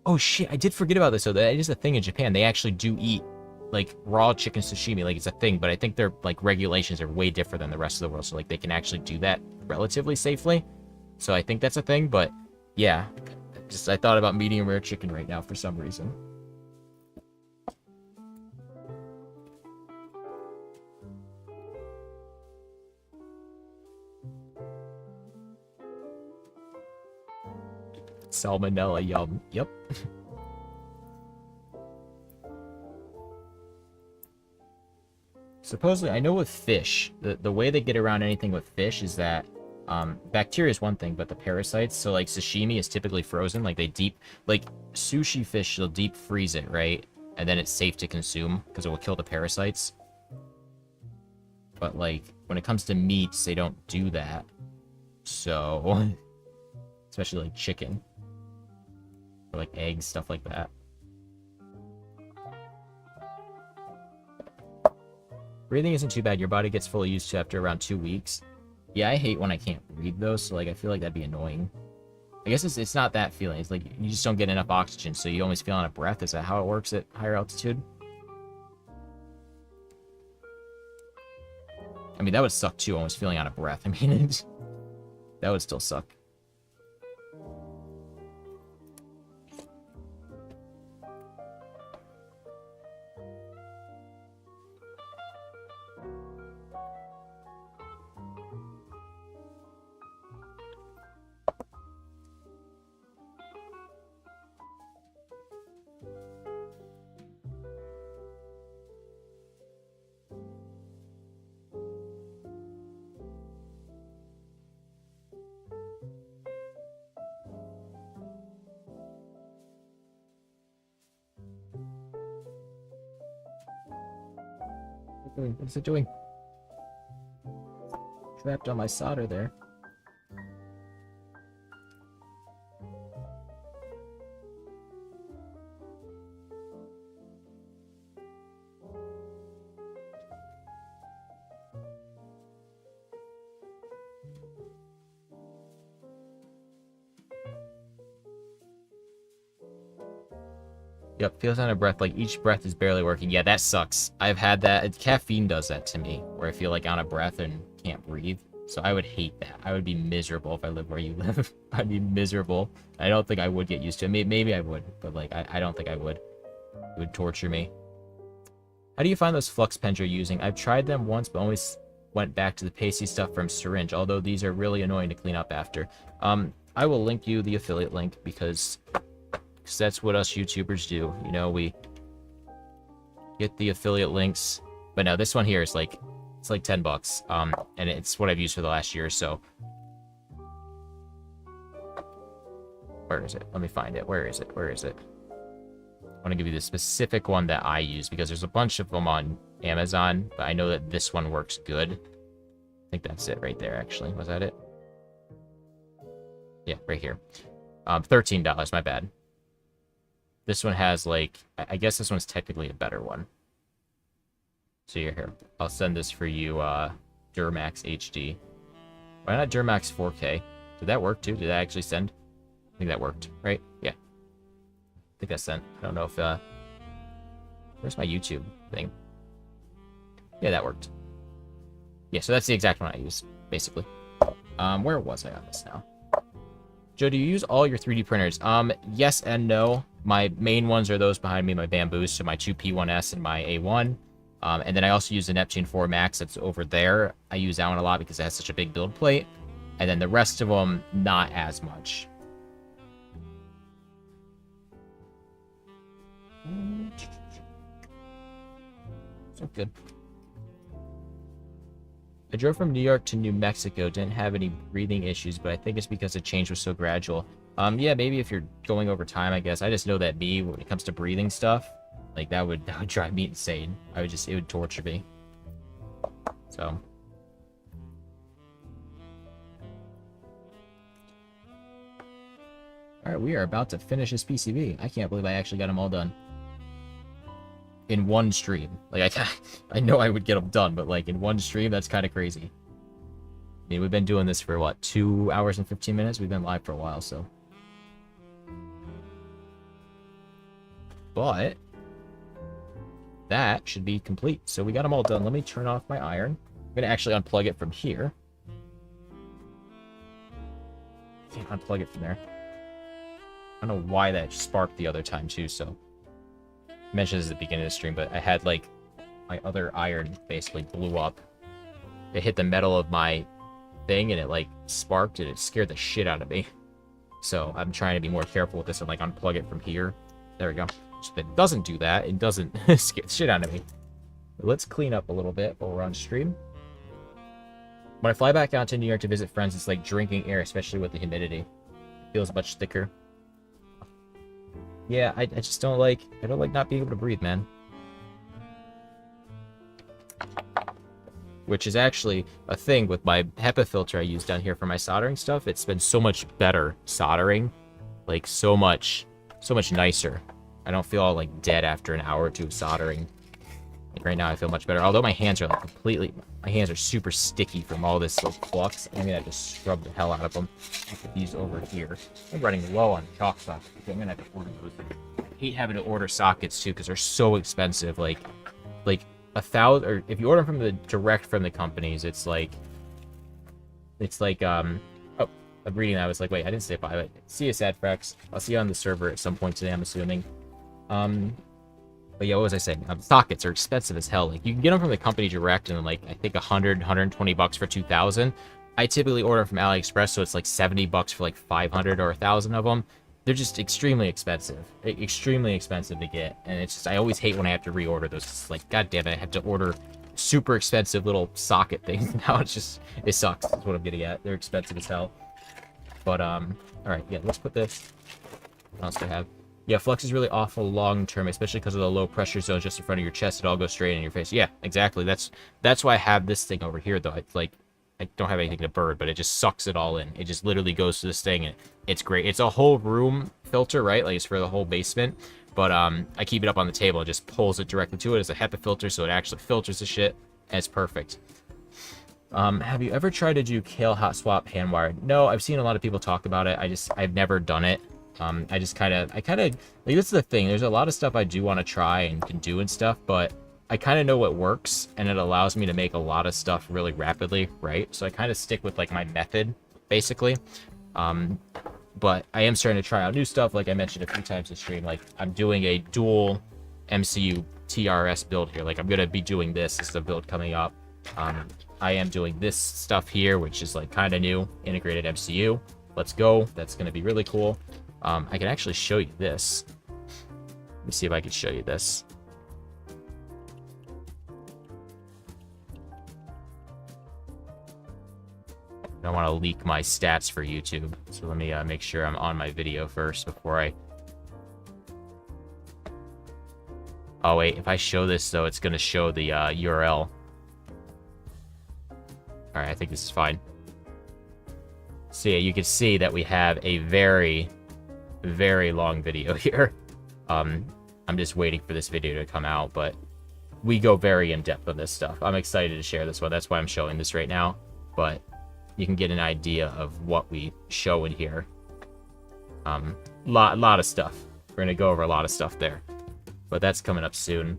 Oh shit, I did forget about this. So that is a thing in Japan. They actually do eat like raw chicken sashimi, like it's a thing, but I think their like regulations are way different than the rest of the world. So like they can actually do that relatively safely. So I think that's a thing, but yeah. Just I thought about medium rare chicken right now for some reason. Salmonella, yum. Yep. Supposedly, I know with fish, the way they get around anything with fish is that bacteria is one thing, but the parasites, so like sashimi is typically frozen, like like sushi fish, they'll deep freeze it, right? And then it's safe to consume because it will kill the parasites. But like, when it comes to meats, they don't do that. So, especially like chicken. Or like eggs, stuff like that. Breathing isn't too bad. Your body gets fully used to after around 2 weeks. Yeah, I hate when I can't breathe those, so like I feel like that'd be annoying. I guess it's not that feeling. It's like you just don't get enough oxygen, so you always feel out of breath. Is that how it works at higher altitude? I mean, that would suck too, almost feeling out of breath. I mean, that would still suck. What is it doing? Trapped on my solder there. Yep, feels on a breath like each breath is barely working. Yeah, that sucks. I've had that. Caffeine does that to me, where I feel like on a breath and can't breathe. So I would hate that. I would be miserable if I lived where you live. I'd be miserable. I don't think I would get used to it. Maybe I would, but like I don't think I would. It would torture me. How do you find those flux pens you're using? I've tried them once, but always went back to the pasty stuff from Syringe, although these are really annoying to clean up after. I will link you the affiliate link because that's what us YouTubers do. You know, we get the affiliate links. But no, this one here is like, it's like 10 bucks. And it's what I've used for the last year or so. Where is it? Let me find it. Where is it? Where is it? I want to give you the specific one that I use because there's a bunch of them on Amazon, but I know that this one works good. I think that's it right there, actually. Was that it? Yeah, right here. $13, my bad. This one has, like, I guess this one's technically a better one. So you're here. I'll send this for you, Duramax HD. Why not Duramax 4K? Did that work, too? Did that actually send? I think that worked, right? Yeah. I think that sent. I don't know if, where's my YouTube thing? Yeah, that worked. Yeah, so that's the exact one I use, basically. Where was I on this now? Joe, do you use all your 3D printers? Yes and no. My main ones are those behind me, my Bamboos, so my two P1S and my A1. And then I also use the Neptune 4 Max that's over there. I use that one a lot because it has such a big build plate. And then the rest of them, not as much. So good. I drove from New York to New Mexico, didn't have any breathing issues, but I think it's because the change was so gradual. Yeah, maybe if you're going over time, I guess. I just know that me, when it comes to breathing stuff, like that would drive me insane. It would torture me. So. Alright, we are about to finish this PCB. I can't believe I actually got them all done. In one stream. Like, I know I would get them done, but, like, in one stream, that's kind of crazy. I mean, we've been doing this for, what, 2 hours and 15 minutes? We've been live for a while, so. But that should be complete. So we got them all done. Let me turn off my iron. I'm going to actually unplug it from here. Can't unplug it from there. I don't know why that sparked the other time, too, so. I mentioned this at the beginning of the stream, but I had, like, my other iron basically blew up. It hit the metal of my thing, and it, like, sparked, and it scared the shit out of me. So I'm trying to be more careful with this and, like, unplug it from here. There we go. So if it doesn't do that, it doesn't scare the shit out of me. But let's clean up a little bit while we're on stream. When I fly back out to New York to visit friends, it's like drinking air, especially with the humidity. It feels much thicker. Yeah, I just don't like not being able to breathe, man. Which is actually a thing with my HEPA filter I use down here for my soldering stuff. It's been so much better soldering. Like, so much nicer. I don't feel all, like, dead after an hour or two of soldering. Like, right now I feel much better. Although my hands are, like, my hands are super sticky from all this, like, flux. I'm gonna have to scrub the hell out of them. I'll put these over here. I'm running low on chalk sockets. I'm gonna have to order those. I hate having to order sockets, too, because they're so expensive. Like 1,000, or if you order them direct from the companies, it's like, oh, I'm reading that. I was like, wait, I didn't say bye, but see you, Sadfrax. I'll see you on the server at some point today, I'm assuming. But yeah, what was I saying? Sockets are expensive as hell. Like, you can get them from the company direct, and like, I think 100, 120 bucks for 2,000. I typically order from AliExpress, so it's like 70 bucks for like 500 or 1,000 of them. They're just extremely expensive. Extremely expensive to get. And it's just, I always hate when I have to reorder those. It's like, god damn it, I have to order super expensive little socket things. Now it's just, it sucks. That's what I'm getting at. They're expensive as hell. But, alright, yeah, let's put this. What else do I have? Yeah, flux is really awful long term, especially because of the low pressure zone just in front of your chest. It all goes straight in your face. Yeah, exactly. That's why I have this thing over here, though. It's like, I don't have anything to burn, but it just sucks it all in. It just literally goes to this thing, and it's great. It's a whole room filter, right? Like, it's for the whole basement. But I keep it up on the table. It just pulls it directly to it. It's a HEPA filter, so it actually filters the shit, and it's perfect. Have you ever tried to do Kale hot swap hand wired? No, I've seen a lot of people talk about it. I've never done it. I kind of, like, this is the thing. There's a lot of stuff I do want to try and can do and stuff, but I kind of know what works, and it allows me to make a lot of stuff really rapidly, right? So I kind of stick with, like, my method, basically. But I am starting to try out new stuff, like I mentioned a few times in stream. Like, I'm doing a dual MCU TRS build here. Like, I'm going to be doing this as the build coming up. I am doing this stuff here, which is, like, kind of new, integrated MCU. Let's go. That's going to be really cool. I can actually show you this. Let me see if I can show you this. I don't want to leak my stats for YouTube, so let me make sure I'm on my video first before I... Oh wait, if I show this though, it's going to show the URL. Alright, I think this is fine. So yeah, you can see that we have a very, very long video here. I'm just waiting for this video to come out, but we go very in-depth on this stuff. I'm excited to share this one. That's why I'm showing this right now, but you can get an idea of what we show in here. Lot of stuff. We're going to go over a lot of stuff there, but that's coming up soon.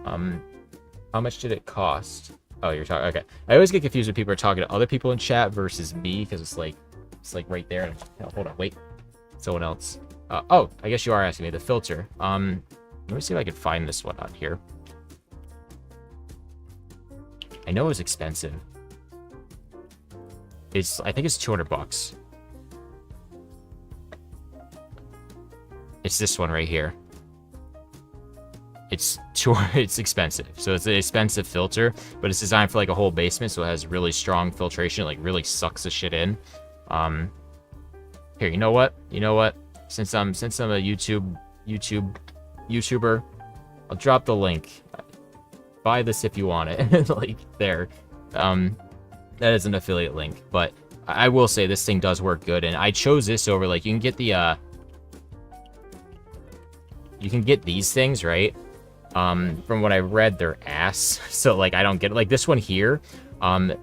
How much did it cost? Oh, you're talking. Okay. I always get confused when people are talking to other people in chat versus me, because it's like right there. Oh, hold on, wait. Someone else. Oh, I guess you are asking me the filter. Let me see if I can find this one on here. I know it was expensive. I think it's $200. It's this one right here. It's expensive. So it's an expensive filter, but it's designed for like a whole basement, so it has really strong filtration. It like really sucks the shit in. Here, you know what? Since I'm a YouTuber, I'll drop the link. Buy this if you want it. Like there. That is an affiliate link, but I will say this thing does work good, and I chose this over, like, you can get the you can get these things, right? From what I read, they're ass. So like I don't get it. Like this one here. The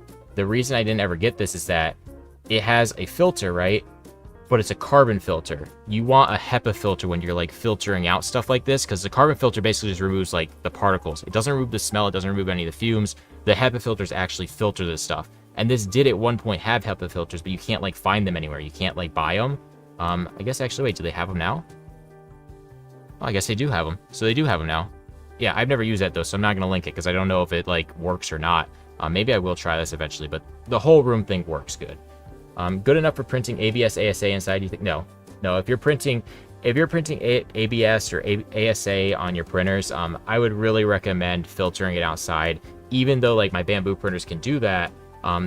reason I didn't ever get this is that it has a filter, right? But it's a carbon filter. You want a HEPA filter when you're like filtering out stuff like this, because the carbon filter basically just removes like the particles. It doesn't remove the smell. It doesn't remove any of the fumes. The HEPA filters actually filter this stuff. And this did at one point have HEPA filters, but you can't like find them anywhere. You can't like buy them. I guess actually, wait, do they have them now? Oh, I guess they do have them. So they do have them now. Yeah, I've never used that though, so I'm not going to link it because I don't know if it like works or not. Maybe I will try this eventually, but the whole room thing works good. Good enough for printing ABS, ASA inside, you think? No. If you're printing ABS or ASA on your printers, I would really recommend filtering it outside. Even though like my bamboo printers can do that,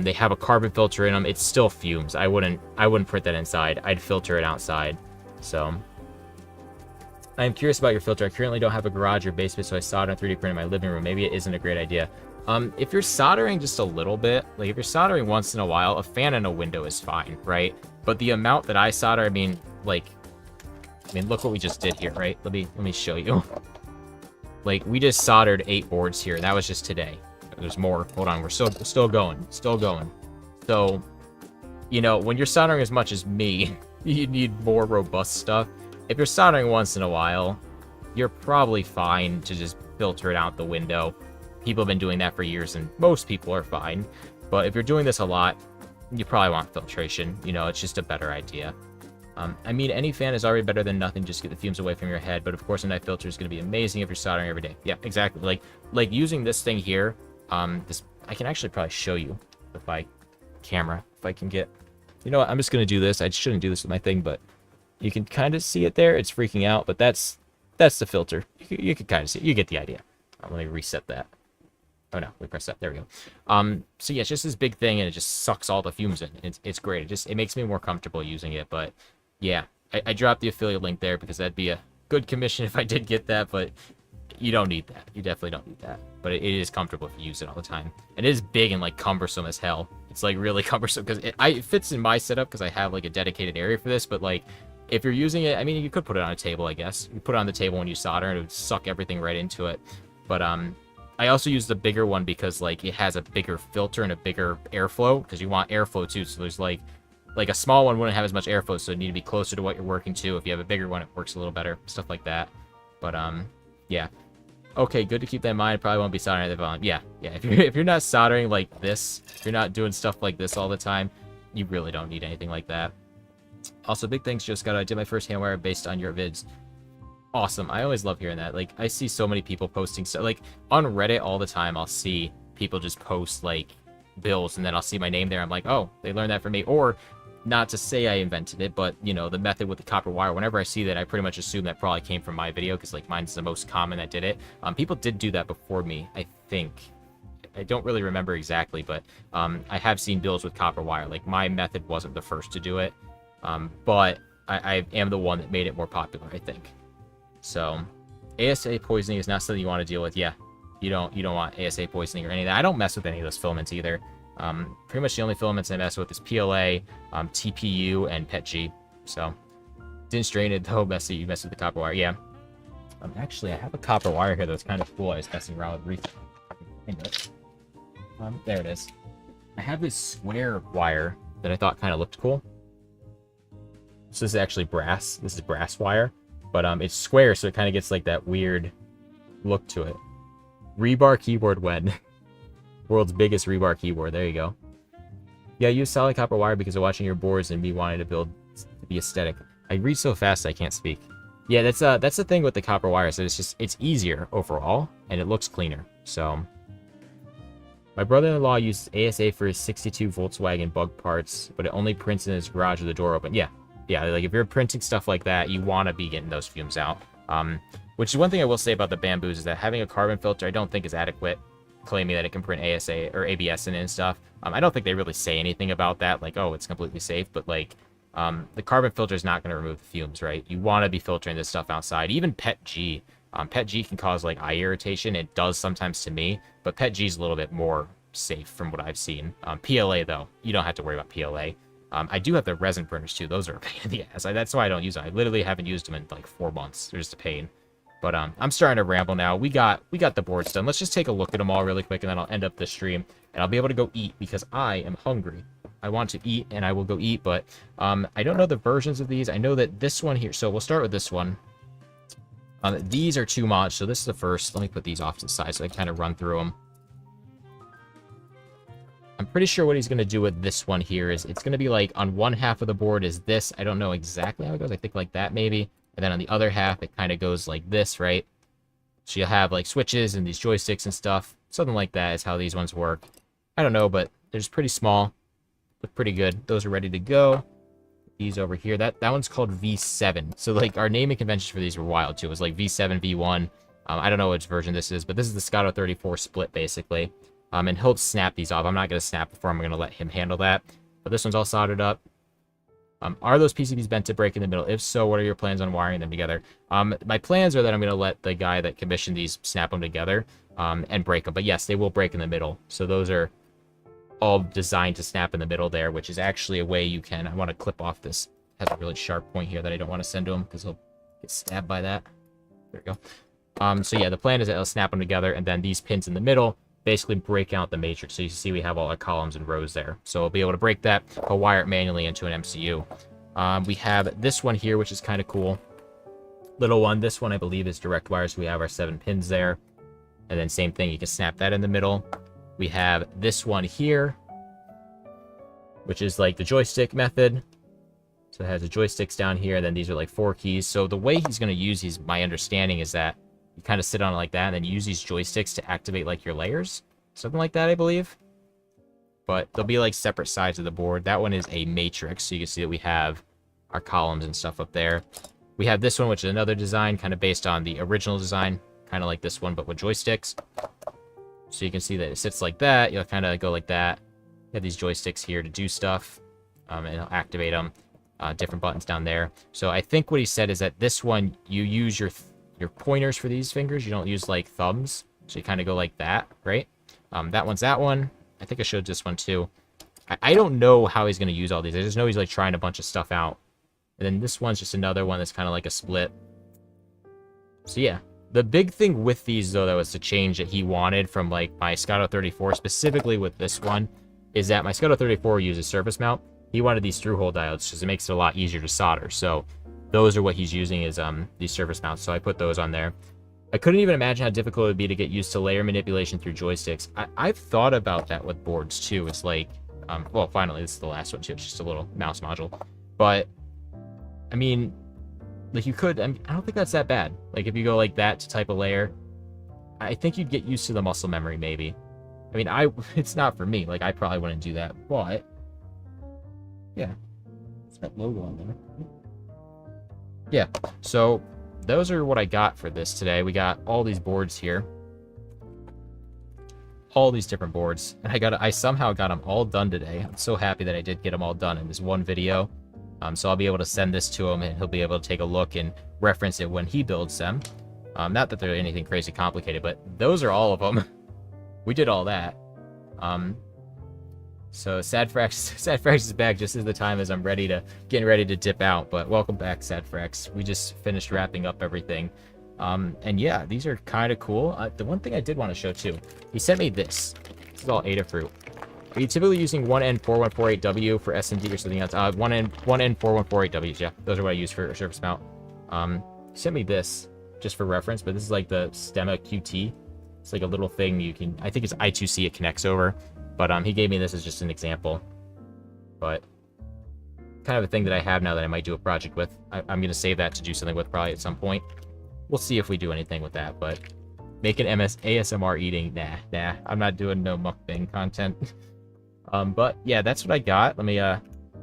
they have a carbon filter in them. It still fumes. I wouldn't print that inside. I'd filter it outside. So I'm curious about your filter. I currently don't have a garage or basement, so I solder and 3D print in my living room. Maybe it isn't a great idea. If you're soldering just a little bit, like if you're soldering once in a while, a fan in a window is fine, right? But the amount that I solder, I mean, look what we just did here, right? Let me show you. Like, we just soldered 8 boards here, and that was just today. There's more. Hold on, we're still going. So, you know, when you're soldering as much as me, you need more robust stuff. If you're soldering once in a while, you're probably fine to just filter it out the window. People have been doing that for years, and most people are fine. But if you're doing this a lot, you probably want filtration. You know, it's just a better idea. I mean, any fan is already better than nothing. Just get the fumes away from your head. But of course, a night filter is going to be amazing if you're soldering every day. Yeah, exactly. Like using this thing here. This I can actually probably show you with my camera if I can get. You know what? I'm just going to do this. I shouldn't do this with my thing, but you can kind of see it there. It's freaking out, but that's the filter. You can kind of see it. You get the idea. Let me reset that. Oh no, we press that. There we go. So yeah, it's just this big thing, and it just sucks all the fumes in. It's great. It makes me more comfortable using it. But yeah, I dropped the affiliate link there because that'd be a good commission if I did get that. But you don't need that. You definitely don't need that. But it is comfortable if you use it all the time. And it is big and like cumbersome as hell. It's like really cumbersome because it fits in my setup because I have like a dedicated area for this. But like if you're using it, I mean, you could put it on a table, I guess. You put it on the table when you solder, and it would suck everything right into it. But I also use the bigger one because like it has a bigger filter and a bigger airflow because you want airflow too. So there's like like a small one wouldn't have as much airflow, so you need to be closer to what you're working to. If you have a bigger one, it works a little better, stuff like that. But yeah. Okay, good to keep that in mind. Probably won't be soldering at the volume. Yeah. If you're not soldering like this, if you're not doing stuff like this all the time, you really don't need anything like that. Also, big thanks, Joe Scotto. I did my first hand wire based on your vids. Awesome. I always love hearing that. Like, I see so many people posting stuff. Like, on Reddit all the time, I'll see people just post, like, bills, and then I'll see my name there. I'm like, oh, they learned that from me. Or, not to say I invented it, but, you know, the method with the copper wire, whenever I see that, I pretty much assume that probably came from my video, because, like, mine's the most common that did it. People did do that before me, I think. I don't really remember exactly, but I have seen bills with copper wire. Like, my method wasn't the first to do it, but I am the one that made it more popular, I think. So, ASA poisoning is not something you want to deal with. Yeah, you don't want ASA poisoning or any of that. I don't mess with any of those filaments either. Pretty much the only filaments I mess with is PLA, TPU, and PETG. So, didn't strain it though. You mess with the copper wire. Yeah. Actually, I have a copper wire here that's kind of cool. I was messing around with there it is. I have this square wire that I thought kind of looked cool. So this is actually brass. This is brass wire, but it's square, so it kind of gets like that weird look to it. Rebar keyboard when. World's biggest rebar keyboard. There you go. Yeah, I use solid copper wire because of watching your boards and me wanting to build to be aesthetic. I read so fast I can't speak. Yeah, that's the thing with the copper wire, so it's easier overall and it looks cleaner. So my brother-in-law used ASA for his 62 Volkswagen bug parts, but it only prints in his garage with the door open. Yeah, like if you're printing stuff like that, you want to be getting those fumes out. Which is one thing I will say about the bamboos is that having a carbon filter I don't think is adequate, claiming that it can print ASA or ABS in it and stuff. I don't think they really say anything about that, like, oh, it's completely safe, but like, the carbon filter is not going to remove the fumes, right? You want to be filtering this stuff outside. Even PETG. PETG can cause like eye irritation. It does sometimes to me, but PETG is a little bit more safe from what I've seen. PLA though, you don't have to worry about PLA. I do have the resin burners too. Those are a pain in the ass. That's why I don't use them. I literally haven't used them in like 4 months. They're just a pain. But I'm starting to ramble now. We got the boards done. Let's just take a look at them all really quick, and then I'll end up the stream, and I'll be able to go eat because I am hungry. I want to eat, and I will go eat, but I don't know the versions of these. I know that this one here, so we'll start with this one. These are 2 mods, so this is the first. Let me put these off to the side so I can kind of run through them. I'm pretty sure what he's going to do with this one here is it's going to be like on one half of the board is this. I don't know exactly how it goes. I think like that maybe. And then on the other half, it kind of goes like this, right? So you'll have like switches and these joysticks and stuff. Something like that is how these ones work. I don't know, but they're just pretty small. Look pretty good. Those are ready to go. These over here, that one's called V7. So like our naming conventions for these were wild too. It was like V7, V1. I don't know which version this is, but this is the Scotto 34 split basically. And he'll snap these off. I'm not going to snap before. I'm going to let him handle that. But this one's all soldered up. Are those PCBs bent to break in the middle? If so, what are your plans on wiring them together? My plans are that I'm going to let the guy that commissioned these snap them together and break them. But yes, they will break in the middle. So those are all designed to snap in the middle there, which is actually a way you can... I want to clip off this. It has a really sharp point here that I don't want to send to him because he'll get stabbed by that. There we go. So yeah, the plan is that I'll snap them together, and then these pins in the middle basically break out the matrix. So you see we have all our columns and rows there. So I'll be able to break that. I'll wire it manually into an MCU. We have this one here, which is kind of cool. Little one. This one, I believe, is direct wire. So we have our 7 pins there. And then same thing. You can snap that in the middle. We have this one here, which is like the joystick method. So it has the joysticks down here. And then these are like 4 keys. So the way he's going to use these, my understanding is that you kind of sit on it like that, and then use these joysticks to activate like your layers. Something like that, I believe. But they'll be like separate sides of the board. That one is a matrix, so you can see that we have our columns and stuff up there. We have this one, which is another design, kind of based on the original design. Kind of like this one, but with joysticks. So you can see that it sits like that. You'll kind of go like that. You have these joysticks here to do stuff. And it'll activate them. Different buttons down there. So I think what he said is that this one, you use your pointers for these fingers. You don't use like thumbs, so you kind of go like that, right? That one's that one. I think I showed this one too. I don't know how he's going to use all these. I just know he's like trying a bunch of stuff out. And then this one's just another one that's kind of like a split. So yeah, the big thing with these though, that was the change that he wanted from like my Scotto 34, specifically with this one, is that my Scotto 34 uses surface mount. he wanted these through-hole diodes because it makes it a lot easier to solder. So those are what he's using is these surface mounts. So I put those on there. I couldn't even imagine how difficult it would be to get used to layer manipulation through joysticks. I've thought about that with boards too. It's like, well, finally, this is the last one too. It's just a little mouse module. But, I mean, like you could, I don't think that's that bad. Like if you go like that to type a layer, I think you'd get used to the muscle memory maybe. I mean, it's not for me. Like I probably wouldn't do that, but yeah, it's that logo on there. Yeah, so those are what I got for this today. We got all these boards here. All these different boards. And I somehow got them all done today. I'm so happy that I did get them all done in this one video. So I'll be able to send this to him and he'll be able to take a look and reference it when he builds them. Not that they're anything crazy complicated, but those are all of them. We did all that. So Sadfrax is back just as the time as I'm getting ready to dip out. But welcome back, Sadfrax. We just finished wrapping up everything. And yeah, these are kind of cool. The one thing I did want to show too, he sent me this. This is all Adafruit. Are you typically using 1N4148W for SMD or something else? 1N4148Ws, yeah. Those are what I use for a surface mount. He sent me this just for reference, but this is like the Stemma QT. It's like a little thing you can, I think it's I2C it connects over. But he gave me this as just an example. But kind of a thing that I have now that I might do a project with. I'm going to save that to do something with probably at some point. We'll see if we do anything with that, but making ASMR eating, nah. I'm not doing no mukbang content. But yeah, that's what I got. Let me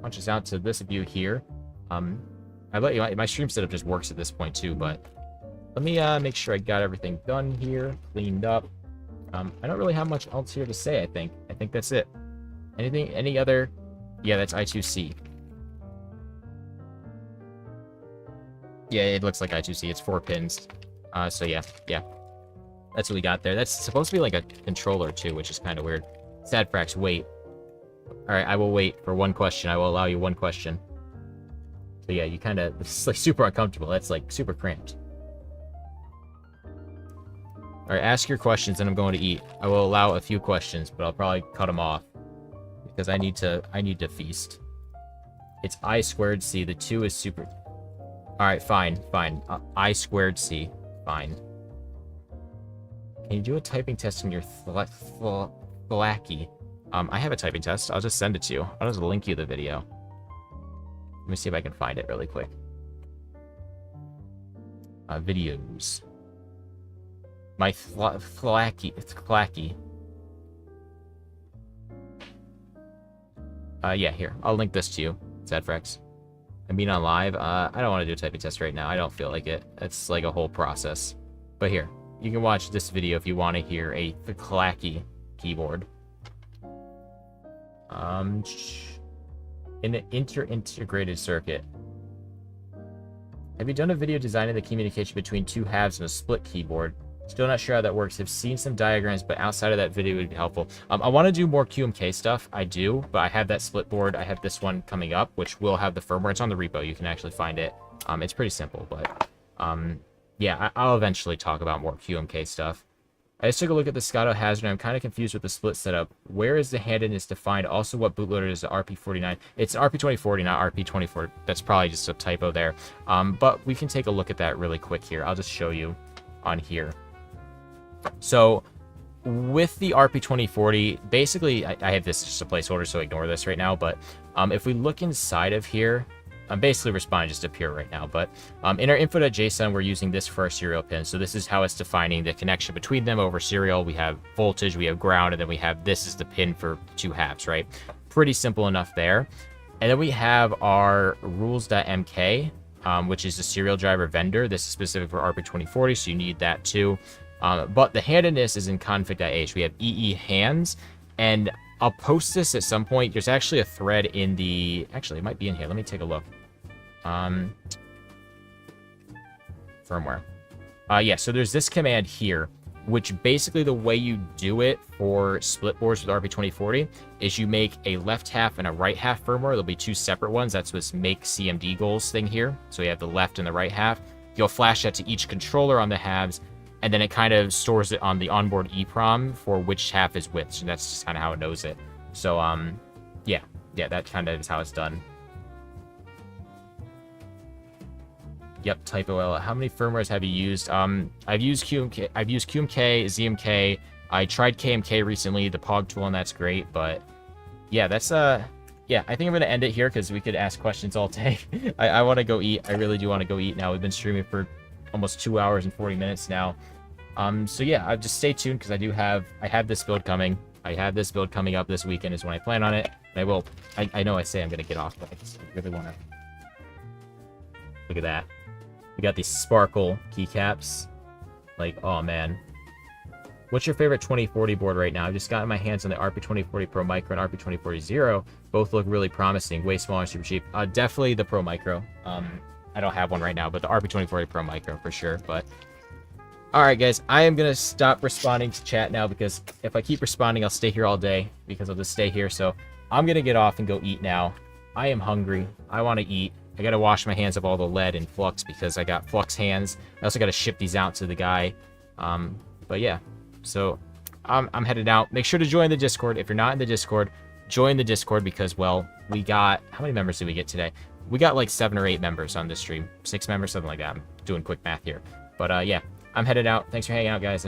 punch this out to this view here. I let you. My stream setup just works at this point too, but let me make sure I got everything done here, cleaned up. I don't really have much else here to say. I think that's it. Any other? Yeah, that's I2C. Yeah, it looks like I2C. It's 4 pins. So yeah. That's what we got there. That's supposed to be like a controller too, which is kind of weird. Sadfrax, wait. All right, I will wait for one question. I will allow you one question. So yeah, you kind of, it's like super uncomfortable. That's like super cramped. All right, ask your questions and I'm going to eat. I will allow a few questions, but I'll probably cut them off because I need to feast. It's I squared C. The 2 is super. All right, fine. I squared C. Fine. Can you do a typing test in your Thwacky? I have a typing test. I'll just send it to you. I'll just link you the video. Let me see if I can find it really quick. Videos. My Thwacky. It's Clacky. Yeah, here. I'll link this to you, Sadfrax. I mean on live. I don't want to do a typing test right now. I don't feel like it. It's like a whole process. But here, you can watch this video if you want to hear a Clacky keyboard. In an integrated circuit. Have you done a video designing the communication between two halves and a split keyboard? Still not sure how that works. I've seen some diagrams, but outside of that video would be helpful. I want to do more QMK stuff. I do, but I have that split board. I have this one coming up, which will have the firmware. It's on the repo. You can actually find it. It's pretty simple, but yeah, I'll eventually talk about more QMK stuff. I just took a look at the Scotto Hazard, and I'm kind of confused with the split setup. Where is the handedness defined? Also, what bootloader is the RP49? It's an RP2040, not RP24. That's probably just a typo there. But we can take a look at that really quick here. I'll just show you on here. So with the RP2040, basically, I have this just a placeholder, so ignore this right now. But if we look inside of here, I'm basically responding just up here right now. But in our info.json, we're using this for our serial pin. So this is how it's defining the connection between them over serial. We have voltage, we have ground, and then we have this is the pin for two halves, right? Pretty simple enough there. And then we have our rules.mk, which is the serial driver vendor. This is specific for RP2040, so you need that too. But the handedness is in config.h. We have EE hands, and I'll post this at some point. There's actually a thread in the... Actually, it might be in here. Let me take a look. Firmware. Yeah, so there's this command here, which basically the way you do it for split boards with RP2040 is you make a left half and a right half firmware. There'll be two separate ones. That's what's make CMD goals thing here. So you have the left and the right half. You'll flash that to each controller on the halves, and then it kind of stores it on the onboard EEPROM for which half is which. So that's just kind of how it knows it. So, yeah, yeah, that kind of is how it's done. Yep, typo. How many firmwares have you used? I've used QMK, ZMK. I tried KMK recently, the POG tool, and that's great. But yeah, that's yeah, I think I'm gonna end it here because we could ask questions all day. I want to go eat. I really do want to go eat now. We've been streaming for almost 2 hours and 40 minutes now. So yeah, I'll just stay tuned because I have this build coming. I have this build coming up this weekend is when I plan on it. And I will. I know I say I'm gonna get off, but I just really want to. Look at that. We got these sparkle keycaps. Like, oh man. What's your favorite 2040 board right now? I've just gotten my hands on the RP2040 Pro Micro and RP2040 Zero. Both look really promising. Way smaller, super cheap. Definitely the Pro Micro. I don't have one right now, but the RP2040 Pro Micro for sure. But alright guys, I am going to stop responding to chat now because if I keep responding, I'll stay here all day because I'll just stay here. So I'm going to get off and go eat now. I am hungry. I want to eat. I gotta wash my hands of all the lead and flux because I got flux hands. I also gotta ship these out to the guy. But yeah, so I'm headed out. Make sure to join the Discord. If you're not in the Discord, join the Discord because, well, we got, how many members did we get today? We got like 7 or 8 members on this stream. 6 members, something like that. I'm doing quick math here. But yeah, I'm headed out. Thanks for hanging out, guys.